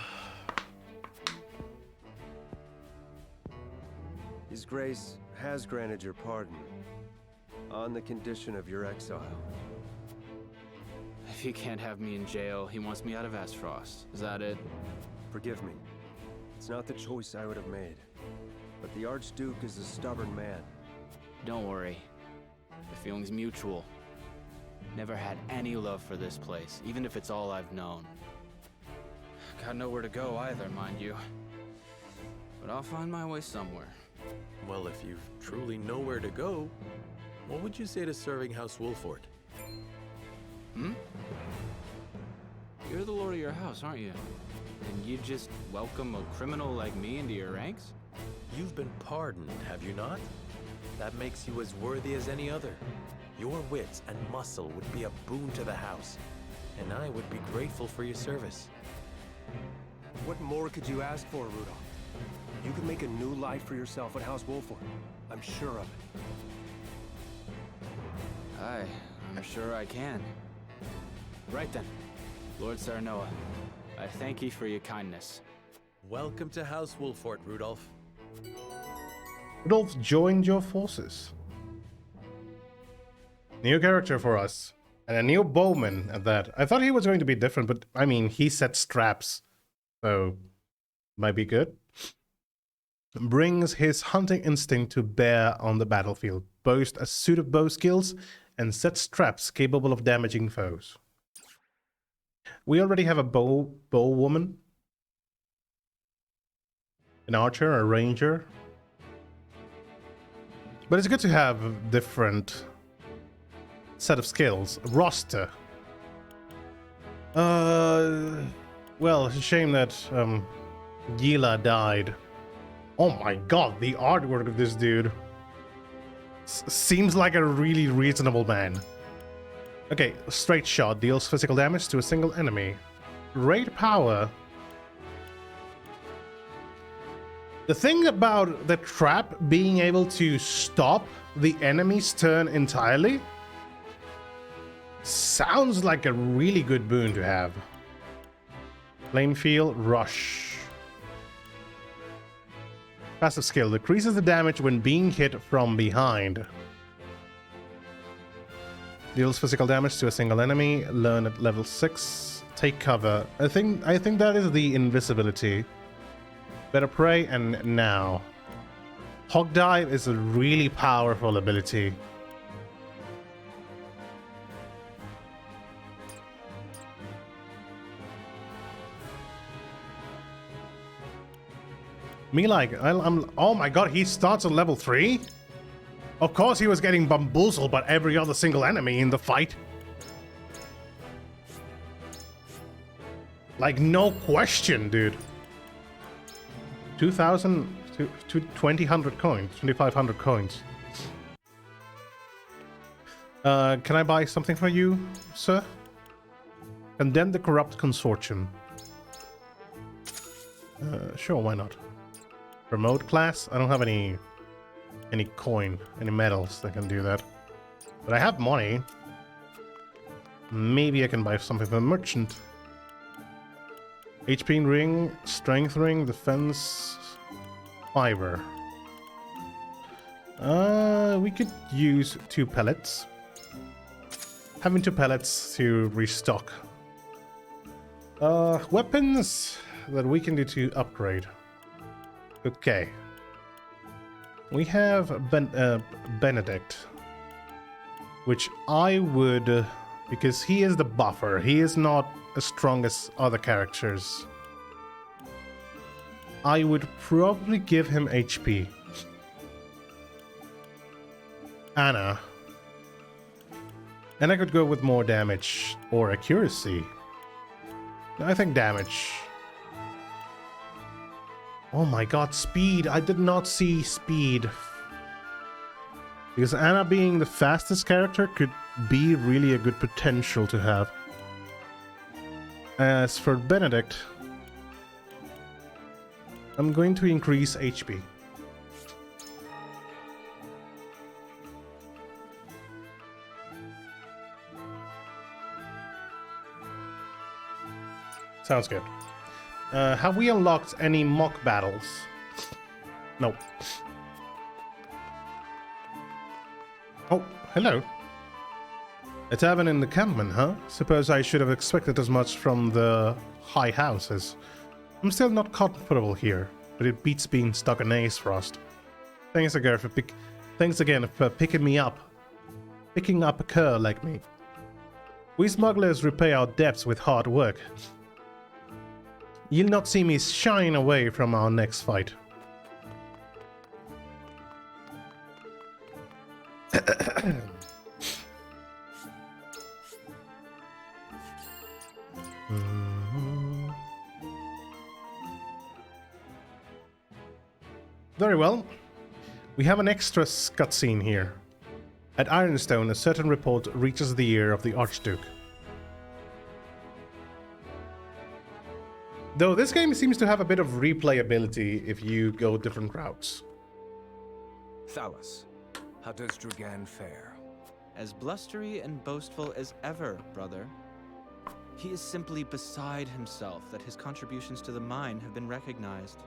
His Grace has granted your pardon, on the condition of your exile. If he can't have me in jail, he wants me out of Aesfrost. Is that it? Forgive me. It's not the choice I would have made. But the Archduke is a stubborn man. Don't worry. The feeling's mutual. Never had any love for this place, even if it's all I've known. Got nowhere to go either, mind you. But I'll find my way somewhere. Well, if you've truly nowhere to go, what would you say to serving House Wolfort? Hmm? You're the lord of your house, aren't you? And you just welcome a criminal like me into your ranks? You've been pardoned, have you not? That makes you as worthy as any other. Your wits and muscle would be a boon to the house, and I would be grateful for your service. What more could you ask for, Rudolph? You could make a new life for yourself at House Wolfort. I'm sure of it. Aye, I'm sure I can. Right then, Lord Sarnoa, I thank ye for your kindness. Welcome to House Wolfort, Rudolph. Rudolph joined your forces. New character for us. And a new bowman at that. I thought he was going to be different, but I mean, he set straps. So, might be good. Brings his hunting instinct to bear on the battlefield. Boasts a suit of bow skills and sets traps capable of damaging foes. We already have a bow woman. An archer, a ranger. But it's good to have a different set of skills. Roster. Well, it's a shame that Gila died. Oh my god, the artwork of this dude seems like a really reasonable man. Okay, straight shot deals physical damage to a single enemy. Great power. The thing about the trap being able to stop the enemy's turn entirely sounds like a really good boon to have. Flame field, rush. Passive skill decreases the damage when being hit from behind. Deals physical damage to a single enemy. Learn at level 6. Take cover. I think that is the invisibility. Better prey and now. Hog dive is a really powerful ability. Me like, oh my god, he starts at level 3? Of course he was getting bamboozled by every other single enemy in the fight. Like, no question, dude. 2,000 to 2,000 coins, 2,500 coins. Can I buy something for you, sir? Condemn the corrupt consortium. Sure, why not? Promote class? I don't have any coin, any medals that can do that. But I have money. Maybe I can buy something from the merchant. HP ring, strength ring, defense, fiber. We could use 2 pellets. Having 2 pellets to restock. Weapons that we can do to upgrade. Okay. We have Benedict, which I would, because he is the buffer. He is not as strong as other characters. I would probably give him HP. Anna. And I could go with more damage or accuracy. I think damage. Oh my god, speed. I did not see speed. Because Anna being the fastest character could be really a good potential to have. As for Benedict, I'm going to increase HP. Sounds good. Have we unlocked any mock battles? No. Oh, hello. A tavern in the encampment, huh? Suppose I should have expected as much from the high houses. I'm still not comfortable here, but it beats being stuck in Aesfrost. Thanks again for picking me up. Picking up a cur like me. We smugglers repay our debts with hard work. You'll not see me shying away from our next fight. Very well. We have an extra cutscene here. At Ironstone, a certain report reaches the ear of the Archduke. Though this game seems to have a bit of replayability if you go different routes. Thalus, how does Dragan fare? As blustery and boastful as ever, brother. He is simply beside himself that his contributions to the mine have been recognized.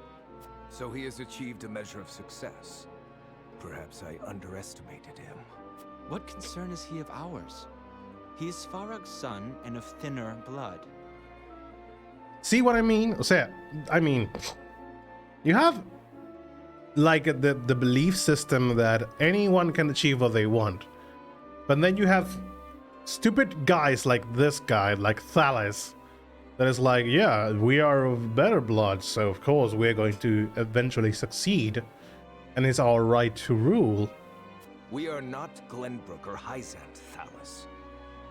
So he has achieved a measure of success. Perhaps I underestimated him. What concern is he of ours? He is Svarog's son and of thinner blood. See what I mean? O sea, I mean, you have like the belief system that anyone can achieve what they want. But then you have stupid guys like this guy, like Thalus, that is like, yeah, we are of better blood, so of course we're going to eventually succeed, and it's our right to rule. We are not Glenbrook or Hyzant, Thalus.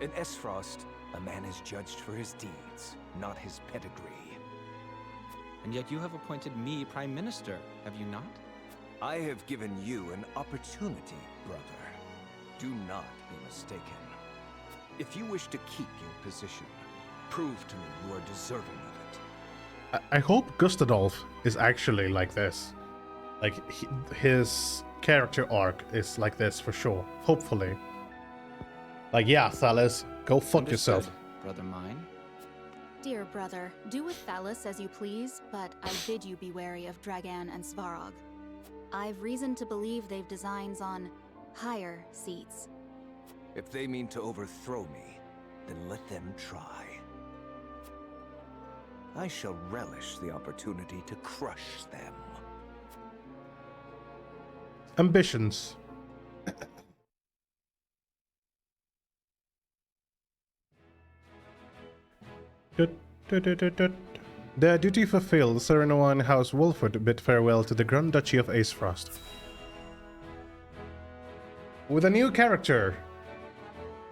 In Aesfrost, a man is judged for his deeds, not his pedigree. And yet you have appointed me Prime Minister, have you not? I have given you an opportunity, brother. Do not be mistaken. If you wish to keep your position, prove to me you are deserving of it. I hope Gustadolf is actually like this. Like, his character arc is like this for sure. Hopefully. Like, yeah, Thalus, go fuck yourself. Brother mine. Dear brother, do with Thalus as you please, but I bid you be wary of Dragan and Svarog. I've reason to believe they've designs on higher seats. If they mean to overthrow me, then let them try. I shall relish the opportunity to crush them. Ambitions. Their duty fulfilled, Serenoa and House Wolford bid farewell to the Grand Duchy of Aesfrost. With a new character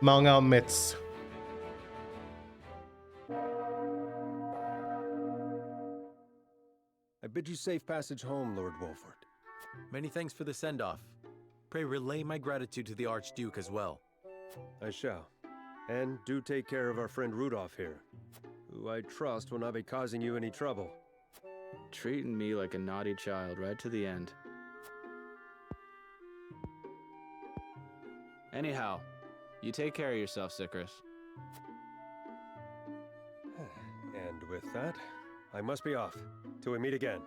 among our midst. I bid you safe passage home, Lord Wolford. Many thanks for the send-off. Pray relay my gratitude to the Archduke as well. I shall. And do take care of our friend Rudolph here, who I trust will not be causing you any trouble. Treating me like a naughty child right to the end. Anyhow, you take care of yourself, Sicarus. And with that, I must be off. Till we meet again.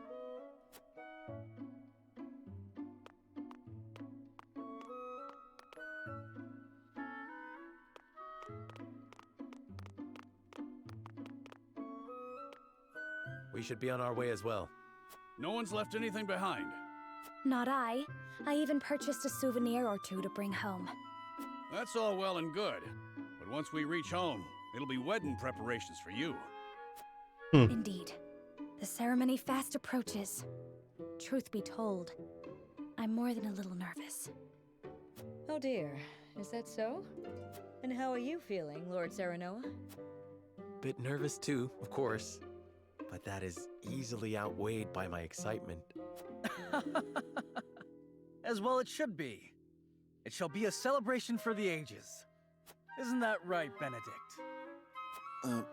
We should be on our way as well. No one's left anything behind. Not I. I even purchased a souvenir or two to bring home. That's all well and good. But once we reach home, it'll be wedding preparations for you. Indeed. The ceremony fast approaches. Truth be told, I'm more than a little nervous. Oh dear, is that so? And how are you feeling, Lord Serenoa? Bit nervous too, of course. But that is easily outweighed by my excitement. As well it should be. It shall be a celebration for the ages. Isn't that right, Benedict?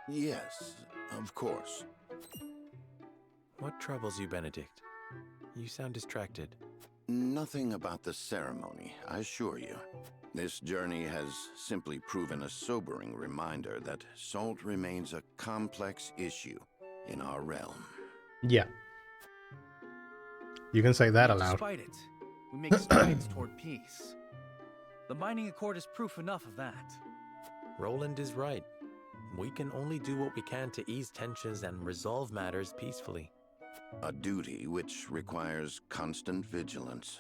Yes, of course. What troubles you, Benedict? You sound distracted. Nothing about the ceremony, I assure you. This journey has simply proven a sobering reminder that salt remains a complex issue in our realm. Yeah. You can say that aloud. Despite it, we make strides toward peace. The Binding Accord is proof enough of that. Roland is right. We can only do what we can to ease tensions and resolve matters peacefully. A duty which requires constant vigilance.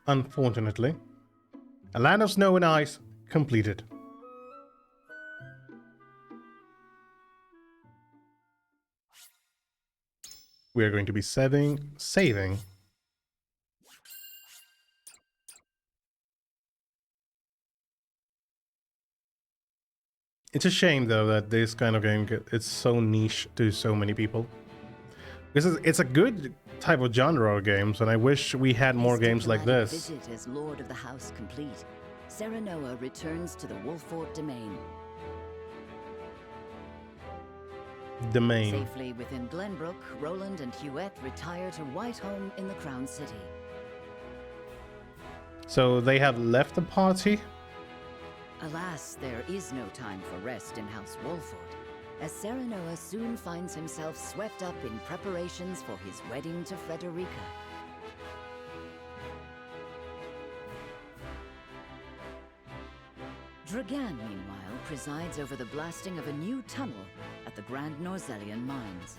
Unfortunately, a land of snow and ice completed. We are going to be saving. It's a shame though that this kind of game it's so niche to so many people. Because it's a good type of genre of games, and I wish we had more games like this. Visit as Lord of the House complete. Serenoa returns to the Wolfort domain. Safely within Glenbrook, Roland and Huette retire to Whitehome in the Crown City. So they have left the party? Alas, there is no time for rest in House Wolfort, as Serenoa soon finds himself swept up in preparations for his wedding to Frederica. Dragan, meanwhile, presides over the blasting of a new tunnel at the Grand Norzellian mines.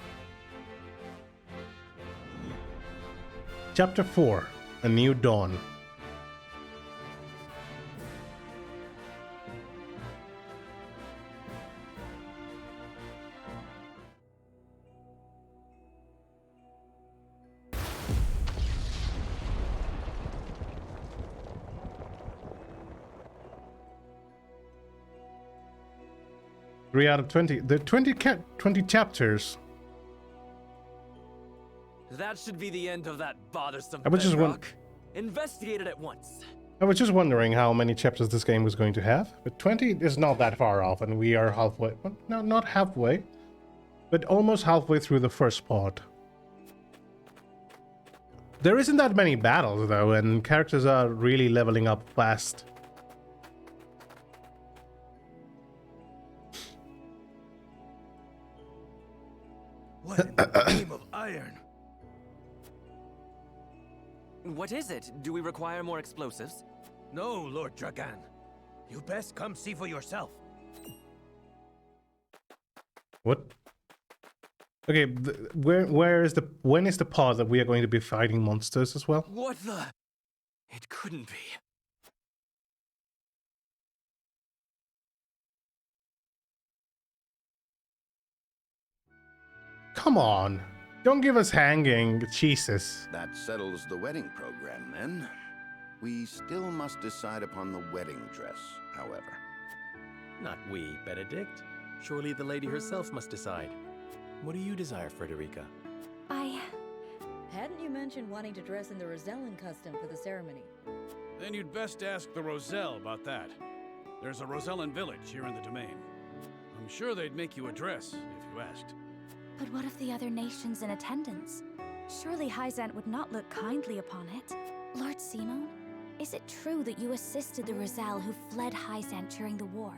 Chapter 4: A New Dawn. Three out of 20. The 20 chapters. That should be the end of that bothersome I was just Investigate it at once. I was just wondering how many chapters this game was going to have, but 20 is not that far off, and we are halfway. Well, no, not halfway, but almost halfway through the first part. There isn't that many battles though, and characters are really leveling up fast. What in the name of iron? What is it? Do we require more explosives? No, Lord Dragan. You best come see for yourself. What? Okay, when is the part that we are going to be fighting monsters as well? What the? It couldn't be. Come on. Don't give us hanging. Jesus. That settles the wedding program, then. We still must decide upon the wedding dress, however. Not we, Benedict. Surely the lady herself must decide. What do you desire, Frederica? Hadn't you mentioned wanting to dress in the Rosellan custom for the ceremony? Then you'd best ask the Roselle about that. There's a Rosellan village here in the domain. I'm sure they'd make you a dress if you asked. But what of the other nations in attendance? Surely Hyzant would not look kindly upon it. Lord Simon, is it true that you assisted the Roselle who fled Hyzant during the war,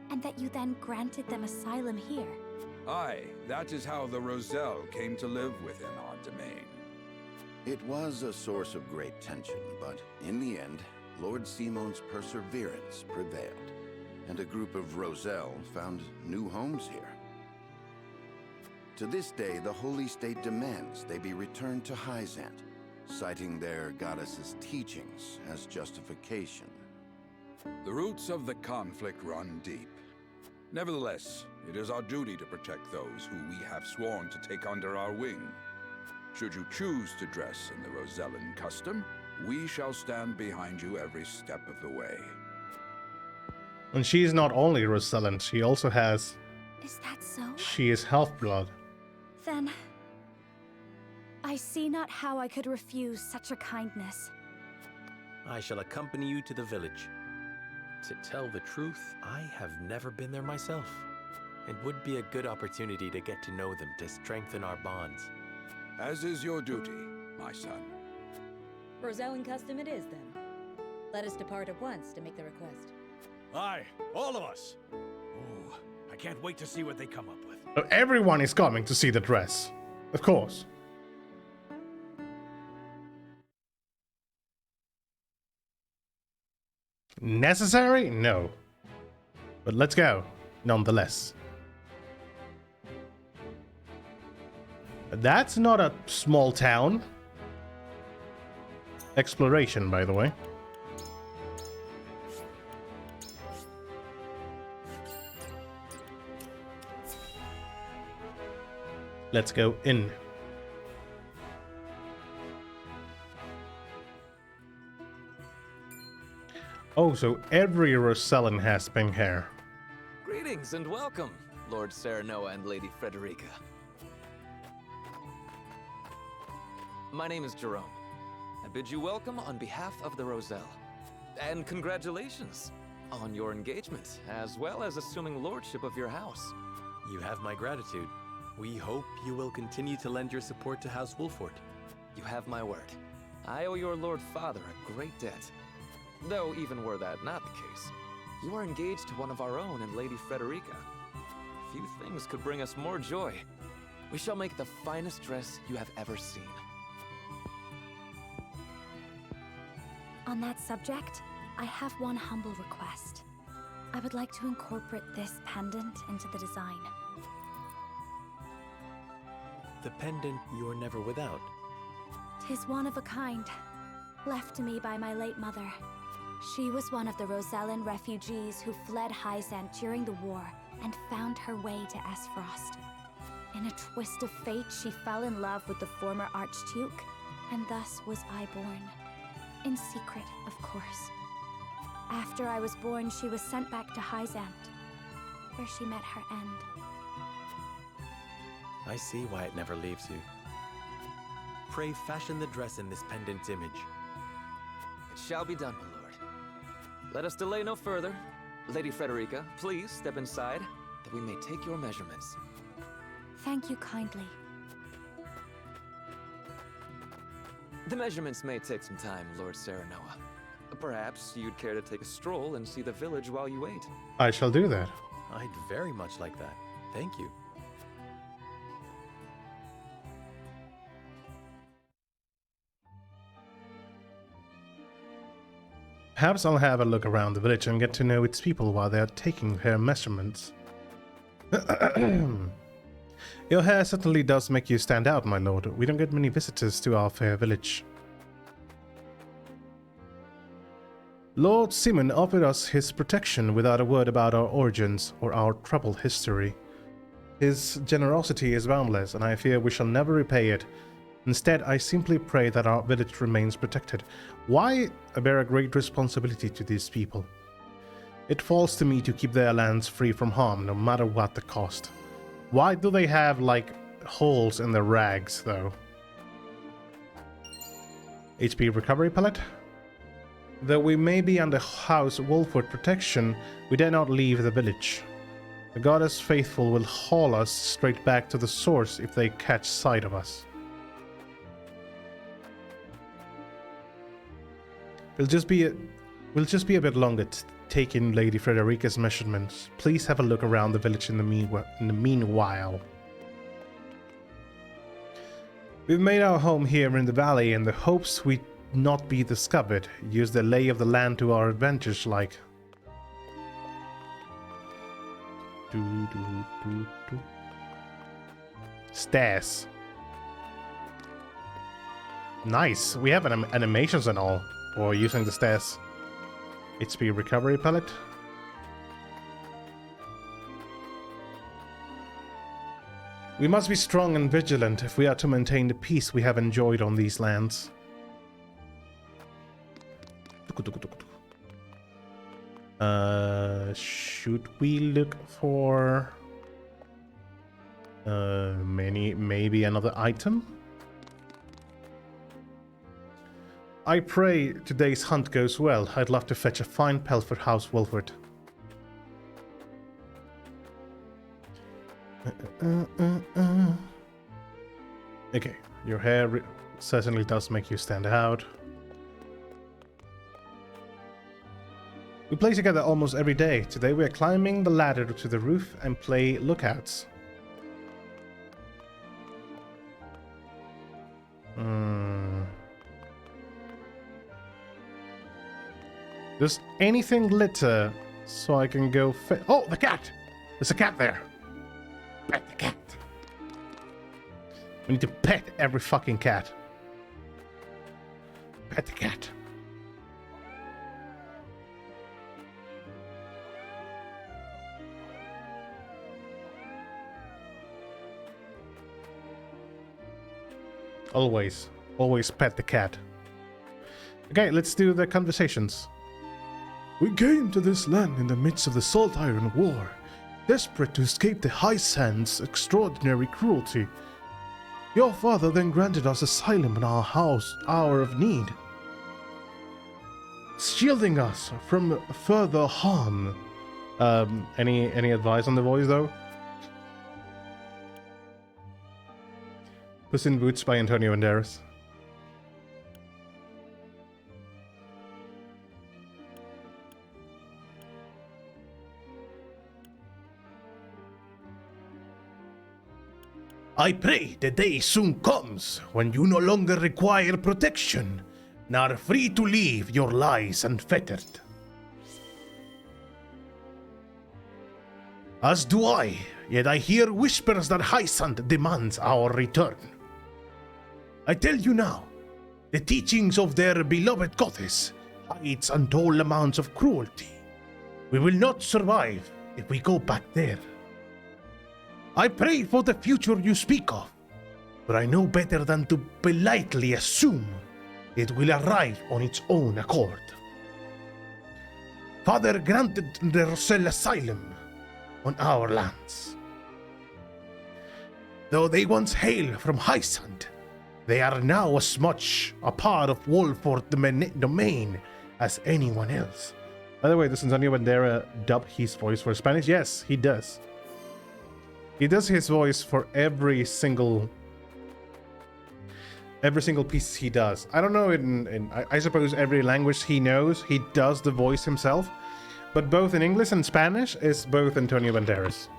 and that you then granted them asylum here? Aye, that is how the Roselle came to live within our domain. It was a source of great tension, but in the end, Lord Simon's perseverance prevailed, and a group of Roselle found new homes here. To this day, the Holy State demands they be returned to Hyzant, citing their goddess's teachings as justification. The roots of the conflict run deep. Nevertheless, it is our duty to protect those who we have sworn to take under our wing. Should you choose to dress in the Rosellan custom, we shall stand behind you every step of the way. And she is not only Rosellan, she also has... Is that so? She is half-blood. Then... I see not how I could refuse such a kindness. I shall accompany you to the village. To tell the truth, I have never been there myself. It would be a good opportunity to get to know them, to strengthen our bonds. As is your duty, my son. Rosellan custom it is, then. Let us depart at once to make the request. Aye, all of us. Ooh, I can't wait to see what they come up with. So everyone is coming to see the dress. Of course. Necessary? No. But let's go, nonetheless. That's not a small town. Exploration, by the way. Let's go in. Oh, so every Rosellan has pink hair. Greetings and welcome, Lord Serenoa and Lady Frederica. My name is Jerome. I bid you welcome on behalf of the Roselle. And congratulations on your engagement, as well as assuming lordship of your house. You have my gratitude. We hope you will continue to lend your support to House Wolfort. You have my word. I owe your Lord Father a great debt. Though even were that not the case, you are engaged to one of our own in Lady Frederica. Few things could bring us more joy. We shall make the finest dress you have ever seen. On that subject, I have one humble request. I would like to incorporate this pendant into the design. The pendant you're never without. 'Tis one of a kind, left to me by my late mother. She was one of the Rosellan refugees who fled Hyzant during the war and found her way to Esfrost. In a twist of fate, she fell in love with the former Archduke, and thus was I born. In secret, of course. After I was born, she was sent back to Hyzant, where she met her end. I see why it never leaves you. Pray fashion the dress in this pendant's image. It shall be done, my lord. Let us delay no further. Lady Frederica, please step inside, that we may take your measurements. Thank you kindly. The measurements may take some time, Lord Serenoa. Perhaps you'd care to take a stroll and see the village while you wait. I shall do that. I'd very much like that. Thank you. Perhaps I'll have a look around the village and get to know its people while they are taking their measurements. Your hair certainly does make you stand out, my lord. We don't get many visitors to our fair village. Lord Simon offered us his protection without a word about our origins or our troubled history. His generosity is boundless, and I fear we shall never repay it. Instead, I simply pray that our village remains protected. Why bear a great responsibility to these people? It falls to me to keep their lands free from harm, no matter what the cost. Why do they have, like, holes in their rags, though? HP recovery pellet? Though we may be under House Wolfort protection, we dare not leave the village. The goddess faithful will haul us straight back to the source if they catch sight of us. We'll just be a bit longer to take in Lady Frederica's measurements. Please have a look around the village in the meanwhile. We've made our home here in the valley in the hopes we'd not be discovered. Use the lay of the land to our advantage, like. Stairs. Nice. We have animations and all. Or using the stairs. HP recovery pellet. We must be strong and vigilant if we are to maintain the peace we have enjoyed on these lands. Should we look for maybe another item? I pray today's hunt goes well. I'd love to fetch a fine pelt for House Wolford. Okay, your hair certainly does make you stand out. We play together almost every day. Today we are climbing the ladder to the roof and play lookouts. Does anything litter so I can go oh, the cat! There's a cat there! Pet the cat! We need to pet every fucking cat. Pet the cat. Always. Always pet the cat. Okay, let's do the conversations. We came to this land in the midst of the Salt Iron War, desperate to escape the High Sands' extraordinary cruelty. Your father then granted us asylum in our hour of need, shielding us from further harm. Any advice on the voice, though? Puss in Boots by Antonio Banderas. I pray the day soon comes when you no longer require protection, nor free to live your lives unfettered. As do I, yet I hear whispers that Hysand demands our return. I tell you now, the teachings of their beloved goddess hides untold amounts of cruelty. We will not survive if we go back there. I pray for the future you speak of, but I know better than to politely assume it will arrive on its own accord. Father granted the Rosell asylum on our lands. Though they once hailed from Hysand, they are now as much a part of Wolford domain as anyone else. By the way, does Antonio Bandera dub his voice for Spanish? Yes, he does. He does his voice for every single piece he does. I don't know I suppose every language he knows, he does the voice himself. But both in English and Spanish is both Antonio Banderas.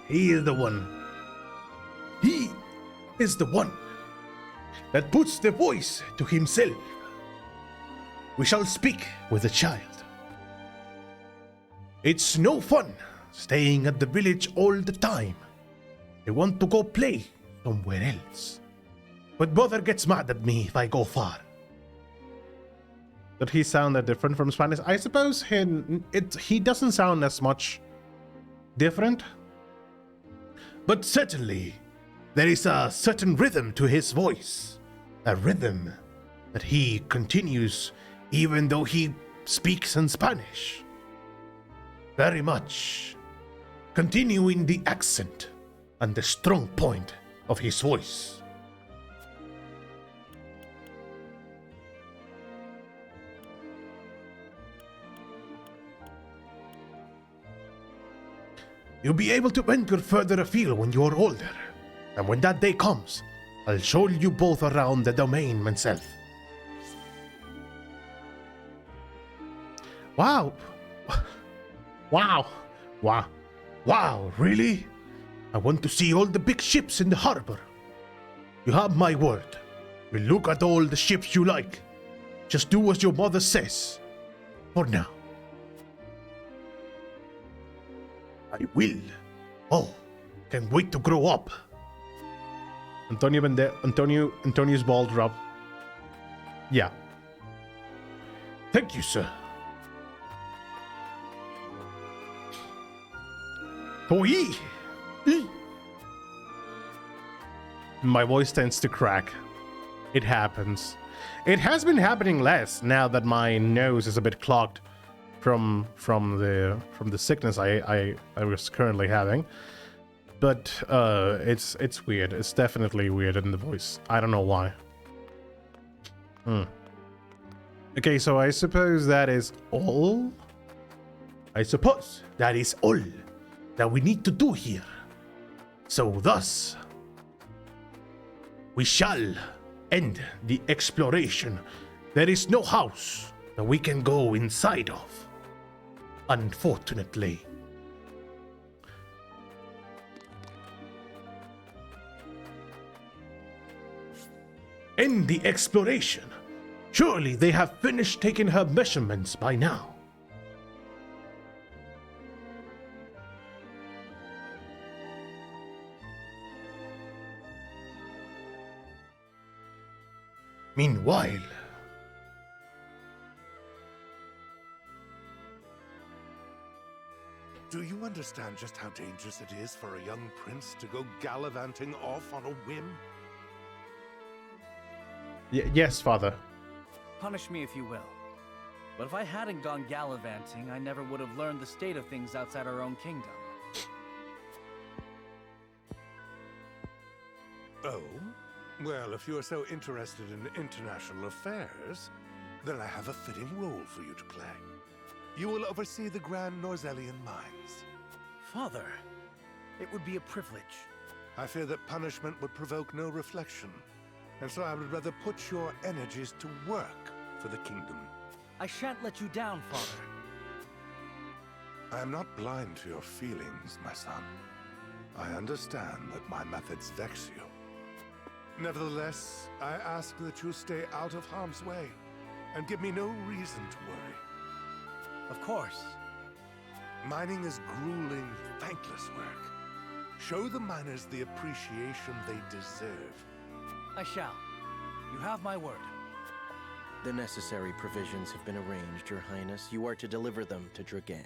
He is the one. He is the one that puts the voice to himself. We shall speak with the child. It's no fun staying at the village all the time. They want to go play somewhere else. But Mother gets mad at me if I go far. Did he sound that different from Spanish? I suppose he doesn't sound as much different. But certainly, there is a certain rhythm to his voice. A rhythm that he continues even though he speaks in Spanish. Very much. Continuing the accent and the strong point of his voice. You'll be able to venture further afield when you're older. And when that day comes, I'll show you both around the domain myself. Wow. Wow. Wow. Wow, really? I want to see all the big ships in the harbor. You have my word. We'll look at all the ships you like. Just do as your mother says. For now. I will. Oh, can't wait to grow up. Antonio's ball drop. Yeah. Thank you, sir. Oi! My voice tends to crack. It happens. It has been happening less now that my nose is a bit clogged from the sickness I was currently having. but it's weird. It's definitely weird in the voice. I don't know why. Okay, so I suppose that is all. I suppose that is all that we need to do here. So thus, we shall end the exploration. There is no house that we can go inside of, unfortunately. End the exploration. Surely they have finished taking her measurements by now. Meanwhile, do you understand just how dangerous it is for a young prince to go gallivanting off on a whim? Yes, father. Punish me if you will. But if I hadn't gone gallivanting, I never would have learned the state of things outside our own kingdom. Oh? Well, if you're so interested in international affairs, then I have a fitting role for you to play. You will oversee the Grand Norzelian mines. Father, it would be a privilege. I fear that punishment would provoke no reflection, and so I would rather put your energies to work for the kingdom. I shan't let you down, Father. I am not blind to your feelings, my son. I understand that my methods vex you. Nevertheless, I ask that you stay out of harm's way, and give me no reason to worry. Of course. Mining is grueling, thankless work. Show the miners the appreciation they deserve. I shall. You have my word. The necessary provisions have been arranged, Your Highness. You are to deliver them to Dragan.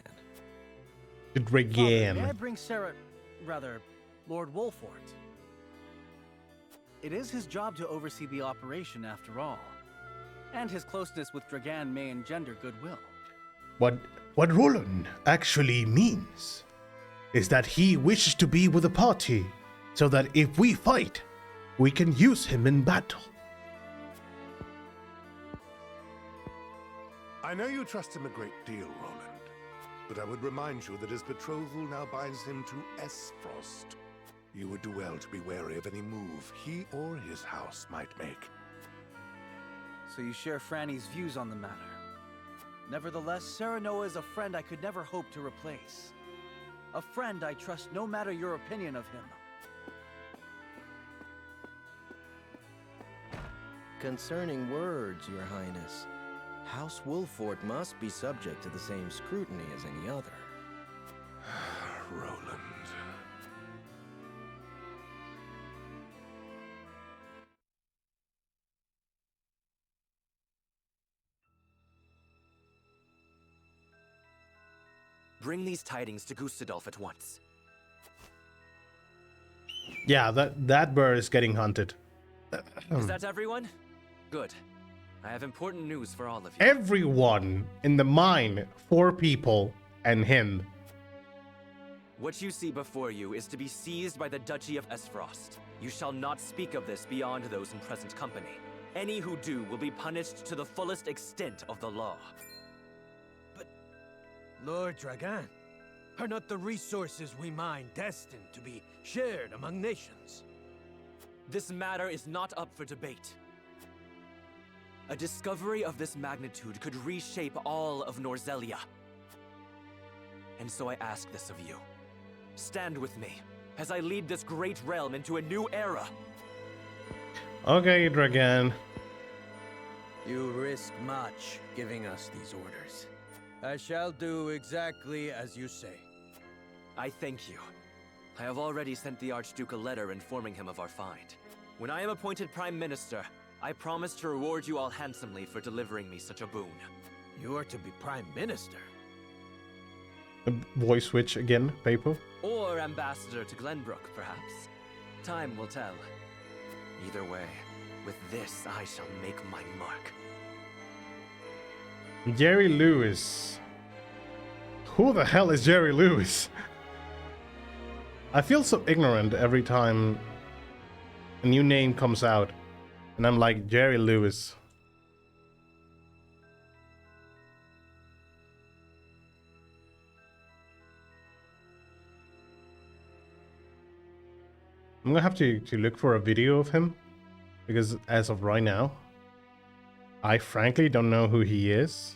Father, may I bring Lord Wolfort? It is his job to oversee the operation after all. And his closeness with Dragan may engender goodwill. What Roland actually means is that he wishes to be with the party, so that if we fight, we can use him in battle. I know you trust him a great deal, Roland, but I would remind you that his betrothal now binds him to Esfrost. You would do well to be wary of any move he or his house might make. So you share Franny's views on the matter. Nevertheless, Serenoa is a friend I could never hope to replace. A friend I trust no matter your opinion of him. Concerning words, Your Highness, House Wolfort must be subject to the same scrutiny as any other. Roland. Bring these tidings to Gustadolf at once. Yeah, that bird is getting hunted. Is that everyone? Good. I have important news for all of you. Everyone in the mine, 4 people, and him. What you see before you is to be seized by the Duchy of Esfrost. You shall not speak of this beyond those in present company. Any who do will be punished to the fullest extent of the law. Lord Dragan, are not the resources we mine destined to be shared among nations? This matter is not up for debate. A discovery of this magnitude could reshape all of Norzelia. And so I ask this of you. Stand with me as I lead this great realm into a new era. Okay, Dragan. You risk much giving us these orders. I shall do exactly as you say. I thank you. I have already sent the Archduke a letter informing him of our find. When I am appointed Prime Minister, I promise to reward you all handsomely for delivering me such a boon. You are to be Prime Minister? Voice switch again, paper. Or Ambassador to Glenbrook, perhaps. Time will tell. Either way, with this I shall make my mark. Jerry Lewis. Who the hell is Jerry Lewis? I feel so ignorant every time a new name comes out, and I'm like Jerry Lewis. I'm gonna have to look for a video of him, because as of right now, I frankly don't know who he is.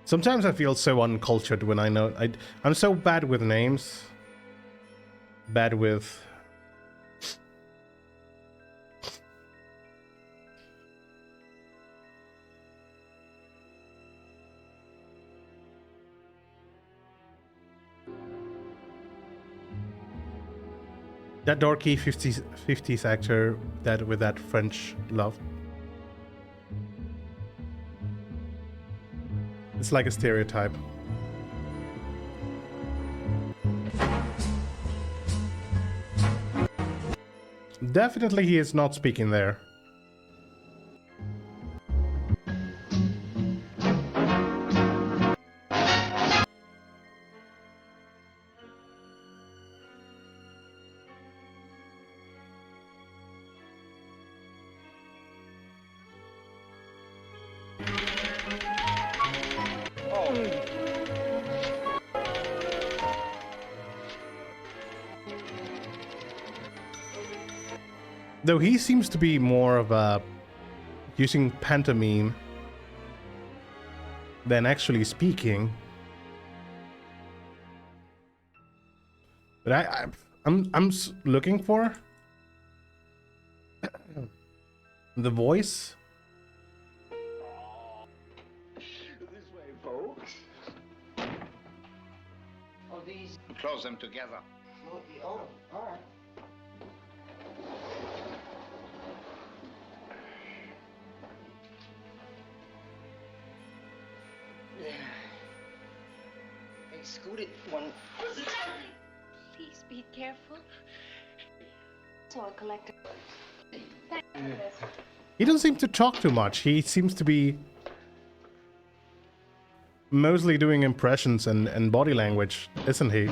Sometimes I feel so uncultured when I know I'm so bad with names. Bad with that dorky 50s actor that with that French love. It's like a stereotype. Definitely he is not speaking there. Though he seems to be more of a using pantomime than actually speaking. But I'm looking for the voice. This way, folks. Oh, these. Close them together. Oh, all right. They scooted one. Please be careful. So a collector. He doesn't seem to talk too much. He seems to be mostly doing impressions and body language, isn't he?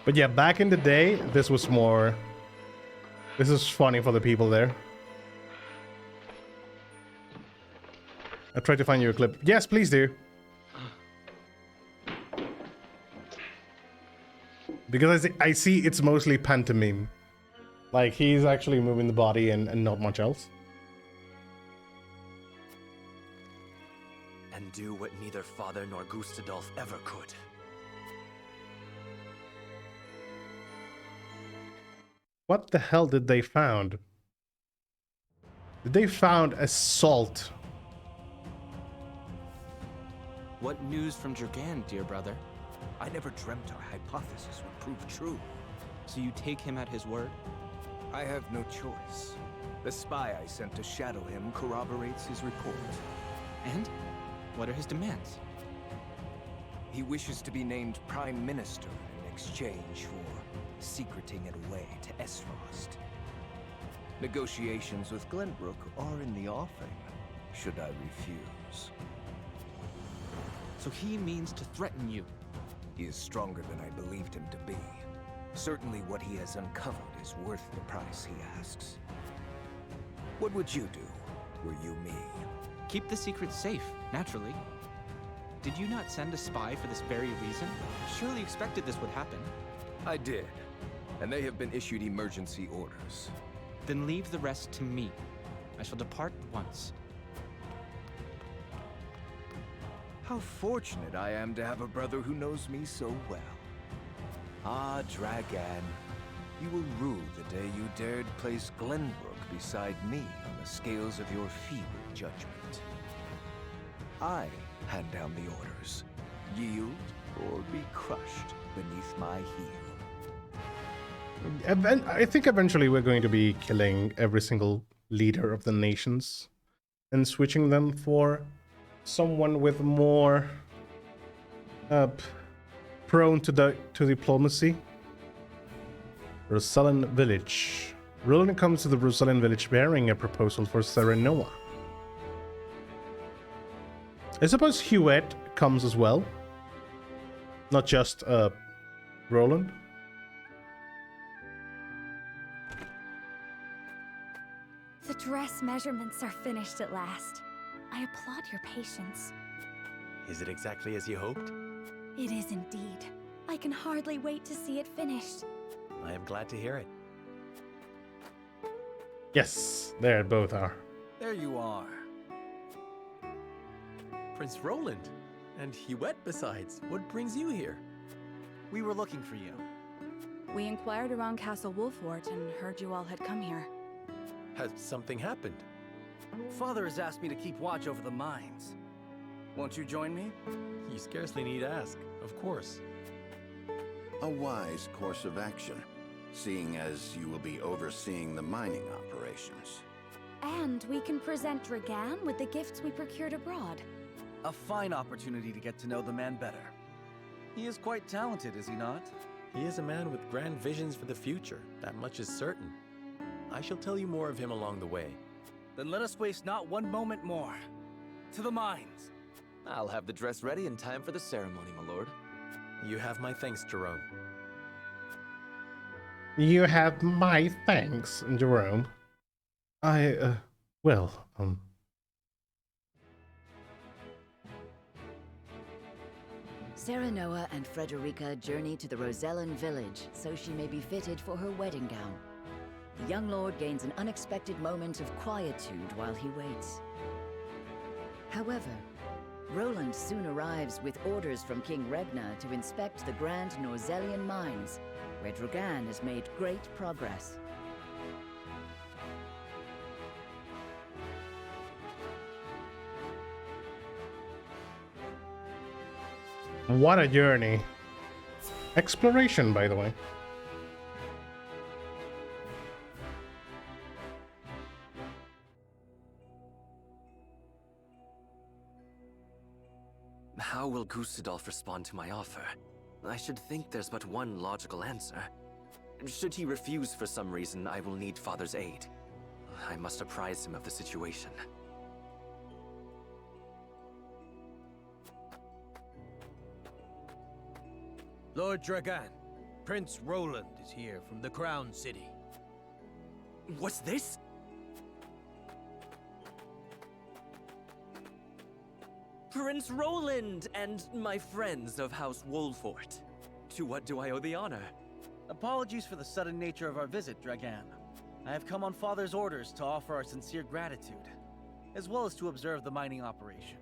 But yeah, back in the day, this was more... This is funny for the people there. I'll try to find you a clip. Yes, please do. Because I see it's mostly pantomime. Like, he's actually moving the body and not much else. And do what neither father nor Gustadolf ever could. What the hell did they found? Did they found a salt? What news from Jurgan, dear brother? I never dreamt our hypothesis would prove true. So you take him at his word? I have no choice. The spy I sent to shadow him corroborates his report. And? What are his demands? He wishes to be named Prime Minister in exchange for secreting it away to Esfrost. Negotiations with Glenbrook are in the offing, should I refuse. So he means to threaten you? He is stronger than I believed him to be. Certainly what he has uncovered is worth the price he asks. What would you do, were you me? Keep the secret safe, naturally. Did you not send a spy for this very reason? Surely expected this would happen. I did, and they have been issued emergency orders. Then leave the rest to me. I shall depart at once. How fortunate I am to have a brother who knows me so well. Ah, Dragan, you will rue the day you dared place Glenbrook beside me on the scales of your fevered judgment. I hand down the orders. Yield or be crushed beneath my heel. I think eventually we're going to be killing every single leader of the nations and switching them for someone with more prone to diplomacy. Rosellan village. Roland comes to the Rosellan village bearing a proposal for Serenoa. I suppose Huet comes as well. Not just Roland. The dress measurements are finished at last. I applaud your patience. Is it exactly as you hoped? It is indeed. I can hardly wait to see it finished. I am glad to hear it. Yes, there both are. There you are. Prince Roland. And Huet besides. What brings you here? We were looking for you. We inquired around Castle Wolfort and heard you all had come here. Has something happened? Father has asked me to keep watch over the mines. Won't you join me? You scarcely need ask. Of course. A wise course of action, seeing as you will be overseeing the mining operations. And we can present Dragan with the gifts we procured abroad. A fine opportunity to get to know the man better. He is quite talented, is he not? He is a man with grand visions for the future. That much is certain. I shall tell you more of him along the way. Then let us waste not one moment more. To the mines. I'll have the dress ready in time for the ceremony, my lord. You have my thanks, Jerome. You have my thanks, Jerome. Serenoa and Frederica journey to the Rosellan village so she may be fitted for her wedding gown. The young lord gains an unexpected moment of quietude while he waits. However, Roland soon arrives with orders from King Regna to inspect the Grand Norzellian mines, where Dragan has made great progress. What a journey. Exploration, by the way. How will Gustadolf respond to my offer? I should think there's but one logical answer. Should he refuse for some reason, I will need Father's aid. I must apprise him of the situation. Lord Dragan, Prince Roland is here from the Crown City. What's this? Prince Roland and my friends of House Wolfort. To what do I owe the honor? Apologies for the sudden nature of our visit, Dragan. I have come on Father's orders to offer our sincere gratitude, as well as to observe the mining operation.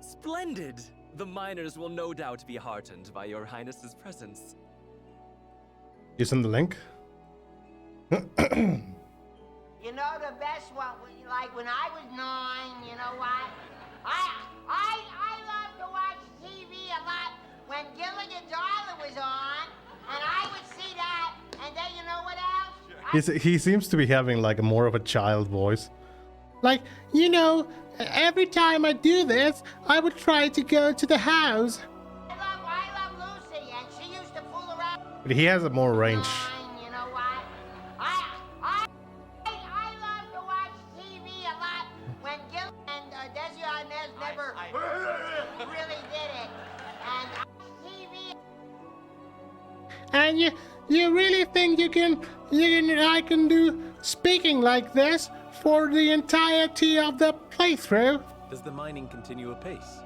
Splendid! The miners will no doubt be heartened by your highness's presence. You send the link? You know the best one, like when I was 9, you know what? I love to watch TV a lot when Gilligan's Island was on, and I would see that, and then you know what else? He seems to be having like more of a child voice. Like, you know, every time I do this, I would try to go to the house. I love Lucy, and she used to fool around. But he has a more range. You know what? I love to watch TV a lot when Gil and Desi Arnaz never really did it. And TV. And you really think I can do speaking like this for the entirety of the playthrough? Does the mining continue apace?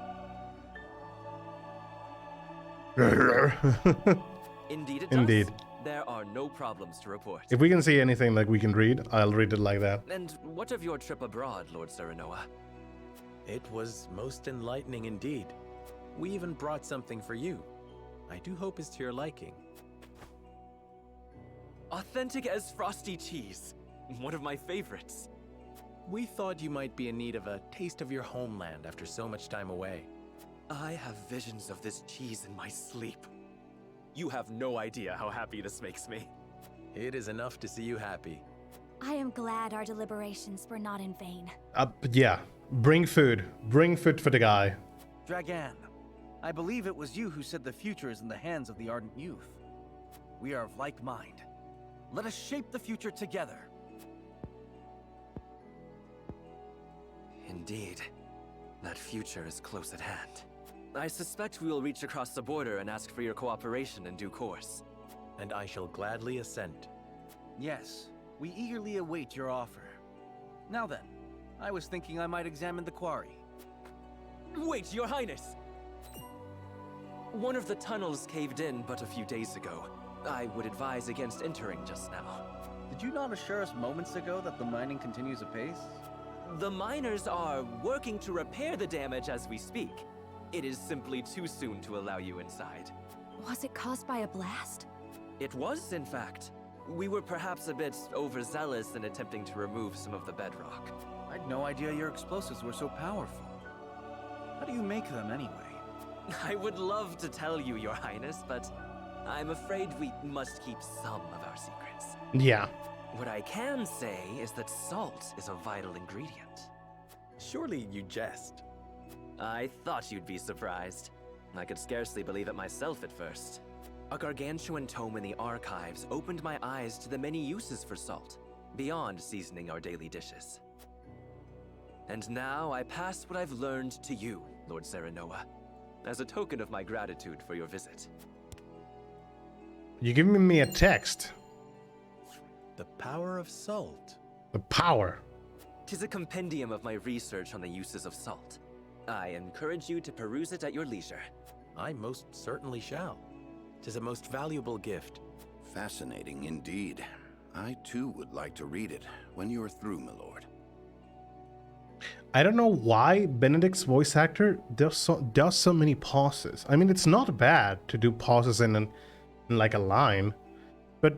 Indeed it does. Indeed. There are no problems to report. If we can see anything like we can read, I'll read it like that. And what of your trip abroad, Lord Serenoa? It was most enlightening indeed. We even brought something for you. I do hope it's to your liking. Authentic as frosty cheese. One of my favorites. We thought you might be in need of a taste of your homeland after so much time away. I have visions of this cheese in my sleep. You have no idea how happy this makes me. It is enough to see you happy. I am glad our deliberations were not in vain. Yeah. Bring food. Bring food for the guy. Dragan, I believe it was you who said the future is in the hands of the ardent youth. We are of like mind. Let us shape the future together. Indeed. That future is close at hand. I suspect we will reach across the border and ask for your cooperation in due course. And I shall gladly assent. Yes, we eagerly await your offer. Now then, I was thinking I might examine the quarry. Wait, Your Highness! One of the tunnels caved in but a few days ago. I would advise against entering just now. Did you not assure us moments ago that the mining continues apace? The miners are working to repair the damage as we speak. It is simply too soon to allow you inside. Was it caused by a blast? It was, in fact. We were perhaps a bit overzealous in attempting to remove some of the bedrock. I had no idea your explosives were so powerful. How do you make them anyway? I would love to tell you, Your Highness, but I'm afraid we must keep some of our secrets. Yeah. What I can say is that salt is a vital ingredient. Surely you jest. I thought you'd be surprised. I could scarcely believe it myself at first. A gargantuan tome in the archives opened my eyes to the many uses for salt, beyond seasoning our daily dishes. And now I pass what I've learned to you, Lord Serenoa, as a token of my gratitude for your visit. You're giving me a text. The power of salt. The power. 'Tis a compendium of my research on the uses of salt. I encourage you to peruse it at your leisure. I most certainly shall. 'Tis a most valuable gift. Fascinating indeed. I too would like to read it when you are through, my lord. I don't know why Benedict's voice actor does so many pauses. I mean, it's not bad to do pauses in like a line, but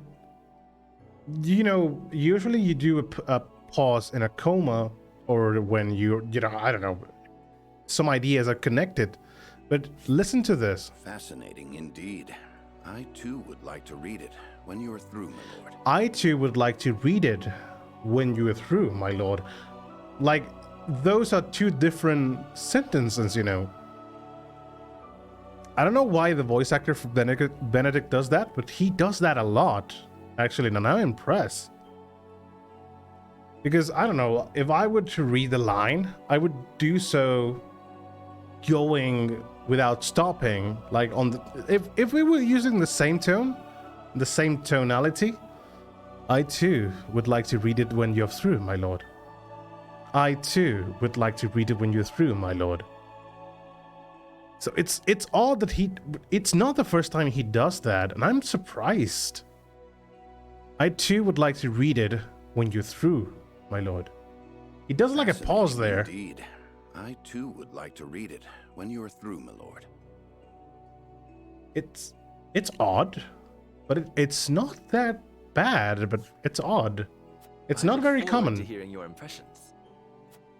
you know, usually you do a pause in a comma, or when you know, I don't know, some ideas are connected. But listen to this. Fascinating indeed. I too would like to read it when you are through, my lord. I too would like to read it when you are through, my lord. Like, those are two different sentences, you know. I don't know why the voice actor for Benedict does that, but he does that a lot, actually, and I'm impressed. Because, I don't know, if I were to read the line, I would do so going without stopping, like on the... If we were using the same tone, the same tonality, I too would like to read it when you're through, my lord. I too would like to read it when you're through, my lord. So it's odd that it's not the first time he does that, and I'm surprised. I too would like to read it when you're through, my lord. He does like a pause there. Indeed. I too would like to read it when you are through, my lord. It's odd, but it's not that bad, but it's odd. It's not very common. To hearing your impressions.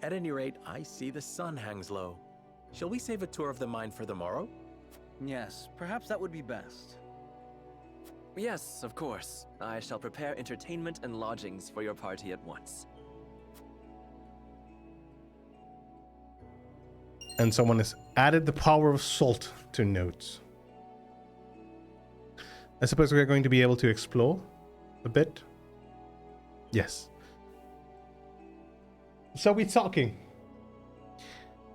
At any rate, I see the sun hangs low. Shall we save a tour of the mine for the morrow? Yes, perhaps that would be best. Yes, of course. I shall prepare entertainment and lodgings for your party at once. And someone has added the power of salt to notes. I suppose we're going to be able to explore a bit. Yes. So we're talking.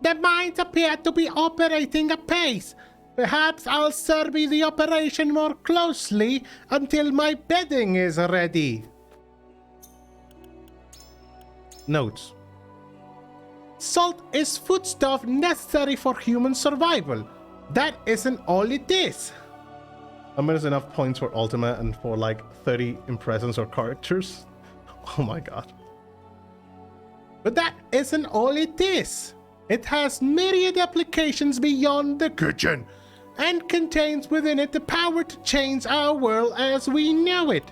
The mines appear to be operating apace. Perhaps I'll survey the operation more closely until my bedding is ready. Notes. Salt is foodstuff necessary for human survival. That isn't all it is. There's enough points for Ultima and for like 30 impressions or characters. Oh my god. But that isn't all it is. It has myriad applications beyond the kitchen, and contains within it the power to change our world as we know it.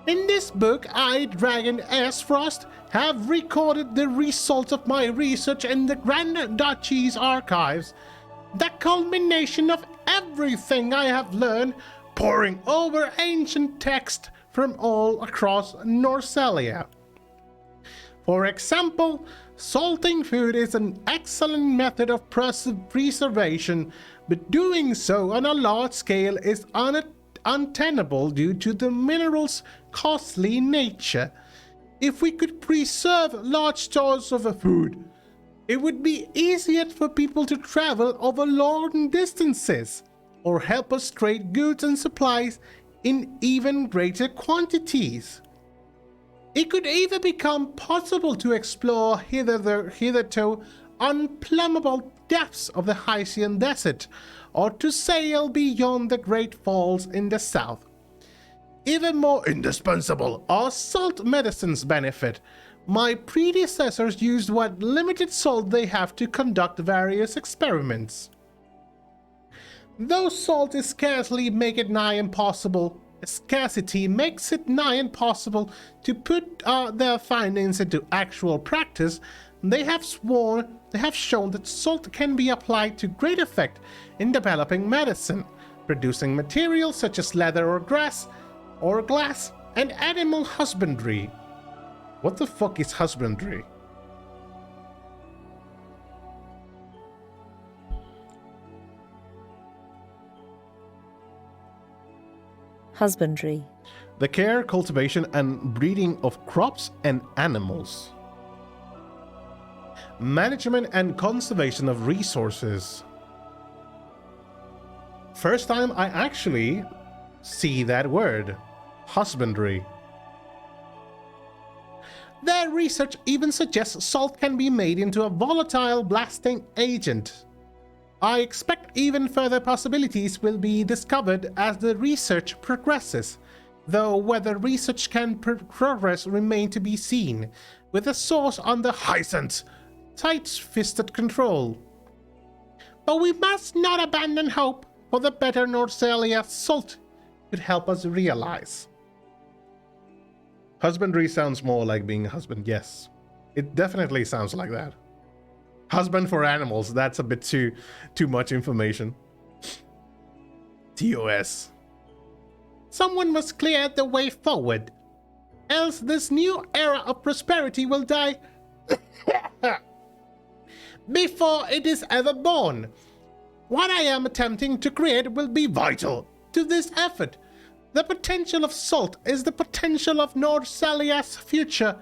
In this book, I, Dragon S. Frost, have recorded the results of my research in the Grand Duchy's archives, the culmination of everything I have learned, poring over ancient text from all across Norcelia. For example, salting food is an excellent method of preservation, but doing so on a large scale is untenable due to the mineral's costly nature. If we could preserve large stores of food, it would be easier for people to travel over long distances, or help us trade goods and supplies in even greater quantities. It could even become possible to explore hitherto unplumbable depths of the Haitian desert, or to sail beyond the Great Falls in the south. Even more indispensable are salt medicine's benefit. My predecessors used what limited salt they have to conduct various experiments. Though salt is scarcity makes it nigh impossible to put their findings into actual practice, they have shown that salt can be applied to great effect in developing medicine, producing materials such as leather or glass, and animal husbandry. What the fuck is husbandry? Husbandry. The care, cultivation, and breeding of crops and animals. Management and conservation of resources. First time I actually see that word. Husbandry. Their research even suggests salt can be made into a volatile blasting agent. I expect even further possibilities will be discovered as the research progresses, though whether research can progress remains to be seen, with the source under Hyacinth's tight-fisted control. But we must not abandon hope, for the better Norcelia salt could help us realize. Husbandry sounds more like being a husband, yes. It definitely sounds like that. Husband for animals, that's a bit too much information. TOS. Someone must clear the way forward, else this new era of prosperity will die before it is ever born. What I am attempting to create will be vital to this effort. The potential of salt is the potential of Norcelia's future,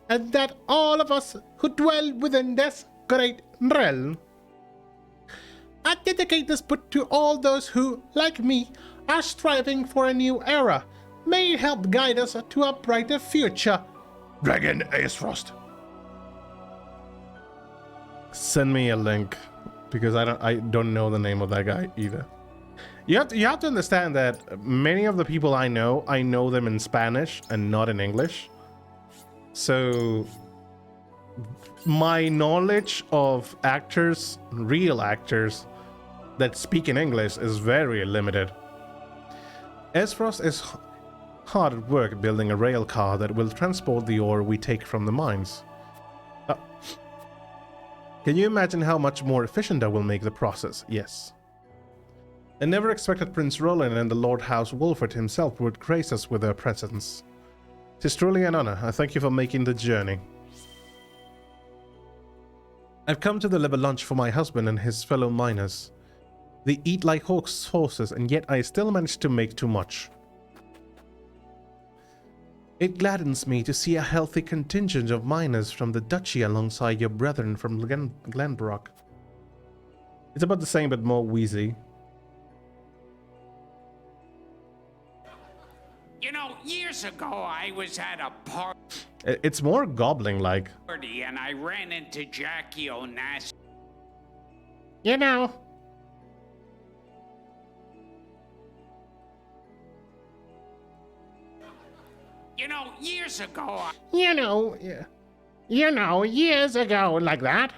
and that all of us who dwell within this great realm. I dedicate this book to all those who, like me, are striving for a new era. May it help guide us to a brighter future. Dragon Acefrost. Send me a link, because I don't know the name of that guy either. You have to understand that many of the people I know them in Spanish and not in English. So my knowledge of actors, real actors that speak in English is very limited. Acefrost is hard at work building a rail car that will transport the ore we take from the mines. Can you imagine how much more efficient that will make the process? Yes. I never expected Prince Roland and the Lord House Wolford himself would grace us with their presence. 'Tis truly an honor. I thank you for making the journey. I've come to deliver lunch for my husband and his fellow miners. They eat like horses, and yet I still manage to make too much. It gladdens me to see a healthy contingent of miners from the duchy alongside your brethren from Glenbrook. It's about the same but more wheezy. You know, years ago I was at a party. It's more gobbling-like. And I ran into Jackie Onassis. You know. You know, years ago. Years ago, like that.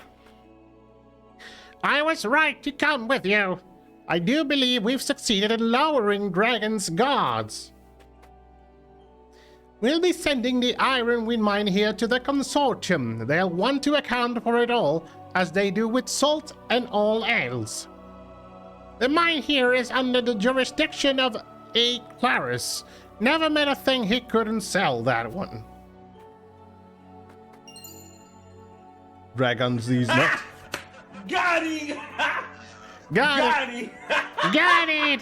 I was right to come with you. I do believe we've succeeded in lowering Dragon's guards. We'll be sending the iron wind mine here to the consortium. They'll want to account for it all, as they do with salt and all else. The mine here is under the jurisdiction of A. Claris. Never met a thing he couldn't sell, that one. Dragons these nuts. Got it! Got it! Got it!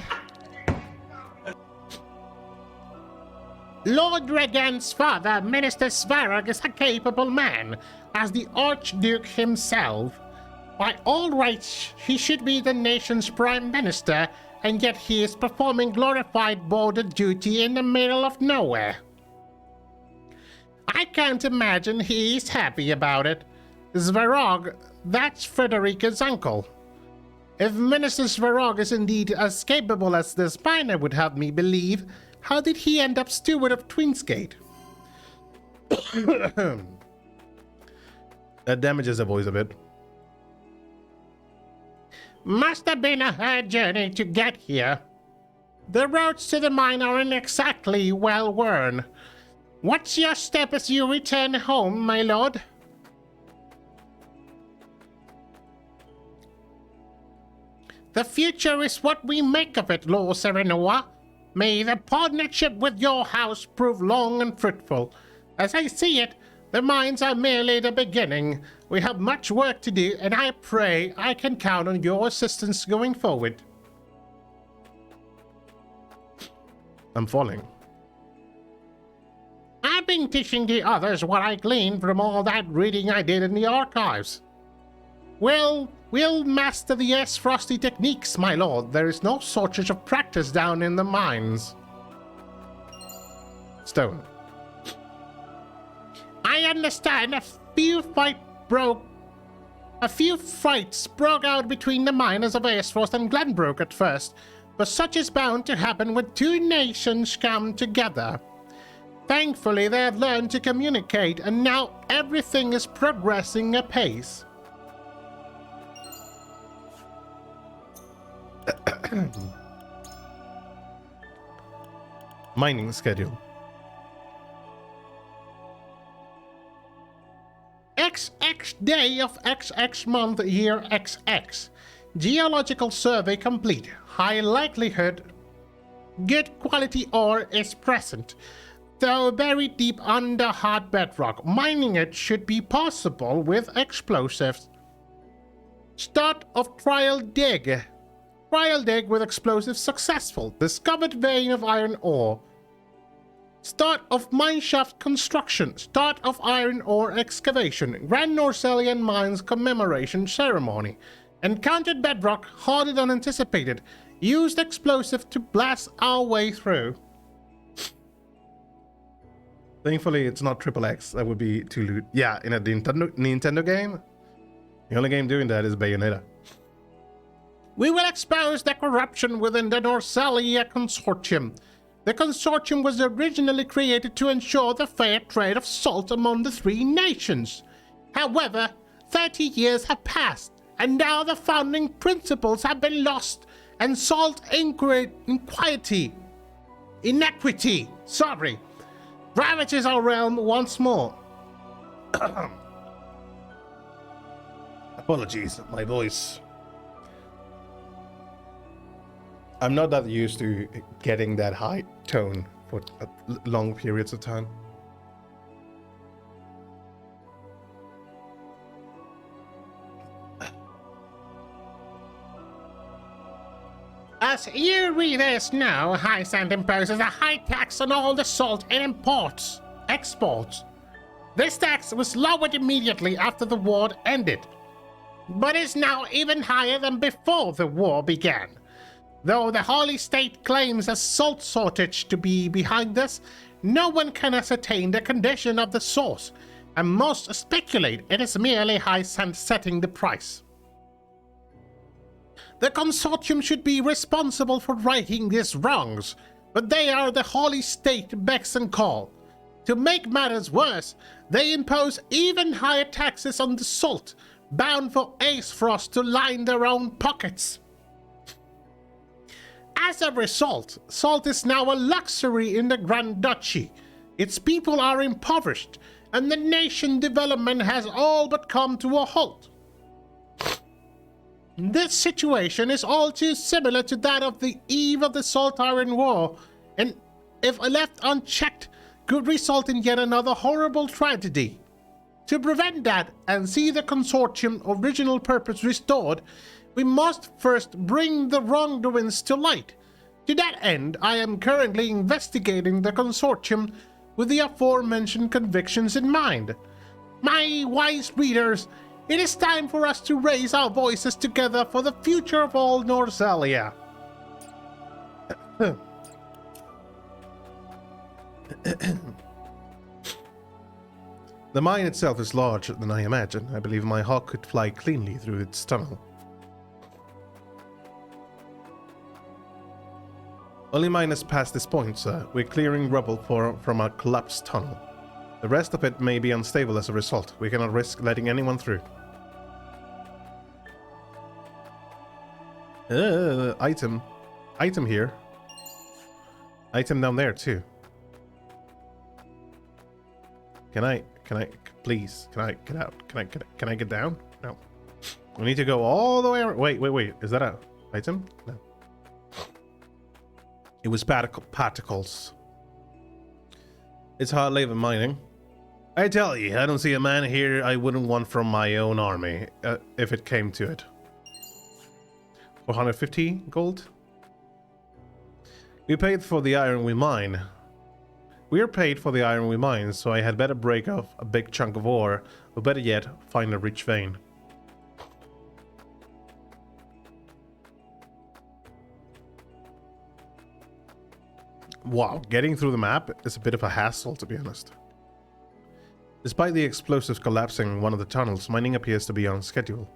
Lord Regan's father, Minister Svarog, is a capable man, as the Archduke himself. By all rights, he should be the nation's prime minister, and yet he is performing glorified border duty in the middle of nowhere. I can't imagine he is happy about it. Svarog, that's Frederica's uncle. If Minister Svarog is indeed as capable as this miner would have me believe, how did he end up steward of Twinsgate? That damages the voice a bit. Must have been a hard journey to get here. The roads to the mine aren't exactly well worn. What's your step as you return home, my lord? The future is what we make of it, Lord Serenoa. May the partnership with your house prove long and fruitful. As I see it, the mines are merely the beginning. We have much work to do, and I pray I can count on your assistance going forward. I'm falling. I've been teaching the others what I gleaned from all that reading I did in the archives. Well, we'll master the S-Frosty techniques, my lord. There is no shortage of practice down in the mines. Stone. I understand a few fights broke out between the miners of Aesfrost and Glenbrook at first, but such is bound to happen when two nations come together. Thankfully, they have learned to communicate, and now everything is progressing apace. Mining schedule. XX day of XX month year XX. Geological survey complete. High likelihood good quality ore is present, though buried deep under hard bedrock. Mining it should be possible with explosives. Start of trial dig. Trial dig with explosives successful. Discovered vein of iron ore. Start of mineshaft construction. Start of iron ore excavation. Grand Norsellian Mines commemoration ceremony. Encountered bedrock harder than anticipated. Used explosive to blast our way through. Thankfully, it's not XXX. That would be too lewd. Yeah, in a Nintendo game, the only game doing that is Bayonetta. We will expose the corruption within the Norsellia Consortium. The consortium was originally created to ensure the fair trade of salt among the three nations. However, 30 years have passed, and now the founding principles have been lost, and salt inequity ravages our realm once more. Apologies, my voice. I'm not that used to getting that high tone for long periods of time. As you readers know, High Sand imposes a high tax on all the salt it exports. This tax was lowered immediately after the war ended, but is now even higher than before the war began. Though the Holy State claims a salt shortage to be behind this, no one can ascertain the condition of the source, and most speculate it is merely High Sand setting the price. The consortium should be responsible for righting these wrongs, but they are the Holy State begs and call. To make matters worse, they impose even higher taxes on the salt, bound for Aesfrost to line their own pockets. As a result, salt is now a luxury in the Grand Duchy. Its people are impoverished, and the nation development has all but come to a halt. This situation is all too similar to that of the eve of the Salt Iron War, and if left unchecked, could result in yet another horrible tragedy. To prevent that and see the consortium's original purpose restored, we must first bring the wrongdoings to light. To that end, I am currently investigating the consortium with the aforementioned convictions in mind. My wise readers, it is time for us to raise our voices together for the future of all Norzelia. The mine itself is larger than I imagined. I believe my hawk could fly cleanly through its tunnel. Only mine is past this point, sir. We're clearing rubble from a collapsed tunnel. The rest of it may be unstable as a result. We cannot risk letting anyone through. Item. Item here. Item down there, too. Can I please, can I get out? Can I get down? No. We need to go all the way around. Wait. Is that a item? No. It was particles. It's hard labor mining. I tell you, I don't see a man here I wouldn't want from my own army, if it came to it. 450 gold? We paid for the iron we mine. We're paid for the iron we mine, so I had better break off a big chunk of ore, or better yet, find a rich vein. Wow, getting through the map is a bit of a hassle, to be honest. Despite the explosives collapsing one of the tunnels, mining appears to be on schedule.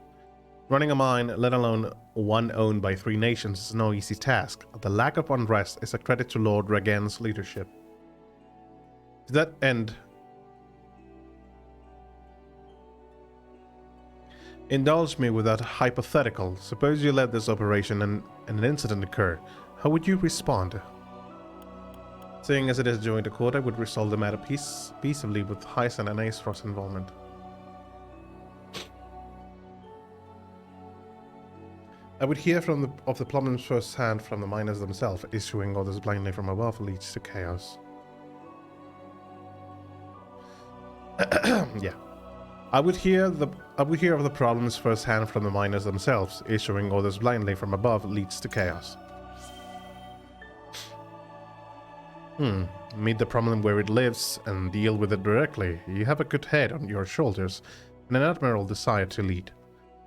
Running a mine, let alone one owned by 3 nations, is no easy task. The lack of unrest is a credit to Lord Ragan's leadership. To that end, indulge me with that hypothetical. Suppose you led this operation and an incident occur. How would you respond? Seeing as it is joint accord, I would resolve the matter peaceably with Hyson and Aesfrost's involvement. I would hear of the problems firsthand from the miners themselves. Issuing orders blindly from above leads to chaos. Yeah. I would hear of the problems firsthand from the miners themselves. Issuing orders blindly from above leads to chaos. Meet the problem where it lives and deal with it directly. You have a good head on your shoulders and an admirable desire to lead.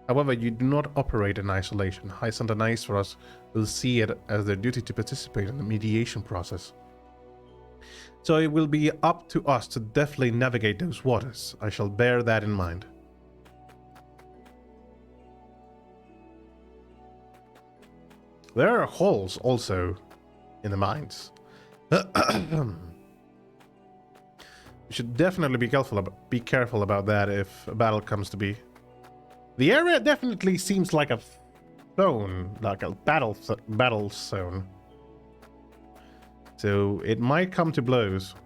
However, you do not operate in isolation. Hyson and Aesfrost will see it as their duty to participate in the mediation process. So it will be up to us to deftly navigate those waters. I shall bear that in mind. There are holes also in the mines. You should definitely be careful about that if a battle comes to be. The area definitely seems like a zone, like a battle zone. So it might come to blows.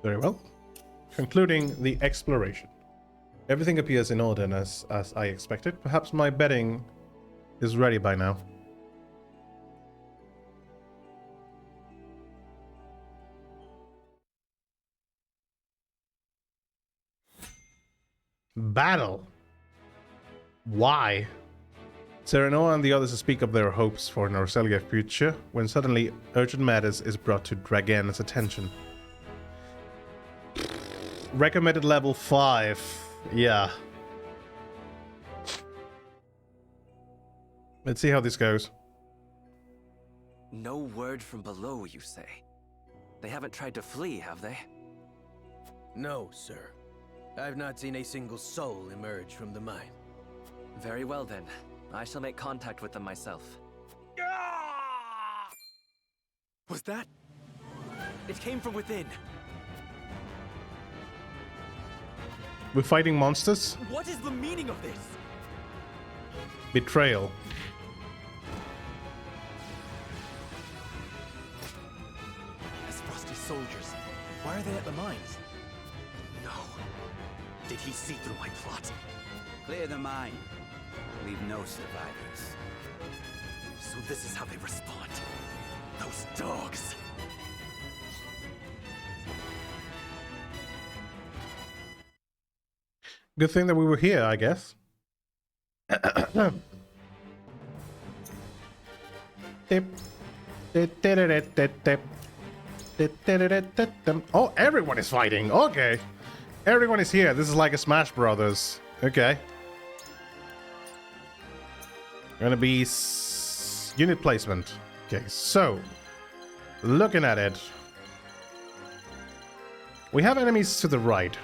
Very well. Concluding the exploration. Everything appears in order as I expected. Perhaps my bedding is ready by now. Battle. Why? Serenoa and the others speak of their hopes for Norzelia's future, when suddenly urgent matters is brought to Dragan's attention. Recommended level 5. Yeah. Let's see how this goes. No word from below, you say? They haven't tried to flee, have they? No, sir. I've not seen a single soul emerge from the mine. Very well then. I shall make contact with them myself. Was that? It came from within. We're fighting monsters? What is the meaning of this? Betrayal. As Frosty soldiers, why are they at the mines? No. Did he see through my plot? Clear the mine. Leave no survivors. So this is how they respond. Those dogs. Good thing that we were here, I guess. Oh, everyone is fighting. Okay. Everyone is here. This is like a Smash Brothers. Okay. Gonna be unit placement. Okay, so looking at it, we have enemies to the right.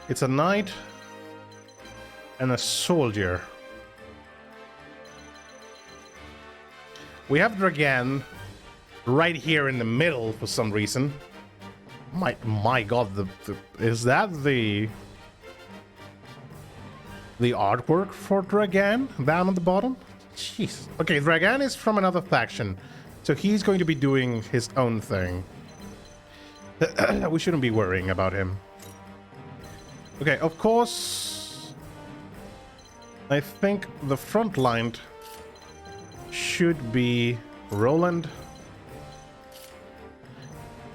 It's a knight and a soldier. We have Dragan right here in the middle for some reason. My god, is that the artwork for Dragan down at the bottom? Jeez. Okay, Dragan is from another faction, so he's going to be doing his own thing. We shouldn't be worrying about him. Okay, of course, I think the front line should be Roland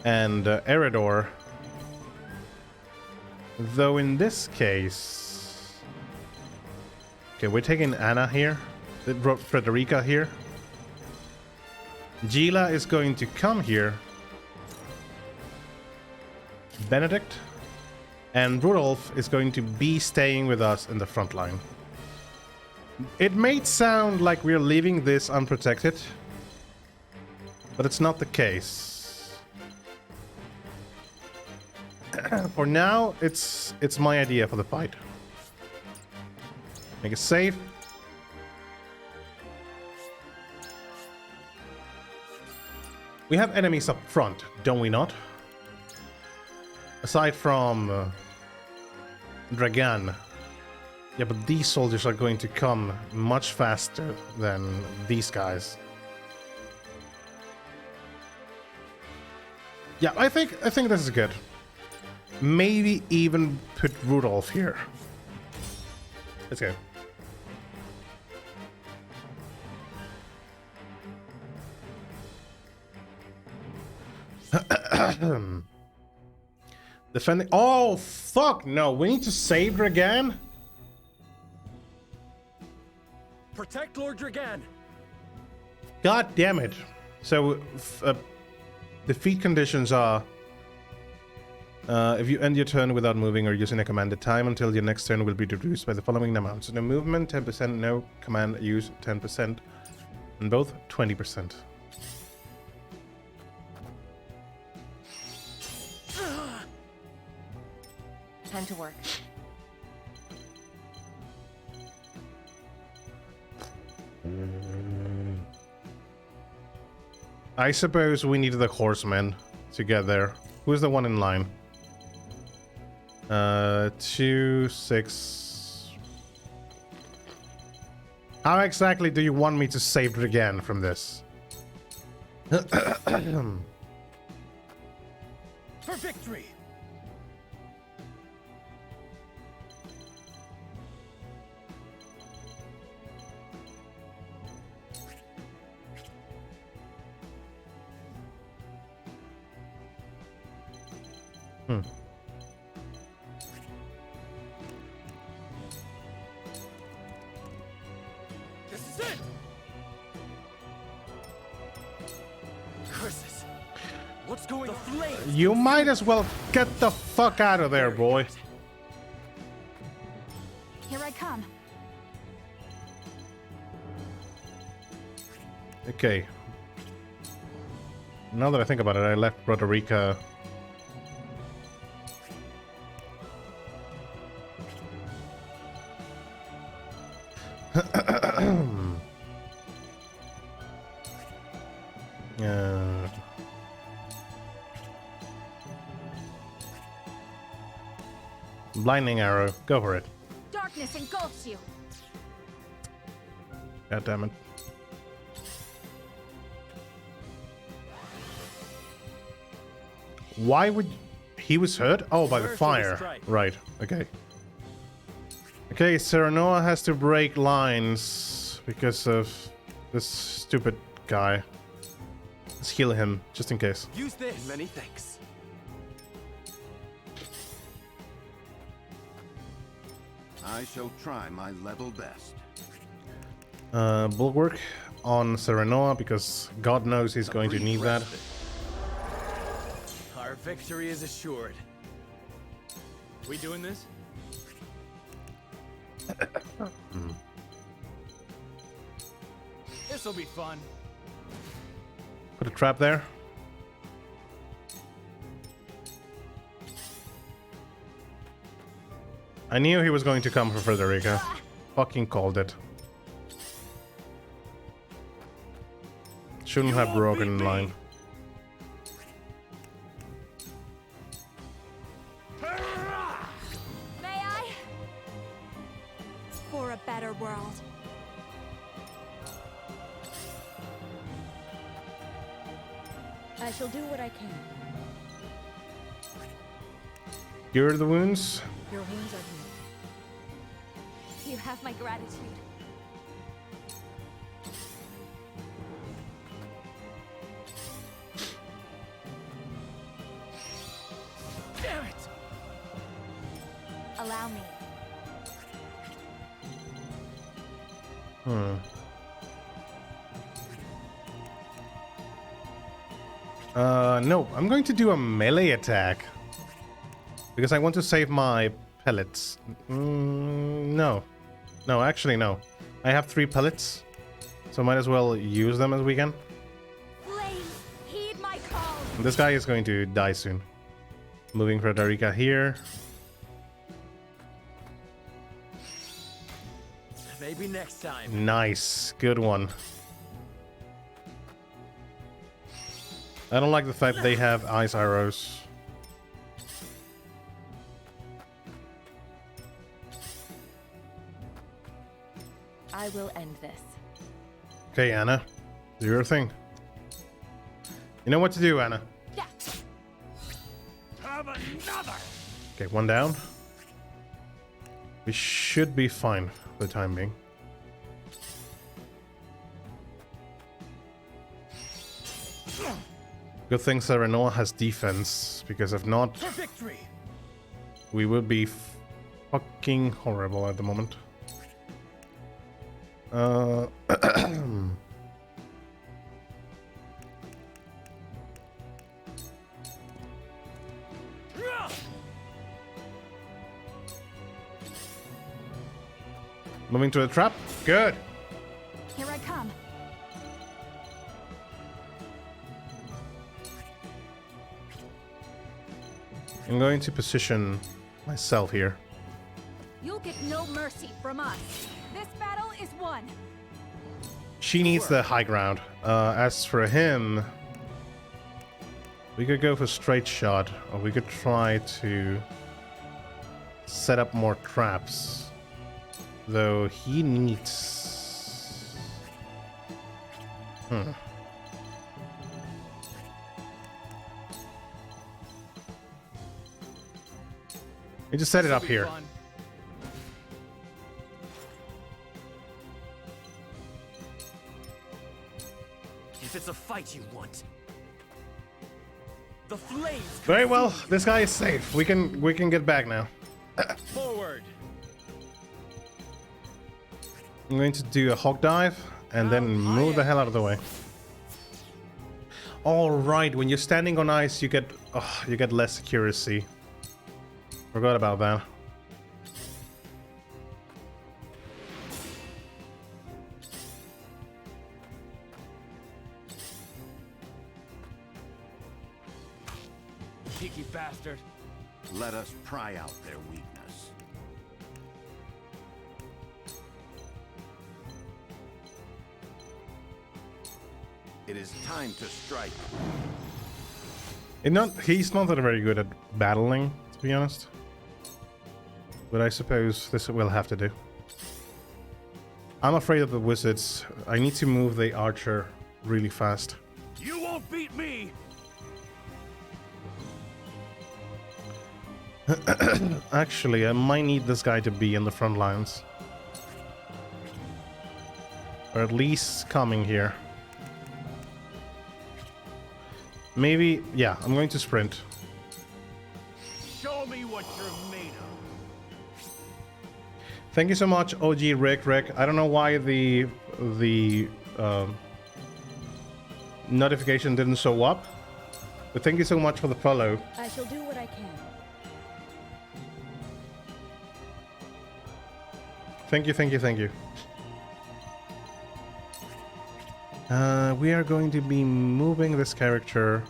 and Eredor. Though in this case... Okay, we're taking Anna here. Frederica here. Gila is going to come here. Benedict. And Rudolph is going to be staying with us in the front line. It may sound like we're leaving this unprotected, but it's not the case. For now, it's my idea for the fight. Make it safe. We have enemies up front, don't we not? Aside from Dragan. Yeah, but these soldiers are going to come much faster than these guys. Yeah, I think this is good. Maybe even put Rudolph here. Let's go. Defending. Oh, fuck no. We need to save Dragan. Protect Lord Dragan. God damn it. So, defeat conditions are... if you end your turn without moving or using a commanded time until your next turn will be reduced by the following amounts. No movement, 10%, no command use, 10%, and both 20%. Time to work. I suppose we need the horsemen to get there. Who's the one in line? 2, 6. How exactly do you want me to save Dragan from this? For victory! This is it! Curses! What's going on? The flames! You might as well get the fuck out of there, boy. Here I come. Okay. Now that I think about it, I left Roderica. Blinding arrow, go for it. Darkness engulfs you. God damn it. Why would he was hurt? Oh, by the fire. Right. Okay. Okay, Serenoa has to break lines because of this stupid guy. Let's heal him just in case. Use this. Many thanks. I shall try my level best. Bulwark on Serenoa, because God knows he's going to need that. Our victory is assured. We doing this? This'll be fun. Put a trap there. I knew he was going to come for Frederica. Fucking called it. Shouldn't have broken in line. May I? For a better world. I shall do what I can. Cure the wounds. Your wounds are healed. You have my gratitude. Damn it! Allow me. No, I'm going to do a melee attack. Because I want to save my pellets. No. No, actually, no. I have 3 pellets. So might as well use them as we can. Please, heed my call. This guy is going to die soon. Moving Frederica here. Maybe next time. Nice. Good one. I don't like the fact they have ice arrows. I will end this. Okay, Anna. Do your thing. You know what to do, Anna. Yeah. Have another. Okay, 1 down. We should be fine for the time being. Good thing Serenoa has defense, because if not, we would be fucking horrible at the moment. Moving to the trap. Good. Here I come. I'm going to position myself here. You'll get no mercy from us. This battle is won. She needs the high ground. As for him, we could go for straight shot, or we could try to set up more traps. Though he needs... We just set it up here. If it's a fight you want, the flames. Very well. This guy is safe. We can get back now. Forward. I'm going to do a hog dive and then move the hell out of the way. All right, when you're standing on ice, you get less accuracy. Forgot about that. Cheeky bastard. Let us pry out their weakness. It is time to strike. He's not that very good at battling, to be honest. But I suppose this will have to do. I'm afraid of the wizards. I need to move the archer really fast. You won't beat me. Actually, I might need this guy to be in the front lines. Or at least coming here. Maybe, yeah, I'm going to sprint. Show me what you're made Thank you so much, OG Rick. I don't know why the notification didn't show up, but thank you so much for the follow. I shall do what I can. Thank you, thank you, thank you. We are going to be moving this character.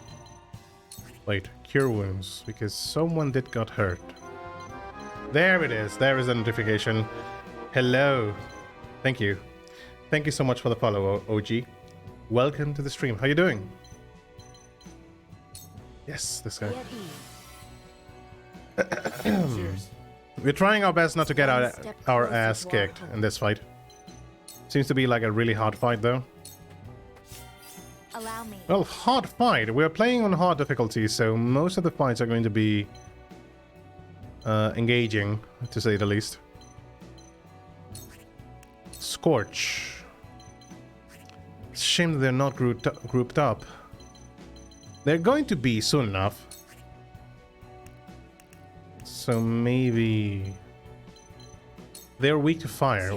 Wait, cure wounds, because someone did got hurt. There it is. There is a notification. Hello. Thank you. Thank you so much for the follow, OG. Welcome to the stream. How you doing? Yes, this guy. We're trying our best not to get our ass kicked in this fight. Seems to be like a really hard fight, though. Allow me. Well, hard fight. We're playing on hard difficulty, so most of the fights are going to be engaging, to say the least. Scorch. It's a shame that they're not grouped up. They're going to be soon enough. So maybe... They're weak to fire.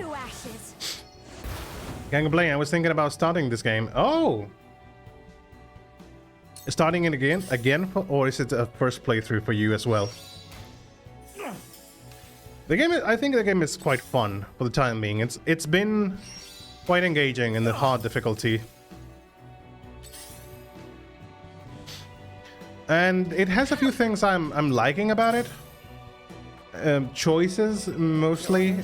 Gangblade, I was thinking about starting this game. Oh! Starting it again, or is it a first playthrough for you as well? The game, I think the game is quite fun for the time being. It's been quite engaging in the hard difficulty. And it has a few things I'm liking about it. Choices, mostly.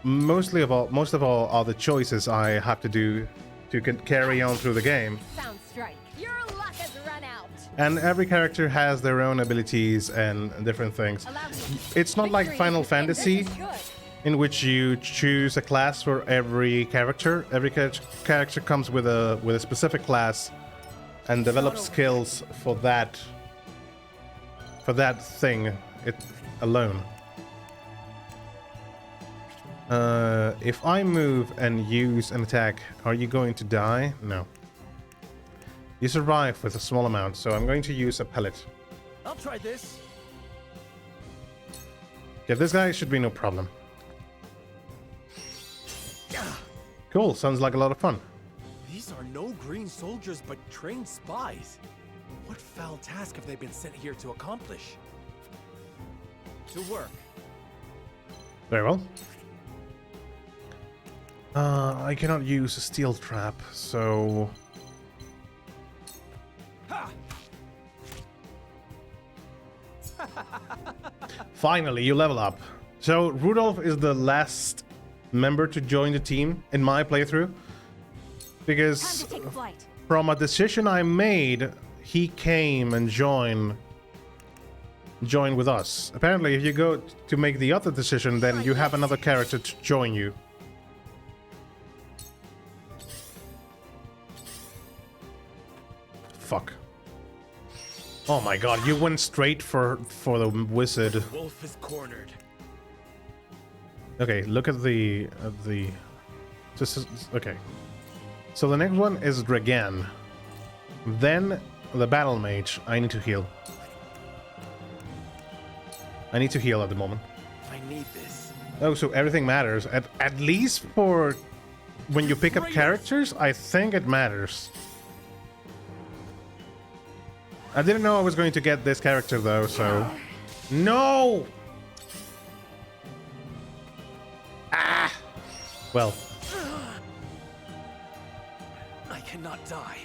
Most of all are the choices I have to do to carry on through the game. Sound strike. Your luck has run out. And every character has their own abilities and different things. It's not like Final Fantasy, in which you choose a class for every character. Every character comes with a specific class and develops skills for that thing alone. If I move and use an attack, are you going to die? No. You survive with a small amount, so I'm going to use a pellet. I'll try this. Yeah, this guy should be no problem. Cool, sounds like a lot of fun. These are no green soldiers, but trained spies. What foul task have they been sent here to accomplish? To work. Very well. I cannot use a steel trap, so... Finally, you level up. So, Rudolph is the last member to join the team in my playthrough. Because from a decision I made, he came and joined with us. Apparently, if you go to make the other decision, then you have another character to join you. Fuck. Oh my god, you went straight for the wizard. Wolf is cornered. Okay, look at the okay. So the next one is Dragan. Then the battle mage. I need to heal. I need to heal at the moment. I need this. Oh, so everything matters. At least for when you pick up characters, I think it matters. I didn't know I was going to get this character though, so... No! Ah! Well. I cannot die.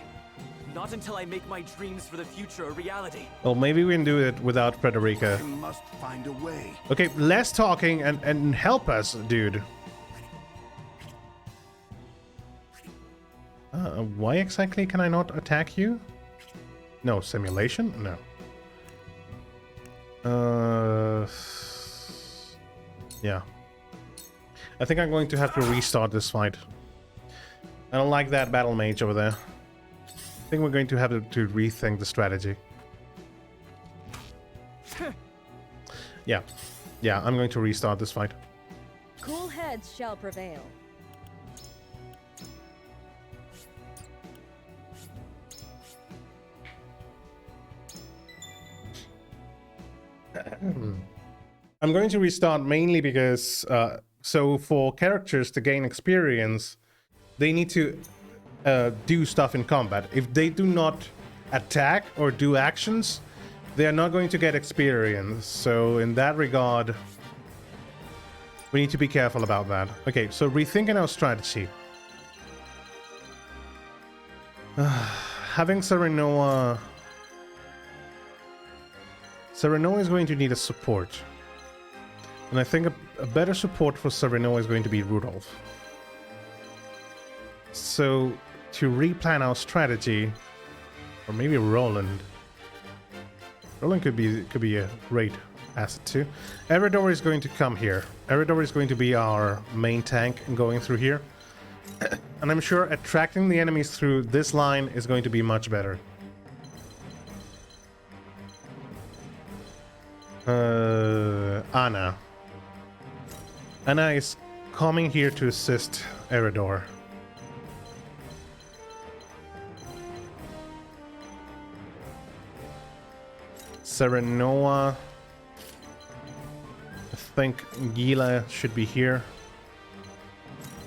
Not until I make my dreams for the future a reality. Well, maybe we can do it without Frederica. I must find a way. Okay, less talking and help us, dude. Why exactly can I not attack you? No, simulation? No. Yeah. I think I'm going to have to restart this fight. I don't like that battle mage over there. I think we're going to have to rethink the strategy. Yeah. Yeah, I'm going to restart this fight. Cool heads shall prevail. I'm going to restart mainly because, so for characters to gain experience, they need to do stuff in combat. If they do not attack or do actions, they are not going to get experience. So in that regard, we need to be careful about that. Okay, so rethinking our strategy. Having Serenoa... Serenoa is going to need a support. And I think a better support for Serenoa is going to be Rudolph. So, to replan our strategy, or maybe Roland. Roland could be a great asset too. Eridor is going to come here. Eridor is going to be our main tank going through here. And I'm sure attracting the enemies through this line is going to be much better. Anna. Anna is coming here to assist Eridor. Serenoa. I think Gila should be here.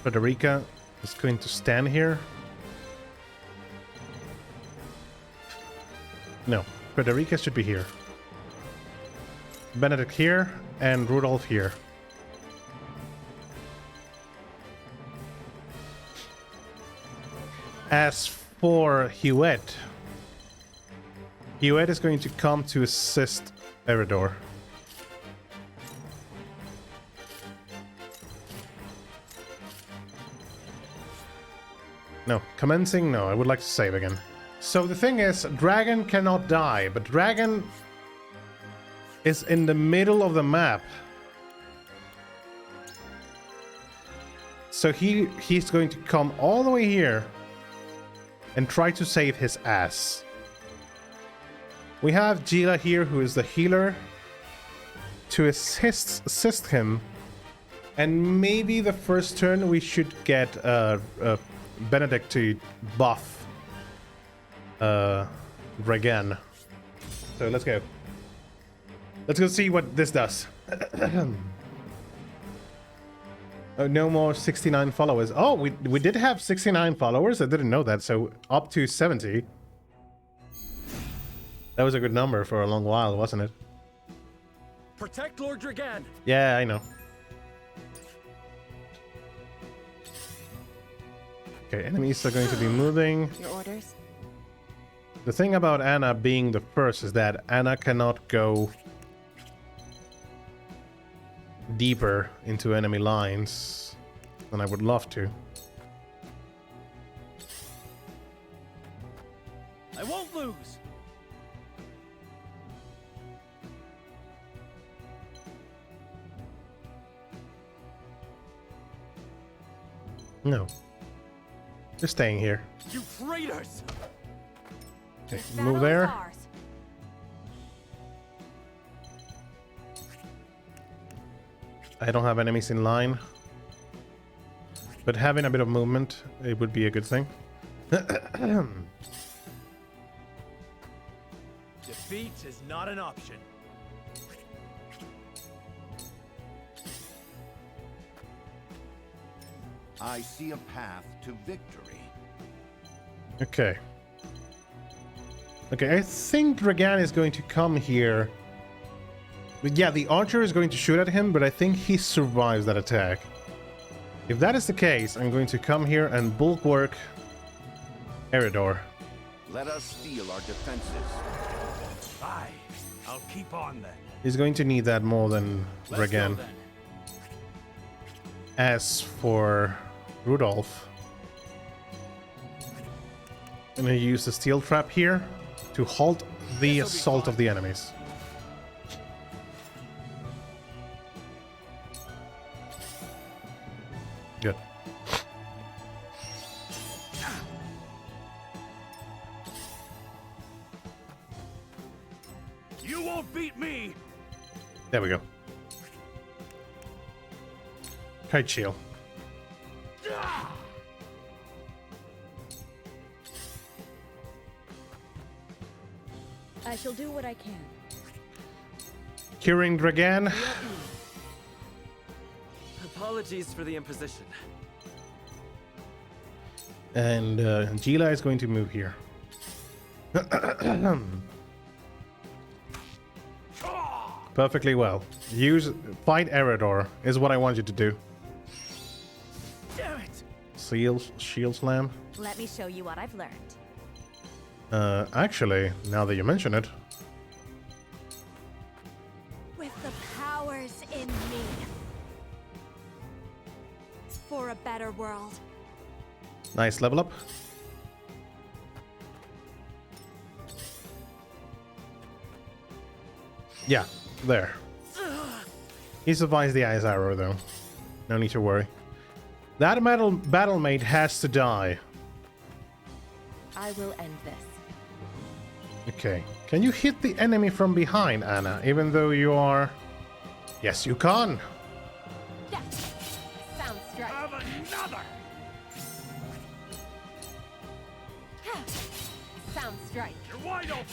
Frederica is going to stand here. No, Frederica should be here. Benedict here, and Rudolph here. As for Huet, Huet is going to come to assist Eridor. No, commencing? No, I would like to save again. So the thing is, Dragon cannot die, but Dragon is in the middle of the map. So he's going to come all the way here and try to save his ass. We have Gila here, who is the healer, to assist him. And maybe the first turn we should get Benedict to buff Dragan. So let's go. Let's go see what this does. Oh, no more 69 followers. Oh, we did have 69 followers. I didn't know that. So up to 70. That was a good number for a long while, wasn't it? Protect Lord Dragan. Yeah, I know. Okay, enemies are going to be moving. Your orders? The thing about Anna being the first is that Anna cannot go deeper into enemy lines than I would love to. I won't lose. No. Just staying here. You traitors! Okay, move there. I don't have enemies in line. But having a bit of movement, it would be a good thing. Defeat is not an option. I see a path to victory. Okay. Okay, I think Dragan is going to come here. But yeah, the archer is going to shoot at him, but I think he survives that attack. If that is the case, I'm going to come here and bulwark Eridor. Let us steel our defenses. Aye, I'll keep on then. He's going to need that more than Dragan. As for Rudolph, I'm going to use the steel trap here to halt the assault of the enemies. Good. You won't beat me. There we go. Kite shield. I shall do what I can. Curing Dragan. Apologies for the imposition. And Gila is going to move here. Perfectly well. Fight Eridor is what I want you to do. Damn it! Shield Slam. Let me show you what I've learned. Actually, now that you mention it. With the powers in me. For a better world. Nice level up. Yeah, there. He survives the ice arrow though. No need to worry. That battlemate has to die. I will end this. Okay. Can you hit the enemy from behind, Anna? Even though you are... Yes, you can. Yeah. Sounds strike. Have another! Sounds strike. You're wide open!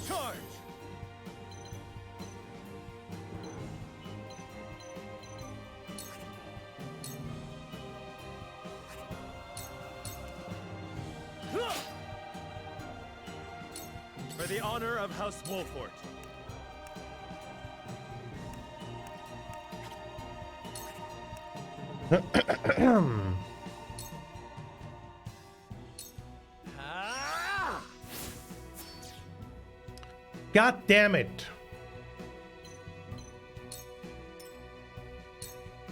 Charge! For the honor of House Wolfort. God damn it.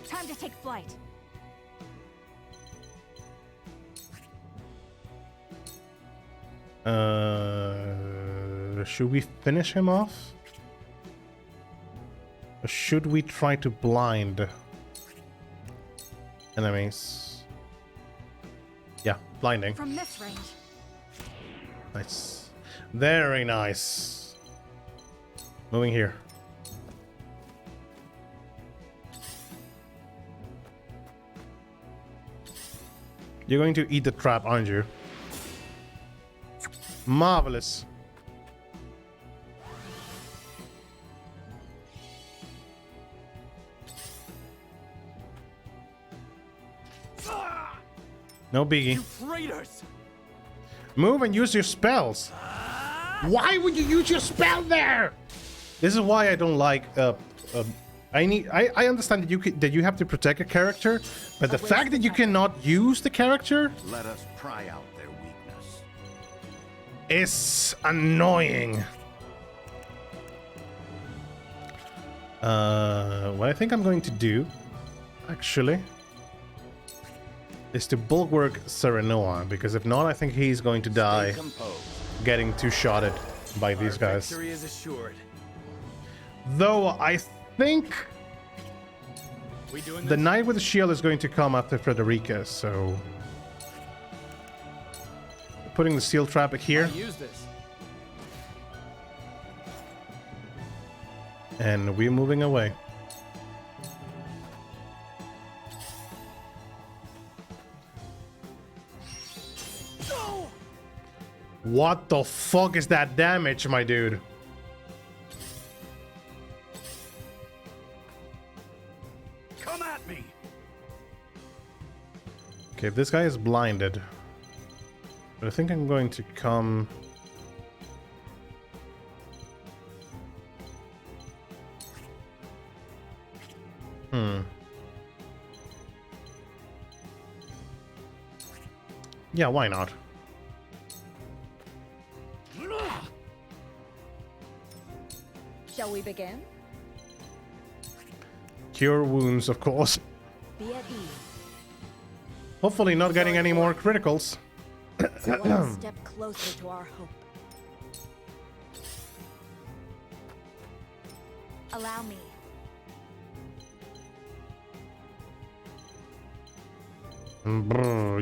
Time to take flight. Should we finish him off? Or should we try to blind enemies? Yeah, blinding. From this range. Nice. Very nice. Moving here. You're going to eat the trap, aren't you? Marvelous. No biggie. You traitors! Move and use your spells. Why would you use your spell there? This is why I don't like. I understand that you have to protect a character, but the fact that you cannot use the character. Let us pry out their weakness. Is annoying. What I think I'm going to do, actually, is to bulwark Serenoa, because if not, I think he's going to die getting two-shotted by these guys. Victory is assured. Though I think the knight with the shield is going to come after Frederica, so putting the steel trap here. Use this. And we're moving away. What the fuck is that damage, my dude? Come at me. Okay, this guy is blinded. But I think I'm going to come... Yeah, why not? Shall we begin? Cure wounds, of course. Be at ease. Hopefully not getting any more criticals. One step closer to our hope. Allow me.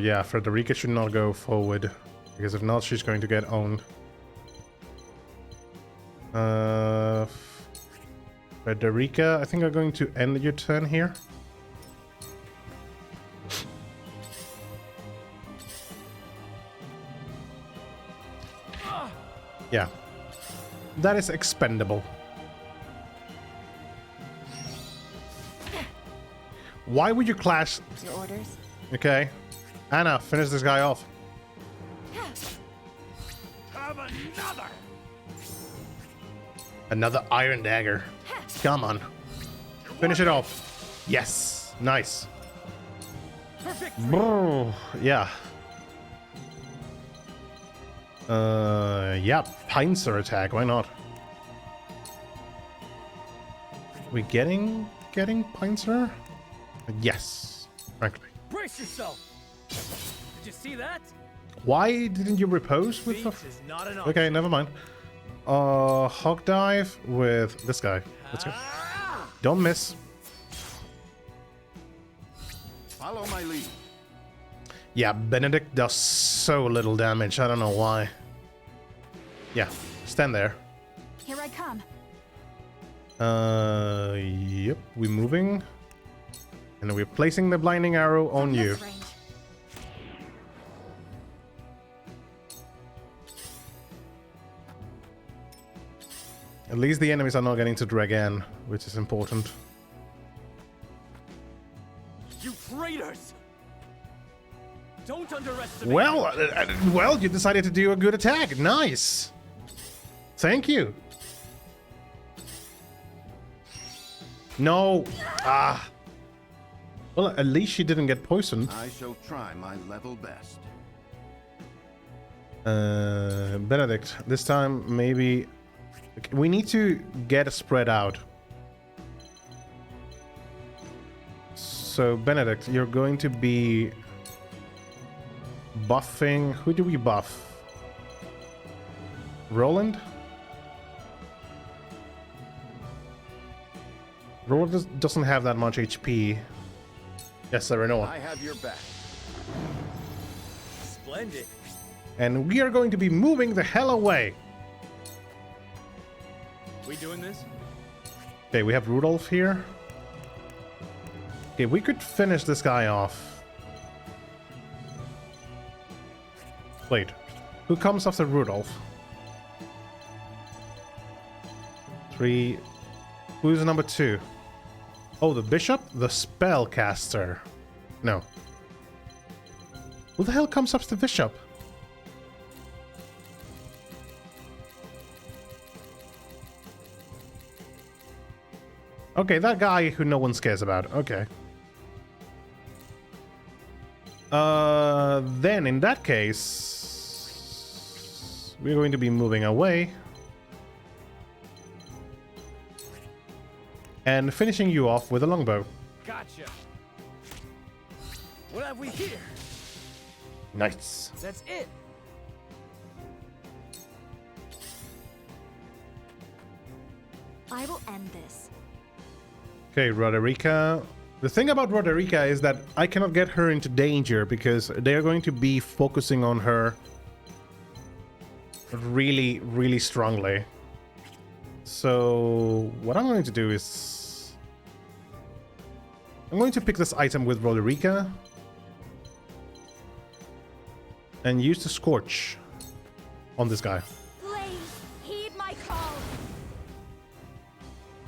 Yeah, Frederica should not go forward, because if not, she's going to get owned. Frederica, I think I'm going to end your turn here. Yeah. That is expendable. Why would you clash? Your orders? Okay. Anna, finish this guy off. Have another. Another iron dagger. Come on. Finish it off. Yes. Nice. Brrr. Yeah. Yeah. Pincer attack. Why not? We getting Pincer? Yes. Frankly. Brace yourself. Did you see that? Why didn't you repose with the... Okay, never mind. Hog dive with this guy. Let's go. Don't miss. Follow my lead. Yeah, Benedict does so little damage. I don't know why. Yeah, stand there. Here I come. Yep, we're moving. And we're placing the blinding arrow on you. At least the enemies are not getting to Dragan, which is important. You traitors! Don't underestimate. Well, you decided to do a good attack. Nice. Thank you. No. Ah. Well, at least she didn't get poisoned. I shall try my level best. Benedict, this time maybe we need to get a spread out. So Benedict, you're going to be buffing. Who do we buff? Roland? Roland doesn't have that much HP. Yes, sir, Renoa. I have your back. Splendid. And we are going to be moving the hell away. We doing this? Okay, we have Rudolph here. Okay, we could finish this guy off. Wait, who comes after Rudolph? 3. Who's number 2? Oh, the bishop? The spellcaster. No. Who the hell comes up to the bishop? Okay, that guy who no one cares about. Okay. Then in that case, we're going to be moving away. And finishing you off with a longbow. Gotcha. What have we here? Nice. That's it. I will end this. Okay, Roderica. The thing about Roderica is that I cannot get her into danger because they are going to be focusing on her really, really strongly. So what I'm going to do is I'm going to pick this item with Roderica and use the Scorch on this guy. Please heed my call.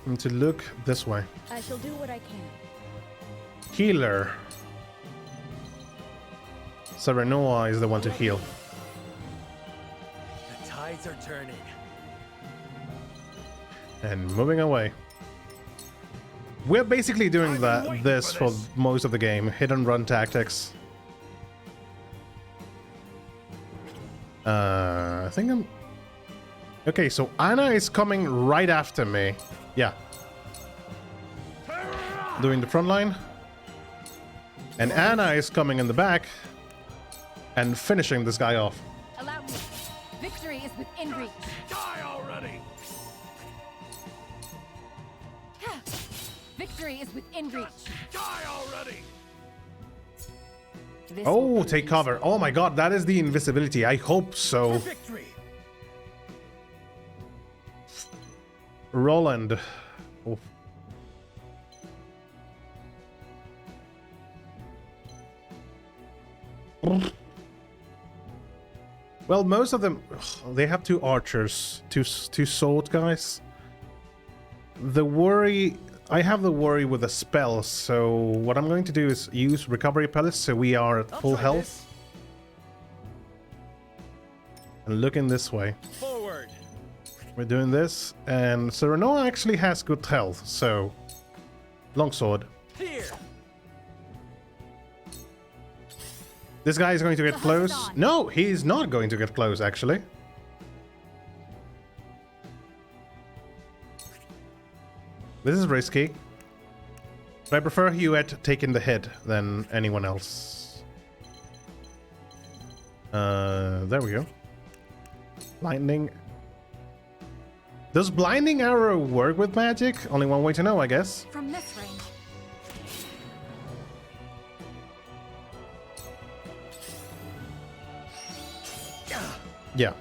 And to look this way. I shall do what I can. Healer. Serenoa is the one to heal. The tides are turning. And moving away. We're basically doing this for most of the game. Hit and run tactics. I think I'm... Okay, so Anna is coming right after me. Yeah. Doing the front line. And Anna is coming in the back and finishing this guy off. Allow me. Victory is within reach. Die already! Victory is within reach. Die already! Oh, take cover. Oh my god, that is the invisibility. I hope so. Victory. Roland. Oh. Well, most of them, they have 2 archers, two sword guys. The worry, I have the worry with the spells, so what I'm going to do is use recovery pellets so we are at full health. And looking this way. Forward. We're doing this, and Serenoa actually has good health, so longsword. Here. This guy is going to get close. No, he's not going to get close, actually. This is risky. But I prefer Hewitt taking the hit than anyone else. There we go. Lightning. Does blinding arrow work with magic? Only one way to know, I guess. From this range. Yeah.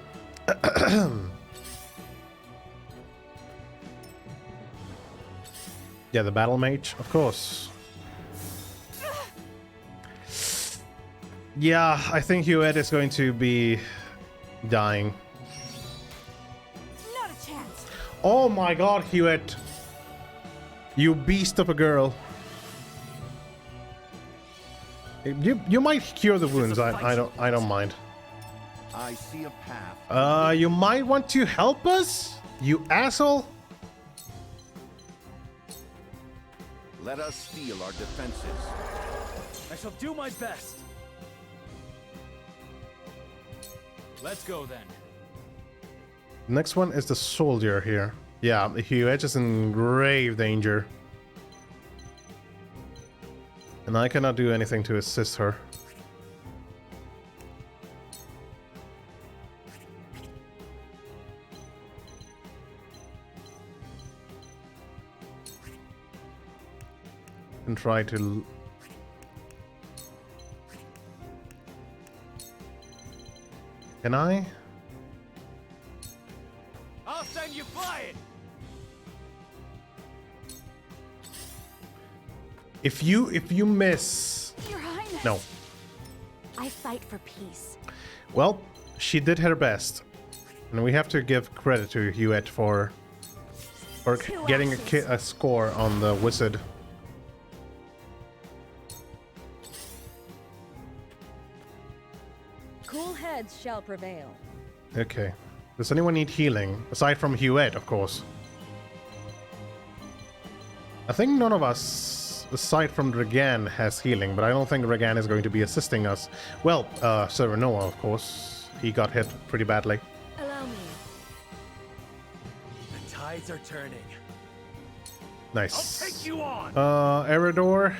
Yeah, the battle mage, of course. Yeah, I think Hewitt is going to be dying. Not a chance. Oh my god, Hewitt. You beast of a girl. You might cure the wounds. I don't mind. I see a path. You might want to help us, you asshole. Let us steel our defenses. I shall do my best. Let's go then. Next one is the soldier here. Yeah, Hewitt is in grave danger. And I cannot do anything to assist her. And try to... Can I? I'll send you flying. If you miss... Your Highness. No. I fight for peace. Well, she did her best. And we have to give credit to Hewitt for getting a score on the wizard. Cool heads shall prevail. Okay. Does anyone need healing? Aside from Hewitt, of course. I think none of us, aside from Regan, has healing, but I don't think Regan is going to be assisting us. Well, Serenoa, of course. He got hit pretty badly. Allow me. The tides are turning. Nice. I'll take you on. Eridor.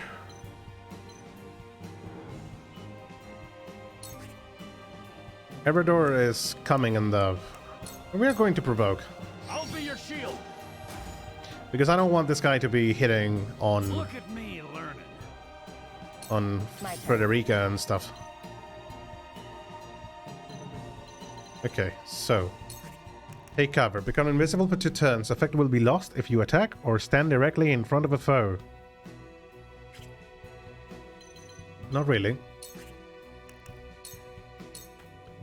Eridor is coming in the... We are going to provoke. I'll be your shield. Because I don't want this guy to be hitting on... Look at me learning. On Frederica and stuff. Okay, so... Take cover. Become invisible for 2 turns. Effect will be lost if you attack or stand directly in front of a foe. Not really.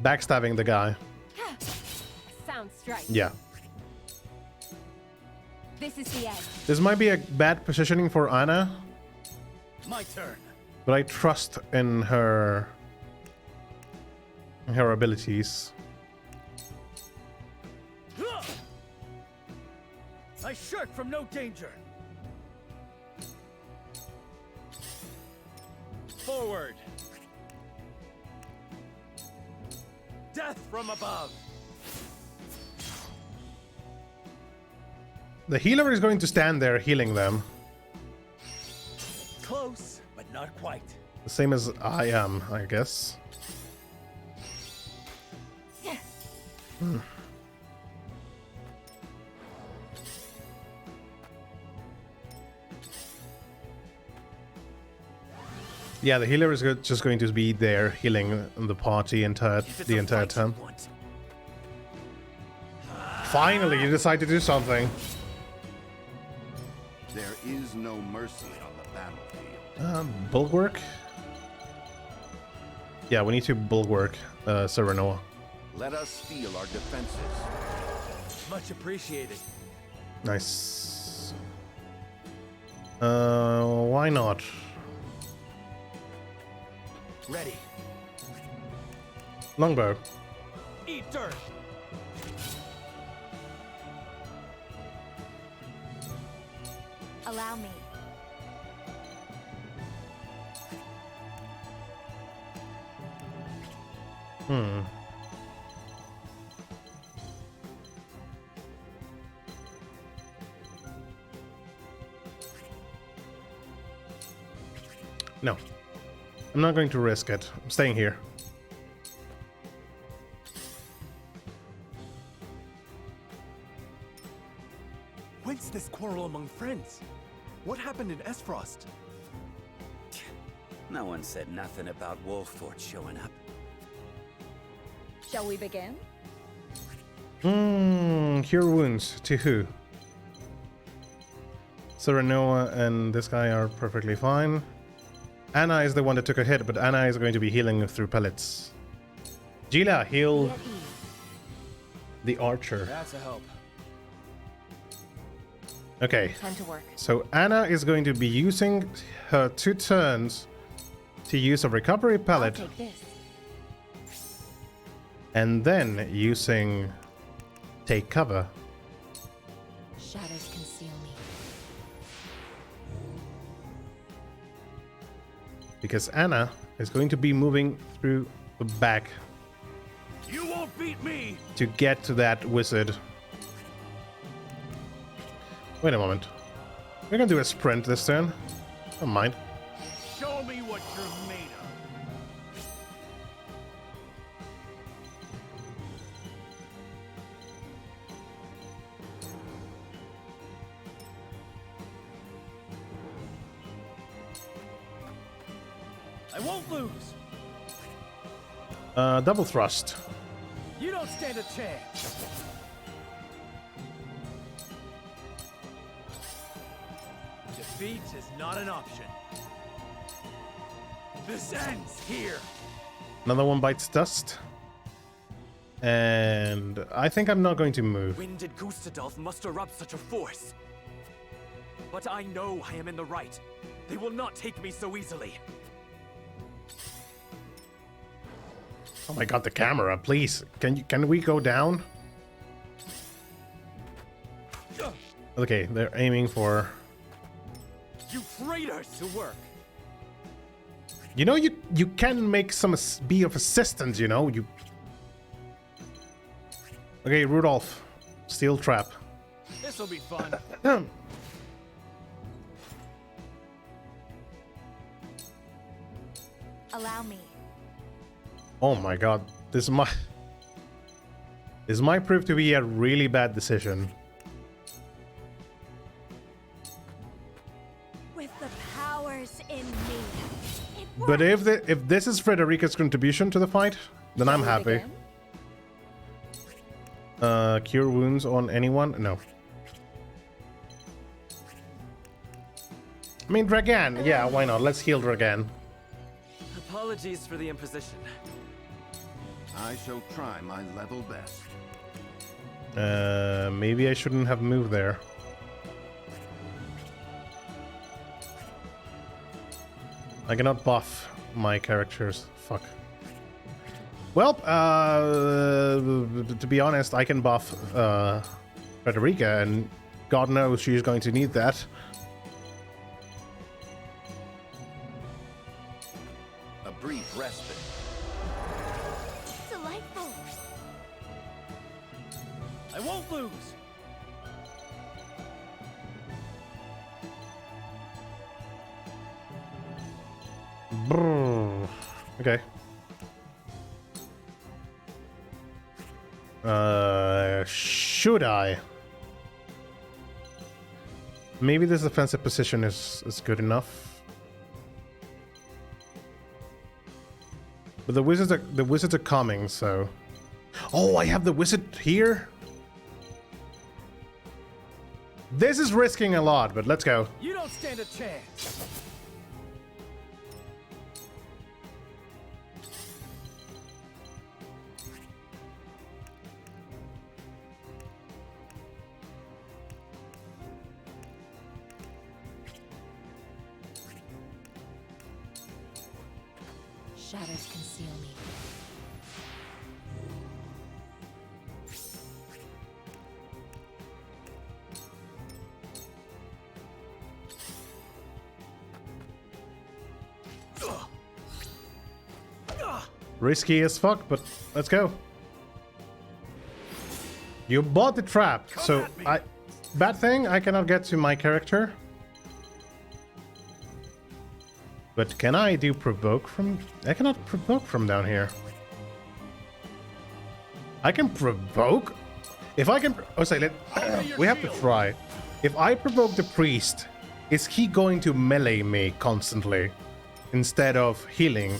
Backstabbing the guy. Sound strike. Yeah. This is the end. This might be a bad positioning for Anna. My turn. But I trust in her abilities. I shirk from no danger. Forward. Death from above. The healer is going to stand there healing them. Close, but not quite. The same as I am, I guess. Yeah, the healer is just going to be there healing the party the entire time. Finally, you decide to do something. There is no mercy on the battlefield. Bulwark? Yeah, we need to bulwark Serenoa. Let us steel our defenses. Much appreciated. Nice. Why not? Ready. Longbow. Eat dirt. Allow me. No. I'm not going to risk it. I'm staying here. Whence this quarrel among friends? What happened in Esfrost? No one said nothing about Wolfort showing up. Shall we begin? Cure wounds. To who? Serenoa and this guy are perfectly fine. Anna is the one that took a hit, but Anna is going to be healing through pellets. Gila, heal the archer. That's a help. Okay. Time to work. So Anna is going to be using her 2 turns to use a recovery pellet. I'll take this. And then using take cover. Shadows conceal me. Because Anna is going to be moving through the back. You won't beat me! To get to that wizard. Wait a moment. We're gonna do a sprint this turn. Don't mind. Show me what you're made of. I won't lose. Double thrust. You don't stand a chance. Defeat is not an option. This ends here. Another one bites dust. And I think I'm not going to move. When did Gustadolf muster up such a force? But I know I am in the right. They will not take me so easily. Oh my god, the camera, please. Can we go down? Okay, they're aiming for... You traitors! To work. You know, you can make some be of assistance, you know? You... Okay, Rudolph. Steel trap. This'll be fun. Allow me. Oh my god, this might prove to be a really bad decision. With the powers in me. But if this is Frederica's contribution to the fight, then I'm happy. Cure wounds on anyone? No. I mean, Dragan. Yeah, why not? Let's heal Dragan. Apologies for the imposition. I shall try my level best. Maybe I shouldn't have moved there. I cannot buff my characters. Fuck. Well, to be honest, I can buff Frederica, and God knows she's going to need that. A brief respite. Delightful. I won't lose. Brrr. Okay. Should I? Maybe this defensive position is good enough. But the wizards are coming, so. Oh, I have the wizard here. This is risking a lot, but let's go. You don't stand a chance. Shadows conceal me. Risky as fuck, but let's go. You bought the trap, so bad thing, I cannot get to my character. But can I do provoke from... I cannot provoke from down here. I can provoke? If I can... Oh, say, we have to try. If I provoke the priest, is he going to melee me constantly instead of healing?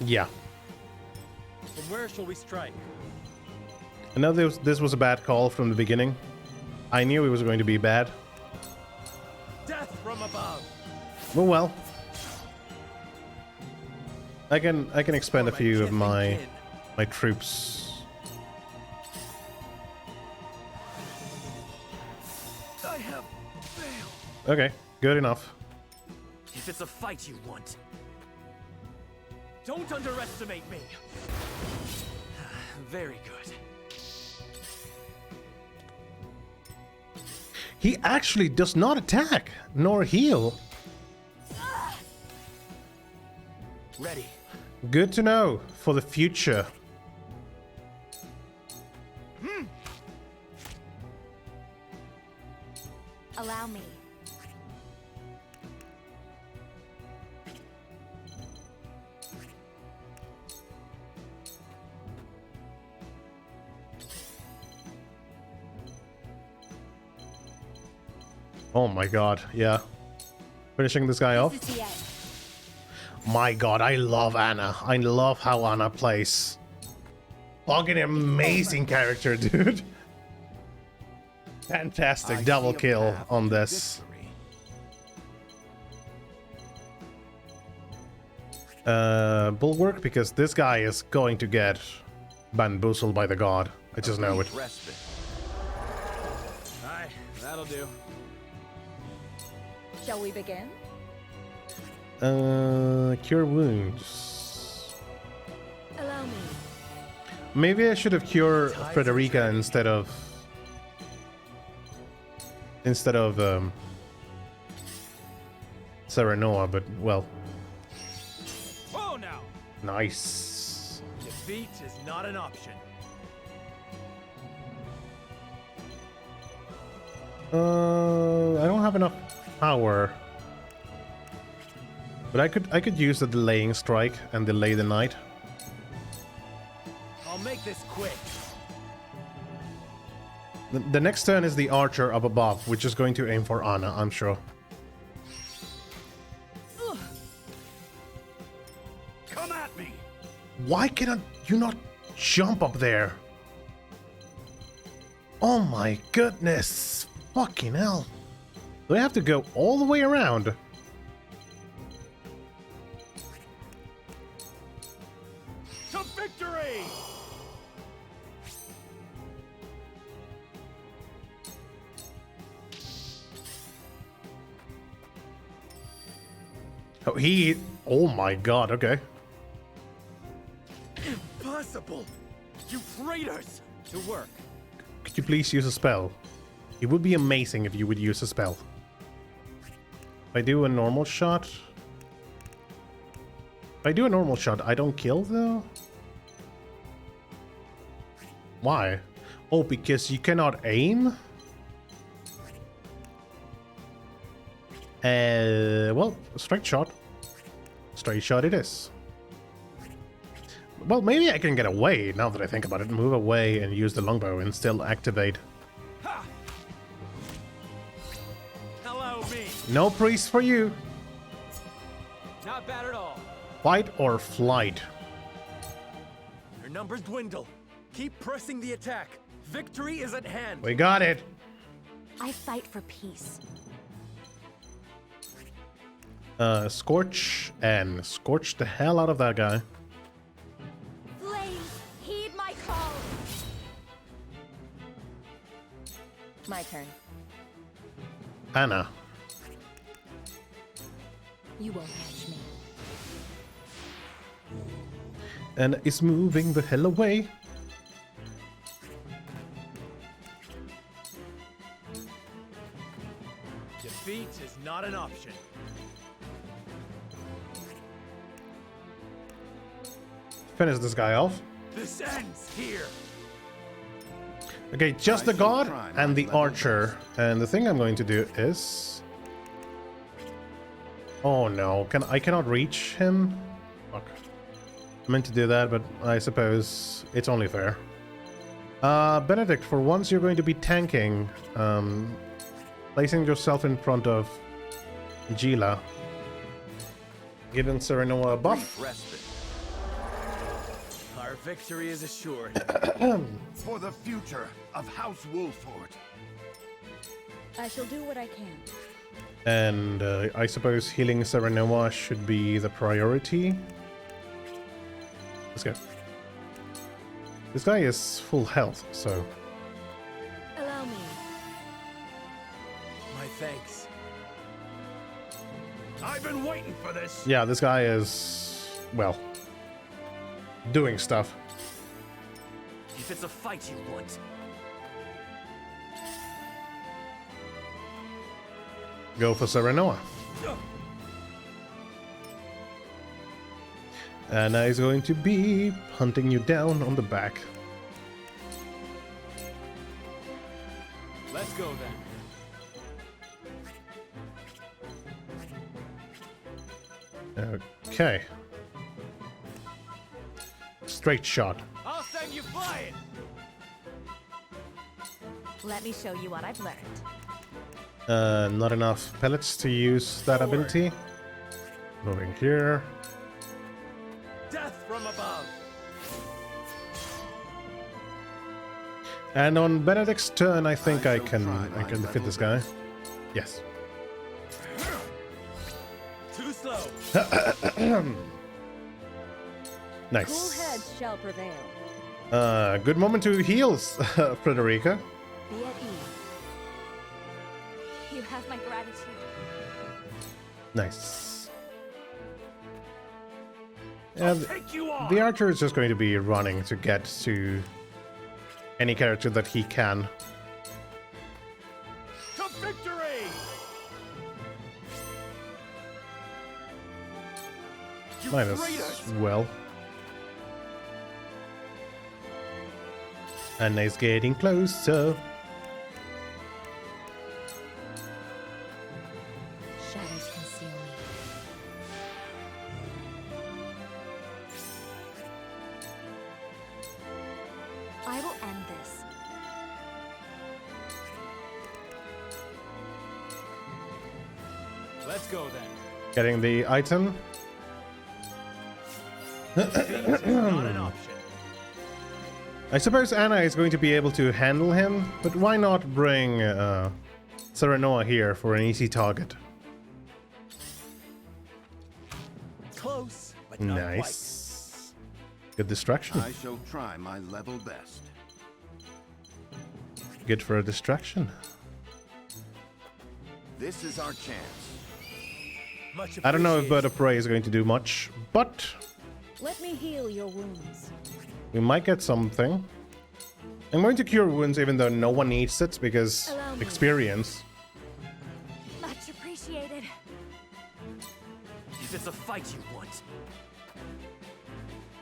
Yeah. From where shall we strike? I know this was a bad call from the beginning. I knew it was going to be bad. Death from above. Well. I can expend a few of my troops. I have failed. Okay, good enough. If it's a fight you want, don't underestimate me. Very good. He actually does not attack nor heal. Ready. Good to know for the future. Allow me. Oh my god, yeah. Finishing this guy off. My god, I love Anna. I love how Anna plays. Fucking amazing character, dude. Fantastic double kill on this. Bulwark, because this guy is going to get bamboozled by the god. I just know it. Aye, that'll do. Shall we begin? Cure wounds. Allow me. Maybe I should have cured Frederica instead of Serenoa, but well. Oh, now. Nice. Defeat is not an option. I don't have enough power. But I could use the delaying strike and delay the knight. I'll make this quick. The next turn is the archer up above, which is going to aim for Anna, I'm sure. Come at me. Why cannot you not jump up there? Oh my goodness. Fucking hell. Do I have to go all the way around? To victory! Oh, oh my god, okay. Impossible! You traitors! To work. Could you please use a spell? It would be amazing if you would use a spell. If I do a normal shot... If I do a normal shot, I don't kill though? Why? Oh, because you cannot aim? Well, straight shot. Straight shot it is. Well, maybe I can get away now that I think about it. Move away and use the longbow and still activate. Hello, me. No priest for you. Not bad at all. Fight or flight. Your numbers dwindle. Keep pressing the attack. Victory is at hand. We got it. I fight for peace. Scorch and scorch the hell out of that guy. Flames, heed my call. My turn. Anna. You won't catch me. And is moving the hell away. Defeat is not an option. Finish this guy off. This ends here. Okay, just the god and the archer. And the thing I'm going to do is... Oh no, I cannot reach him? Fuck. I meant to do that, but I suppose it's only fair. Benedict, for once you're going to be tanking. Placing yourself in front of Gila. Giving Serenoa a buff. Our victory is assured. For the future of House Wolford. I shall do what I can. And I suppose healing Serenoa should be the priority. Let's go. This guy is full health, so... Allow me. My thanks. I've been waiting for this. Yeah, this guy is... well... doing stuff. If it's a fight you want. Go for Serenoa. And he's going to be hunting you down on the back. Let's go then. Okay. Straight shot. I'll send you flying. Let me show you what I've learned. Not enough pellets to use that ability. Moving here. Death from above. And on Benedict's turn, I think I can defeat this guy. Yes. Too slow. Nice. Cool heads shall prevail. Good moment to heal, Frederica. Be at ease. You have my gratitude. Nice. And the archer is just going to be running to get to any character that he can. To victory! Might as well. And he's getting closer. Shadows conceal me. I will end this. Let's go then. Getting the item. Defeat is not an option. I suppose Anna is going to be able to handle him, but why not bring Serenoa here for an easy target? Close, but not Nice. Good distraction. I shall try my level best. Good for a distraction. This is our chance. Much I don't know if Bird of Prey is going to do much, but Let me heal your wounds. we might get something. I'm going to cure wounds even though no one needs it because Allow me. experience. Much appreciated. If it's a fight you want.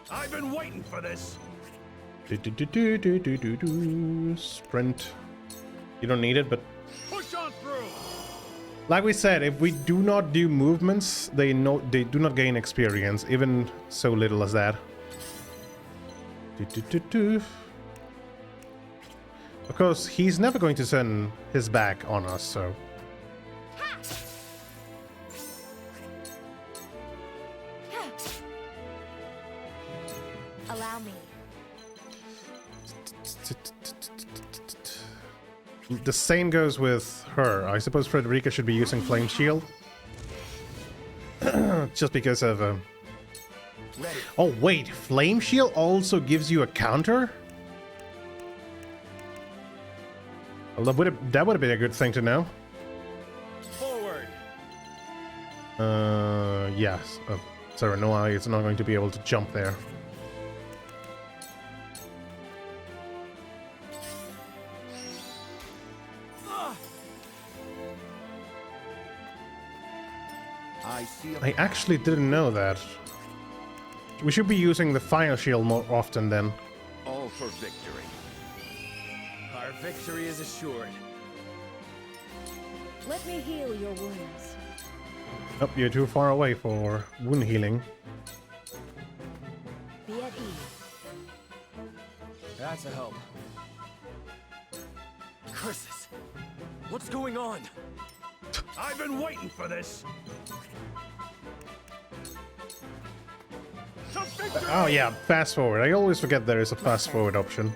I've been waiting for this. Sprint. You don't need it, but Push on through. like we said, if we do not do movements, they do not gain experience, even so little as that. Of course, he's never going to turn his back on us, so... Allow me. The same goes with her. I suppose Frederica should be using Flame Shield. Just because of... Oh wait, Flame Shield also gives you a counter? Well, that would have been a good thing to know. Forward. Yes. Sorry, no, it's not going to be able to jump there. I actually didn't know that. We should be using the fire shield more often then. All for victory. Our victory is assured. Let me heal your wounds. Oh, you're too far away for wound healing. Be at ease. That's a help. Curses! What's going on? I've been waiting for this. Oh yeah, fast forward. I always forget there is a fast forward option.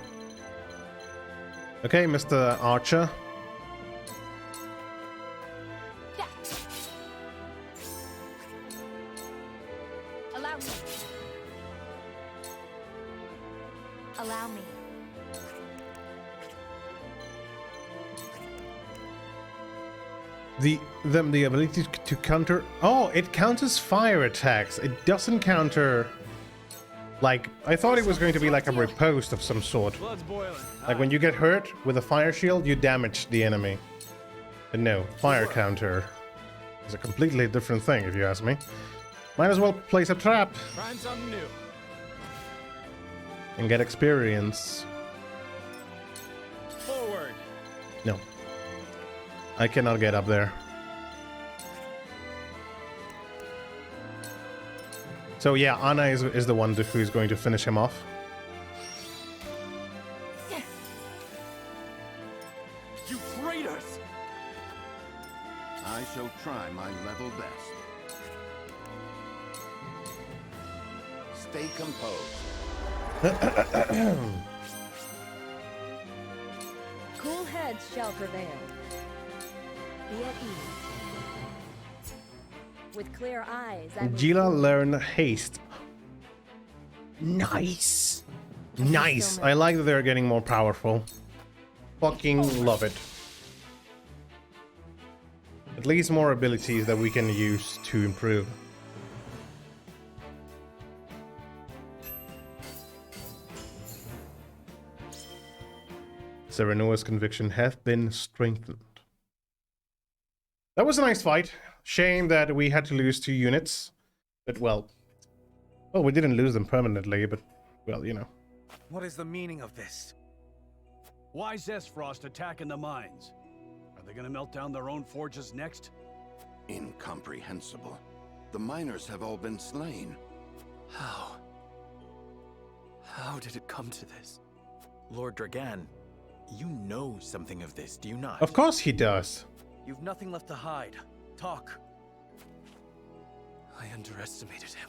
Okay, Mr. Archer. Allow me. Allow me. The ability to counter. Oh, it counters fire attacks. It doesn't counter. Like, I thought it was going to be like a riposte of some sort. Like when you get hurt with a fire shield, you damage the enemy. But no, fire counter is a completely different thing, if you ask me. Might as well place a trap Trying something new. and get experience. Forward. No. I cannot get up there. So yeah, Anna is the one who's going to finish him off. You traitors! I shall try my level best. Stay composed. Cool heads shall prevail. Be at ease. With clear eyes, I will Gila learn haste. Nice. Nice. I like that they're getting more powerful. Fucking love it. At least more abilities that we can use to improve. Serenoa's conviction hath been strengthened. That was a nice fight. Shame that we had to lose 2 units. But well, we didn't lose them permanently, but well, you know. What is the meaning of this? Why is Esfrost attacking the mines? Are they gonna melt down their own forges next? Incomprehensible. The miners have all been slain. How? How did it come to this? Lord Dragan, you know something of this, do you not? Of course he does. You've nothing left to hide. Talk. I underestimated him.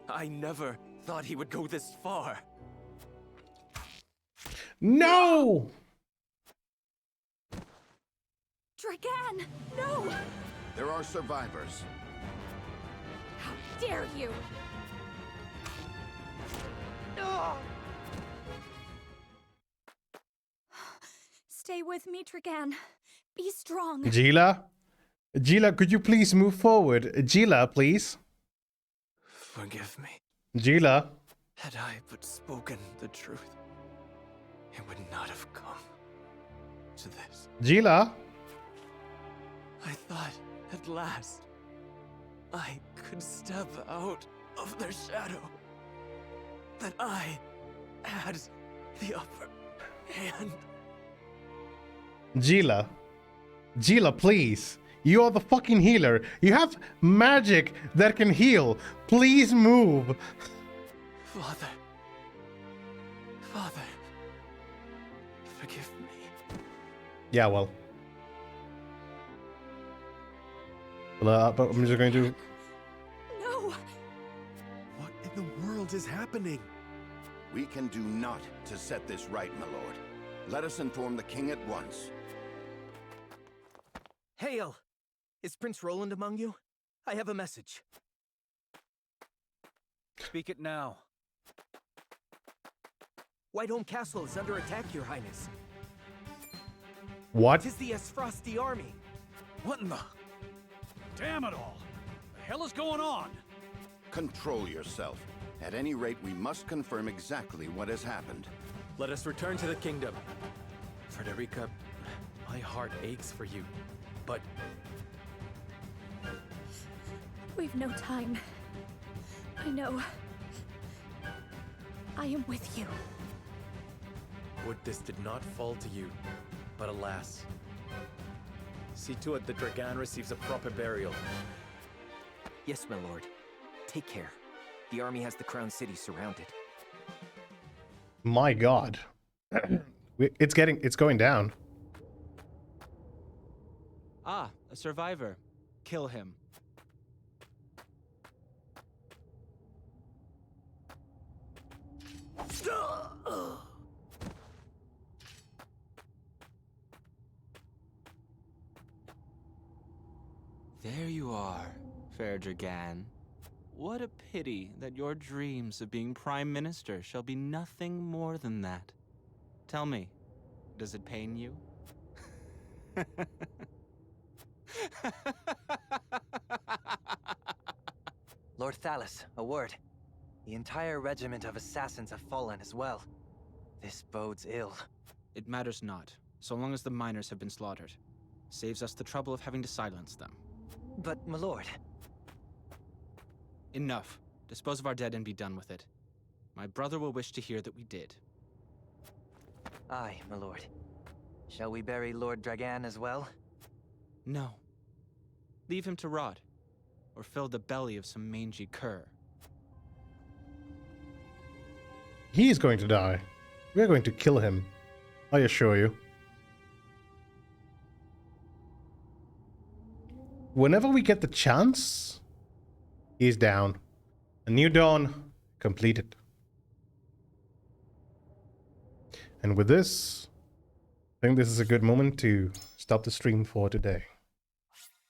I never thought he would go this far. No! Dragan, no! There are survivors. How dare you! Ugh. Stay with me, Dragan. Be strong. Gila? Gila, could you please move forward? Gila, please. Forgive me. Gila. Had I but spoken the truth, it would not have come to this. Gila? I thought, at last, I could step out of their shadow. That I had the upper hand. Gila. Gila, please. You are the fucking healer. You have magic that can heal. Please move. Father. Father. Forgive me. Yeah, well. But I'm just going to... No! What in the world is happening? We can do naught to set this right, my lord. Let us inform the king at once. Hail! Is Prince Roland among you? I have a message. Speak it now. Whiteholm Castle is under attack, Your Highness. What? 'Tis the Esfrosti army. What in the... Damn it all! The hell is going on? Control yourself. At any rate, we must confirm exactly what has happened. Let us return to the kingdom. Frederica, my heart aches for you, but... We've no time. I know. I am with you. Would this did not fall to you, but alas. See to it the Dragan receives a proper burial. Yes, my lord. Take care. The army has the crown city surrounded. My god. It's going down. Ah, a survivor. Kill him. There you are, fair Dragan. What a pity that your dreams of being Prime Minister shall be nothing more than that. Tell me, does it pain you? Lord Thalas, a word. The entire regiment of assassins have fallen as well. This bodes ill. It matters not, so long as the miners have been slaughtered. Saves us the trouble of having to silence them. But, my lord... Enough. Dispose of our dead and be done with it. My brother will wish to hear that we did. Aye, my lord. Shall we bury Lord Dragan as well? No. Leave him to rot, or fill the belly of some mangy cur. He's going to die. We're going to kill him. I assure you. Whenever we get the chance, he's down. A new dawn completed. And with this, I think this is a good moment to stop the stream for today.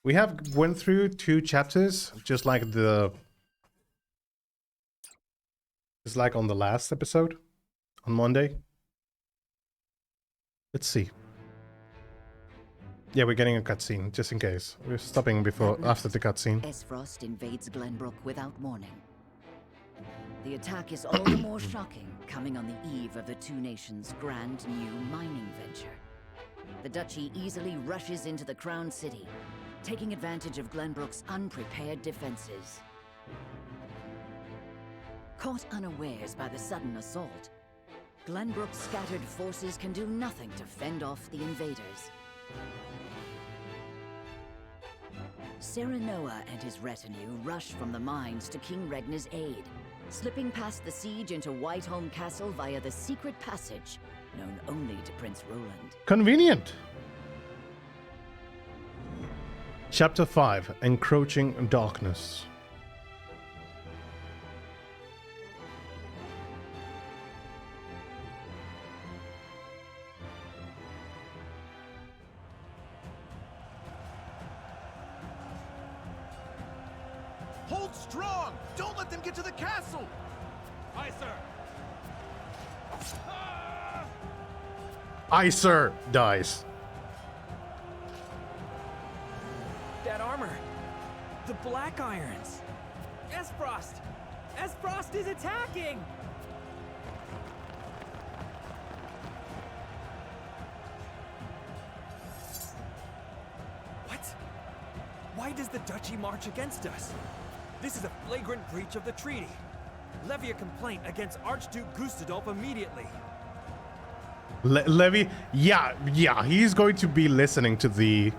We have went through 2 chapters, just like on the last episode on Monday. Let's see. Yeah, we're getting a cutscene, just in case. We're stopping after the cutscene. Esfrost invades Glenbrook without warning. The attack is all the more shocking, coming on the eve of the 2 nations' grand new mining venture. The Duchy easily rushes into the Crown City, taking advantage of Glenbrook's unprepared defenses. Caught unawares by the sudden assault, Glenbrook's scattered forces can do nothing to fend off the invaders. Serenoa and his retinue rush from the mines to King Regna's aid, slipping past the siege into Whiteholm Castle via the secret passage, known only to Prince Roland. Convenient! Chapter 5, Encroaching Darkness. Hold strong! Don't let them get to the castle! Aye, sir! Aye, sir! Dies. That armor! The Black Irons! Esfrost! Esfrost is attacking! What? Why does the Duchy march against us? This is a flagrant breach of the treaty. Levy a complaint against Archduke Gustadolf immediately. Levy? Yeah, he's going to be listening to the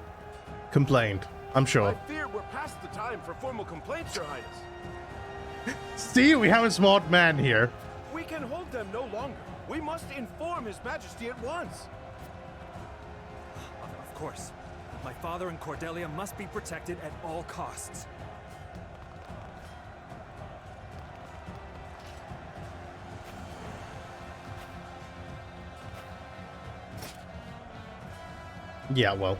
complaint, I'm sure. I fear we're past the time for formal complaints, Your Highness. See, we have a smart man here. We can hold them no longer. We must inform His Majesty at once. Of course. My father and Cordelia must be protected at all costs. Yeah, well.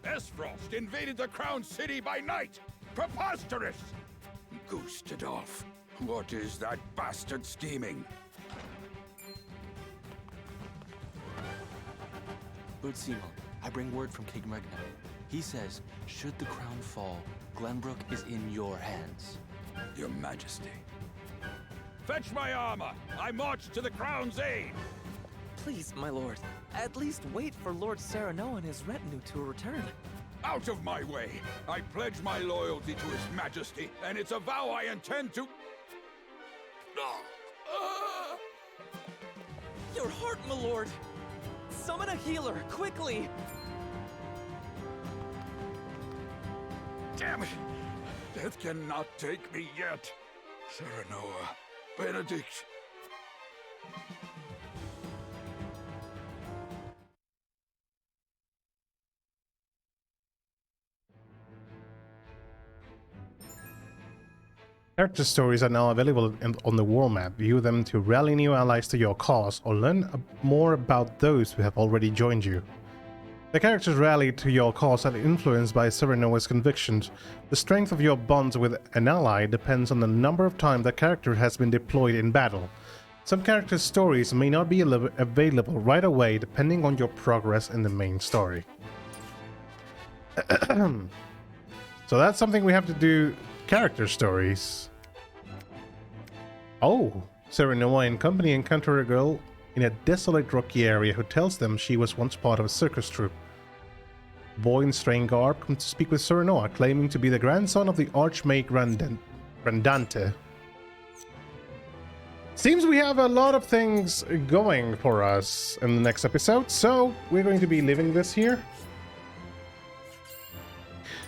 Esfrost invaded the Crown City by night! Preposterous! Gustadolf, what is that bastard scheming? Lord Simon, I bring word from King Regna. He says, should the crown fall, Glenbrook is in your hands. Your Majesty. Fetch my armor! I march to the crown's aid! Please, my lord, at least wait for Lord Sereno and his retinue to return. Out of my way! I pledge my loyalty to His Majesty, and it's a vow I intend to... Your heart, my lord! Summon a healer, quickly! Damn it! Death cannot take me yet. Serenoa, Benedict. Character stories are now available on the world map. View them to rally new allies to your cause, or learn more about those who have already joined you. The characters rallied to your cause are influenced by Serenoa's convictions. The strength of your bonds with an ally depends on the number of times that character has been deployed in battle. Some character stories may not be available right away depending on your progress in the main story. So that's something we have to do. Character stories. Oh, Serenoa and company encounter a girl in a desolate rocky area who tells them she was once part of a circus troupe. Boy in strange garb comes to speak with Serenoa, claiming to be the grandson of the Archmage Grandante. Seems we have a lot of things going for us in the next episode, so we're going to be leaving this here.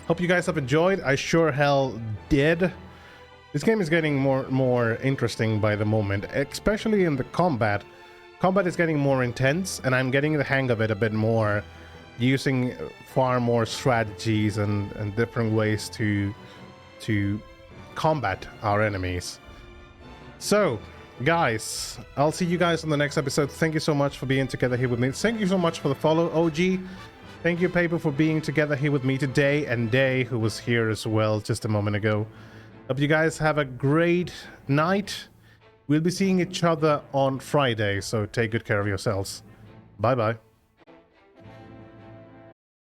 Hope you guys have enjoyed. I sure hell did. This game is getting more interesting by the moment, especially in the combat. Combat is getting more intense, and I'm getting the hang of it a bit more, using far more strategies and different ways to combat our enemies. So, guys, I'll see you guys on the next episode. Thank you so much for being together here with me. Thank you so much for the follow, OG. Thank you, Paper, for being together here with me today, and Day, who was here as well just a moment ago. Hope you guys have a great night. We'll be seeing each other on Friday, so take good care of yourselves. Bye-bye.